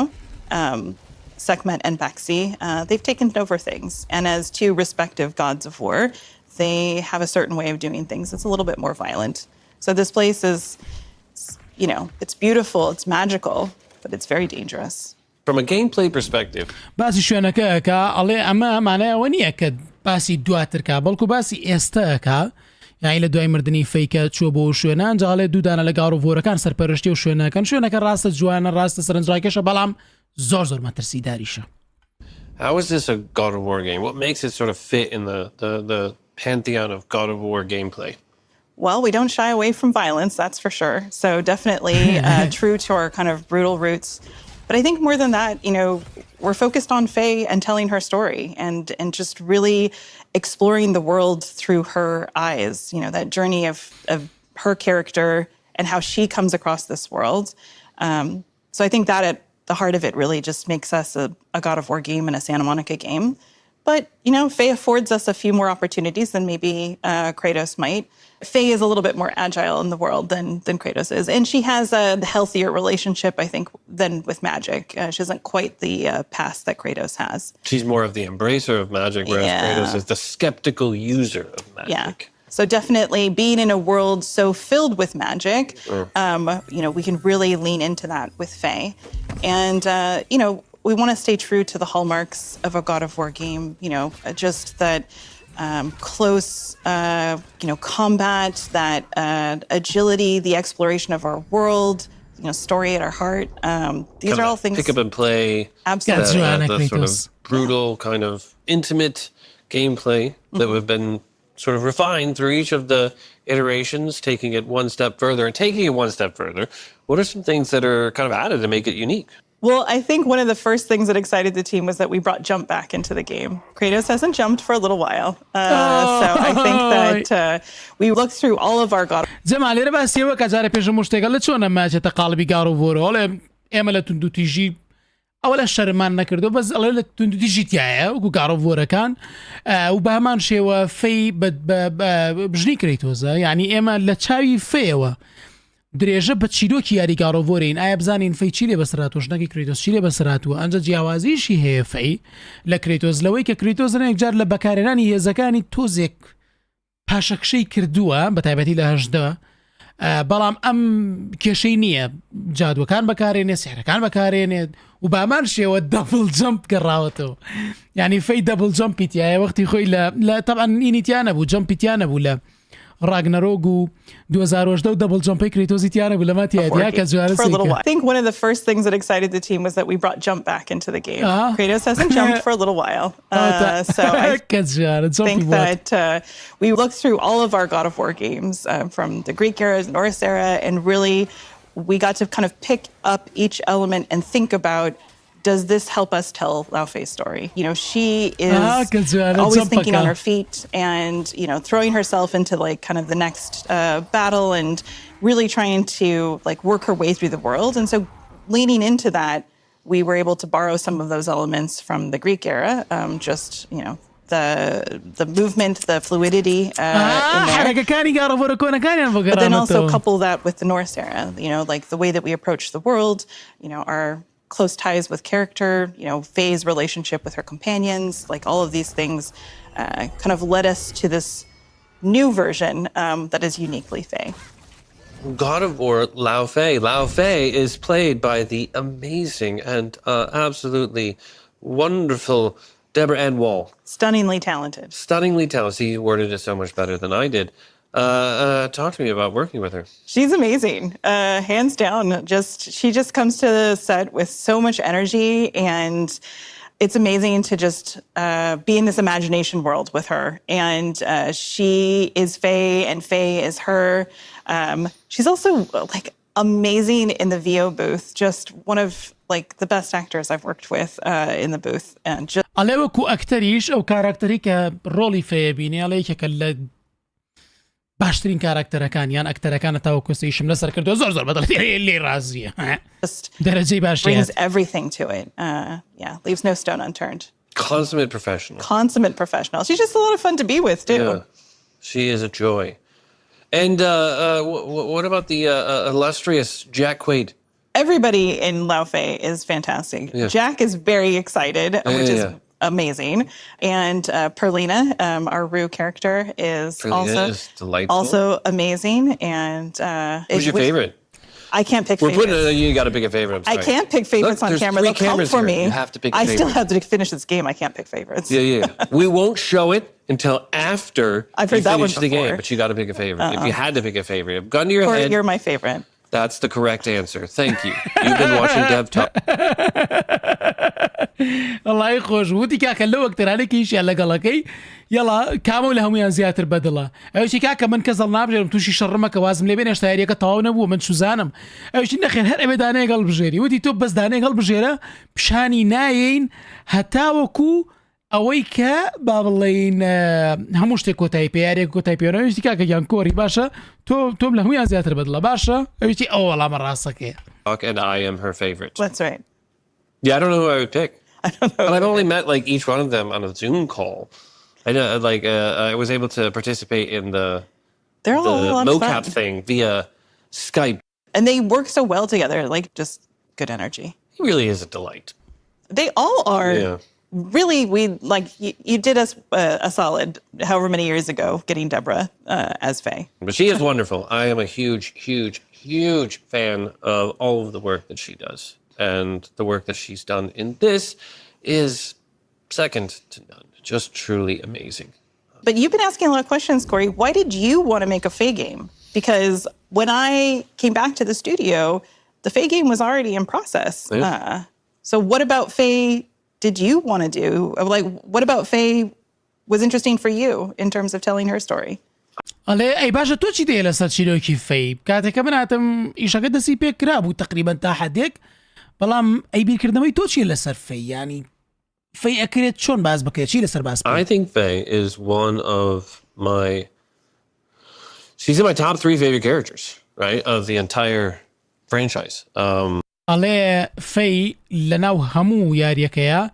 Sekhmet and Baxi, they've taken over things. And as two respective gods of war, they have a certain way of doing things. It's a little bit more violent. So this place is, you know, it's beautiful, it's magical, but it's very dangerous. From a gameplay perspective. باسی شوێنەکەکە ئەڵێ ئەمە مانایەوە نییە کە باسی دواترکە بەڵکو باسی ئێستاکە یانی لە دوای مردنی فەیکە چوە بۆ شوێنان جاڵێ دوودانە لە گاڕۆڤۆرەکان سەرپەرشتی و شوێنەکەن شوێنەکە ڕاستە جوانە ڕاستە سەرنجڕاکێشە بەڵام زۆر مەترسیداریشە. How is this a God of War game? What makes it sort of fit in the pantheon of God of War gameplay? Well, we don't shy away from violence, that's for sure. So definitely true to our kind of brutal roots. But I think more than that, you know, we're focused on Faye and telling her story and just really exploring the world through her eyes. You know, that journey of her character and how she comes across this world. So I think that at the heart of it really just makes us a God of War game and a Santa Monica game. But, Faye affords us a few more opportunities than maybe Kratos might. Faye is a little bit more agile in the world than Kratos is. And she has a healthier relationship, I think, than with magic. She hasn't quite the past that Kratos has. She's more of the embracer of magic, whereas Kratos is the skeptical user of magic. Yeah. So definitely being in a world so filled with magic, we can really lean into that with Faye. And, we want to stay true to the hallmarks of a God of War game, just that close, combat, that agility, the exploration of our world, story at our heart. These are all things. Pick up and play. Absolutely. The sort of brutal, kind of intimate gameplay that we've been sort of refined through each of the iterations, taking it one step further and taking it one step further. What are some things that are kind of added to make it unique? Well, I think one of the first things that excited the team was that we brought jump back into the game. Kratos hasn't jumped for a little while. So I think that we looked through all of our God. زمالي ربع سيوا كجار بيج مشتغل لشون ما جت قالبي قارو فورو ولا امل تندو تيجي اولا شرمان نكردو بس الله تندو تيجي تيايا وقارو فورا كان وبهمان شيوا في بجني كريتوزا يعني اما لتشاوي فيوا درێژە بە چیرۆکی یاریگارۆڤۆرین ئایا بزانین فەی چی لێ بەسراتوە ژنەکەی کریتۆس چی لێ بەسراتوە ئەنجە جیاوازیشی هەیە فەی لە کریتۆس لەوەی کە کریتۆس ێک لە بەکارێنانی هێزەکانی تۆزێک پاشەکشەی کردووە بە تایبەتی لە هەژدە بەڵام ئەم کێشەی نییە جادوەکان بەکارێنێ سێرەکان بەکارێنێت و بامان شێوە دەبڵ جەمپ گەڕاوەتەوە یعنی فەی دەبڵ جەمپیتیایە وەختی خۆی لە تەبعاً ئینیتیانە بوو جەمپیتیانە بوو لە ڕاگنەرۆگ و 2010 و دەبڵ جەمپی کریتۆزیتیانە بوو لەما تیادیا کە I think one of the first things that excited the team was that we brought jump back into the game. Kratos hasn't jumped for a little while. So I think that we looked through all of our God of War games from the Greek era, Norse era, and really we got to kind of pick up each element and think about, does this help us tell Lao Fei's story? She is always thinking on her feet and, throwing herself into like kind of the next battle and really trying to like work her way through the world. And so leaning into that, we were able to borrow some of those elements from the Greek era, the movement, the fluidity in there. But then also couple that with the Norse era, like the way that we approach the world, our close ties with character, Faye's relationship with her companions, like all of these things kind of led us to this new version that is uniquely Faye. God of War Lao Fei. Lao Fei is played by the amazing and absolutely wonderful Deborah Ann Wall. Stunningly talented. Stunningly talented. He worded it so much better than I did. Talk to me about working with her. She's amazing, hands down. She just comes to the set with so much energy, and it's amazing to just be in this imagination world with her. And she is Faye, and Faye is her. She's also like amazing in the VO booth. Just one of like the best actors I've worked with in the booth. And just. على وكو أكتريش أو كاركتريك رولي فيه بيني عليك كلا باشترين كاركترەکان یان ئەکتەرەکانە تاوە کۆستیشم لەسەر کردو زۆر بەدڵ لێ ڕازیە دەرەجەی باش brings everything to it. Leaves no stone unturned. Consummate professional. She's just a lot of fun to be with too. Yeah. She is a joy. And what about the illustrious Jack Quaid? Everybody in Lao Fei is fantastic. Yeah. Jack is very excited, which is amazing. And Perlina, our Rue character, is also amazing. And who's your favorite? I can't pick favorites. You got to pick a favorite. I can't pick favorites on camera. They'll come for me. You have to pick a favorite. I still have to finish this game. I can't pick favorites. Yeah. We won't show it until after you finish the game, but you got to pick a favorite. If you had to pick a favorite, gun to your head. You're my favorite. That's the correct answer. Thank you. You've been watching Dev Talk. الله يخوش ودي كاكا لو اكتر عليك ايش يلا قلقي يلا كامو لهم يا زياتر بدلا اوشي كاكا من كزل نابجر توشي شرمك وازم لي بين اشتاريك طاونه بو من شوزانم اوشي نخير هر ابدانه قلب جيري ودي توب بس دانه قلب جيره بشاني ناين هتاوكو ئەوەی کە با بڵێین هەموو شتێک کۆتایی پێیارێک کۆتای پێێنەویستی کاکە گیان کۆری باشە تۆم لە هەمویان زیاتر بەدڵە باشە ئەویی ئەو وەڵامە ڕاستەکەیە. And I am her favorite. That's right. Yeah, I don't know who I would pick. I don't know. And I've only met like each one of them on a Zoom call. I know, like I was able to participate in the mocap thing via Skype. And they work so well together, like just good energy. He really is a delight. They all are. Yeah. Really, you did us a solid however many years ago getting Deborah as Faye. But she is wonderful. I am a huge, huge, huge fan of all of the work that she does. And the work that she's done in this is second to none. Just truly amazing. But you've been asking a lot of questions, Corey. Why did you want to make a Faye game? Because when I came back to the studio, the Faye game was already in process. Yeah. So what about Faye did you want to do? Like, what about Faye was interesting for you in terms of telling her story? ئەڵێ ئەی باشە تۆ چی دێ لەسەر چیرۆکی فەی کاتێککە مناتم ئیشەکە دەسی پێ کرا بوو تقریبان تا حدێک بەڵام ئەی بیرکردنەوەی تۆ چی لەسەر فەی ینی فەی ئەکرێت چۆن باز بکرێت چی لەسەر باز I think Faye is one of my she's in my top 3 favorite characters, right, of the entire franchise. ئەڵێ فەی لەناو هەموو یاریەکەیە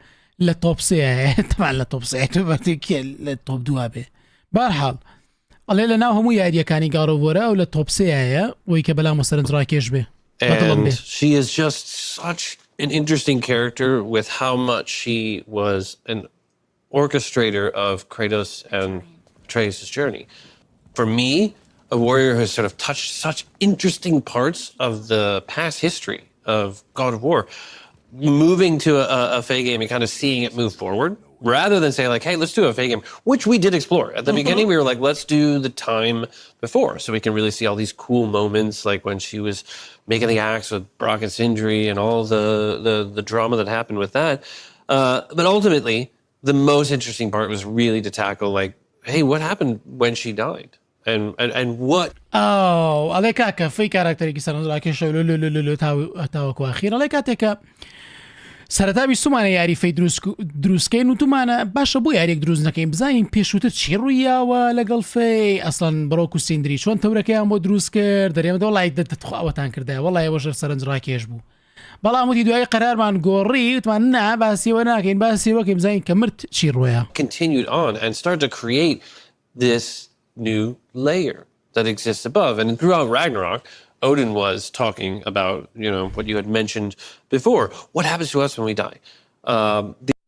لە تۆپسەیە تەمان لە تۆپسەیە بەتێکێ لە تۆپ دووا بێ بارحاڵ ئەڵێ لەناو هەموو یاریەکانی گاڕۆڤۆرە و لە تۆپسەیە وەی کە بەلام سەرنجڕاکێش بێ. And she is just such an interesting character with how much she was an orchestrator of Kratos and Atreus' journey. For me, a warrior who has sort of touched such interesting parts of the past history of God of War, moving to a Faye game and kind of seeing it move forward, rather than say like, hey, let's do a Faye game, which we did explore. At the beginning, we were like, let's do the time before, so we can really see all these cool moments, like when she was making the axe with Brock and Sindri and all the drama that happened with that. But ultimately, the most interesting part was really to tackle like, hey, what happened when she died? And what ئەڵێ کاکە فەی کاراکتەرێکی سەرنجڕاکێشە لۆ تاوەکو ئاخیر ئەڵێ کاتێکە سەرەتا بیستمانە یاری فەی دروستکەین و تومانە باشە بۆ یاریێک دروست نەکەین بزانین پێشووتر چی ڕوویاوە لەگەڵ فەی ئەسڵەن بڕۆک و سیندری چۆن تەورەکەیان بۆ دروست کرد دەرێمەدە وڵای دەتخواوەتان کردای وڵای ئەوەژە سەرنجڕاکێش بوو بەڵام وتی دوای قەرارمان گۆڕی وتمان نا باسیەوە ناکەین باسیەوەکەی بزانین کە مرد چی ڕۆیە. Continued on and started to create this new layer that exists above. And throughout Ragnarok, Odin was talking about, what you had mentioned before. What happens to us when we die?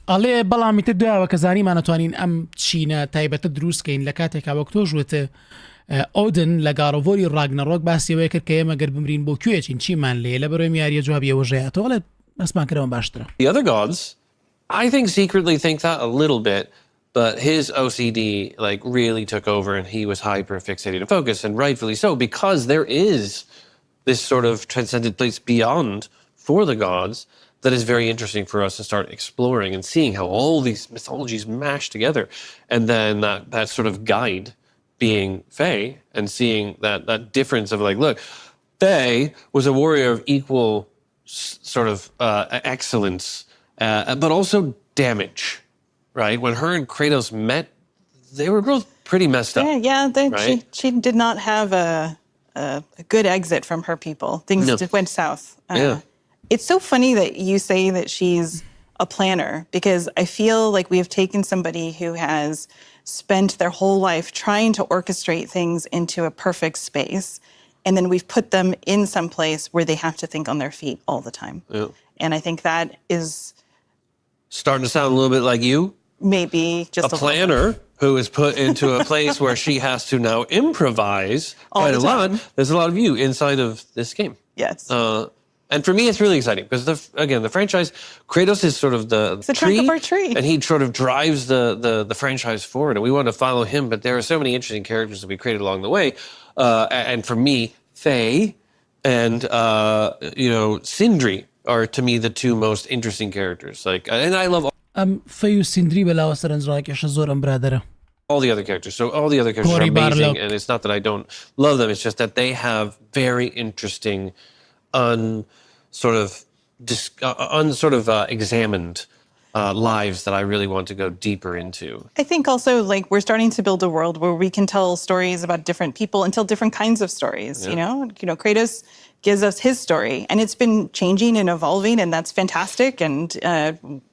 ئەڵێ بەڵامی تر دوایەوە کە زانیمان نەتوانین ئەم چینە تایبەتە دروستکەین لە کاتێکا وەک تۆ ژوتە ئۆدن لە گاڕۆڤۆری ڕاگنەڕۆک باسیەوەی کرد کە ئێمە گەر بمرین بۆ کوێچین چیمان لێ لە بەرۆی یاریە جوابیەوە ژەیەتەوە لە ئەسمان کردەوە باشترە. The other gods, I think secretly think that a little bit, but his OCD like really took over and he was hyper fixated and focused, and rightfully so, because there is this sort of transcendent place beyond for the gods that is very interesting for us to start exploring and seeing how all these mythologies mash together. And then that sort of guide being Faye and seeing that difference of like, look, Faye was a warrior of equal sort of excellence, but also damage. Right, when her and Kratos met, they were both pretty messed up. Right? She did not have a good exit from her people. Things just went south. It's so funny that you say that she's a planner, because I feel like we have taken somebody who has spent their whole life trying to orchestrate things into a perfect space, and then we've put them in some place where they have to think on their feet all the time. And I think that is starting to sound a little bit like you. Maybe just a planner who is put into a place where she has to now improvise quite a lot. There's a lot of you inside of this game. Yes. And for me, it's really exciting because the franchise, Kratos is sort of the trunk of our tree, and he sort of drives the franchise forward, and we want to follow him. But there are so many interesting characters that we created along the way. And for me, Faye and Sindri are to me the two most interesting characters. And I love فەی و سیندری بەلاوە سەرنجڕاکێشە زۆرم برادرە. All the other characters. So all the other characters are amazing, and it's not that I don't love them. It's just that they have very interesting, examined lives that I really want to go deeper into. I think also like we're starting to build a world where we can tell stories about different people and tell different kinds of stories. Yeah. You know, Kratos gives us his story, and it's been changing and evolving, and that's fantastic. And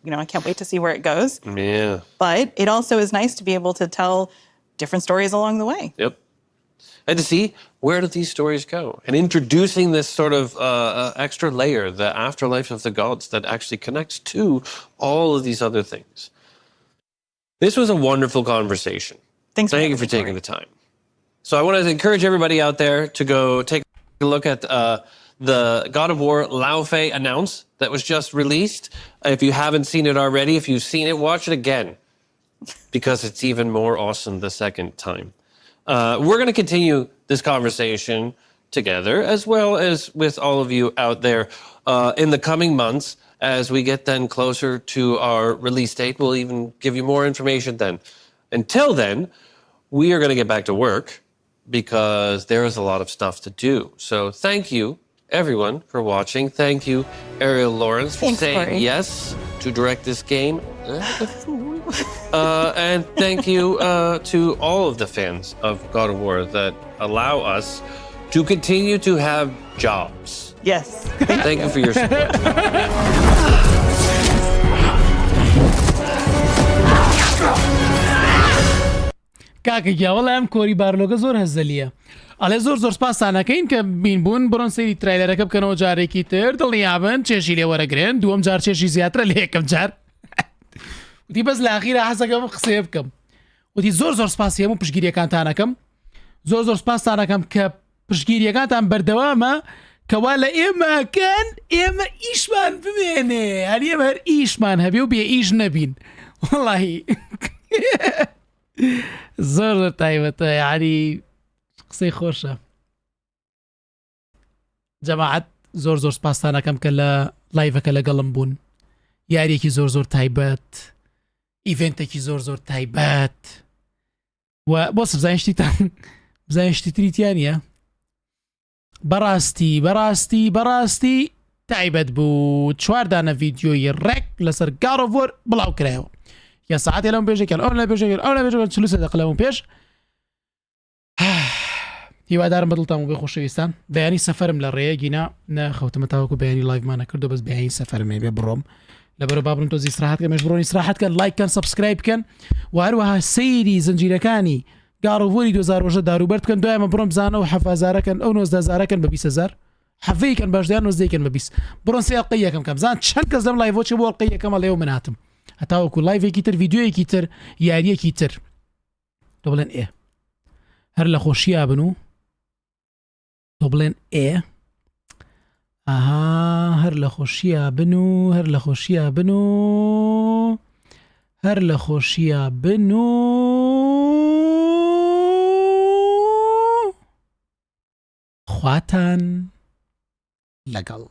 you know, I can't wait to see where it goes. Yeah. But it also is nice to be able to tell different stories along the way. Yep. And to see where do these stories go, and introducing this sort of extra layer, the afterlife of the gods, that actually connects to all of these other things. This was a wonderful conversation. Thank you for taking the time. So I want to encourage everybody out there to go take a look at the God of War Laufey announce that was just released. If you haven't seen it already, if you've seen it, watch it again, because it's even more awesome the second time. We're going to continue this conversation together, as well as with all of you out there in the coming months. As we get then closer to our release date, we'll even give you more information then. Until then, we are going to get back to work, because there is a lot of stuff to do. So thank you, everyone, for watching. Thank you, Ariel Lawrence, for saying yes to direct this game. And thank you to all of the fans of God of War that allow us to continue to have jobs. Yes. Thank you for your support. کاکەگیاوەڵ ئەم کۆری بارلۆگە زۆر هەزەلیە ئەڵێ زۆر سپاسانەکەین کە بین بوون بڕۆن سەیری ترایلەرەکە بکەنەوە جارێکی تر دڵنیابن چێژی لێ وەرەگرێن دووەم جار چێژی زیاترە لە یەکەم جار وتی بەس لە ئاخیرە حەزەکەم قسەیە بکەم وتی زۆر سپاسی هەموو پشگیریەکانتانەکەم زۆر سپاسانەکەم کە پشگیریەکانتان بەردەوامە کەوا لە ئێمەکەن ئێمە ئیشمان بمێنێ هەر ئێمە هەر ئیشمان هەبێ و بێ ئیش نەبین وەڵاهی زۆر تایبەتە یعنی قسەی خۆشە جەماعەت زۆر سپاسانەکەم کە لە ڵایڤەکە لەگەڵم بوون یاریەکی زۆر تایبەت ئیڤێنتێکی زۆر تایبەت و بۆ بزانشتیتان بزانشتی تریتیانە بەڕاستی تایبەت بوو 4 دانە ڤیدیۆی ڕێک لەسەر God of War بڵاو کرایەوە یا ساعتی لەم پێشێکیان ئەو لە پێشێک 40 دقیقە لەمە پێش هیوادارم بەدڵتان و بێ خۆشەویستان بەیانی سەفەرم لە ڕێیە گینا نەخەوتمە تاوەکو بەیانی لایڤمانە کردو بەس بەیانی سەفەرمێ بێ بڕۆم لەبەرە بابن تۆزی استراحەت کە مێش بڕۆنی استراحەت کەن لایککەن سەبسکرایب بکەن و هەروەها سەیری زنجیرەکانی God of War 2010 داروبەر بکەن دوایمە بڕۆم بزانە و 7,000کەن ئەو 19,000کەن بە 20,000 حەفەیەکەن باشدیان 19کەن بە 20 بڕۆن سێ ئەڵقەی یەکەم کەم بزان چەند کەس لەم لایڤۆچی بۆ ئەڵقەی یەکەمە لێو من هاتم هەتاوەکو لایڤێکی تر ڤیدیۆیەکی تر یاریەکی تر تۆ بڵێن ئێ هەر لە خۆشییا بن و تۆ بڵێن ئێ ئاها هەر لە خۆشییا بن و هەر لە خۆشییا بن و هەر لە خۆشییا بن و خواتان لەگەڵ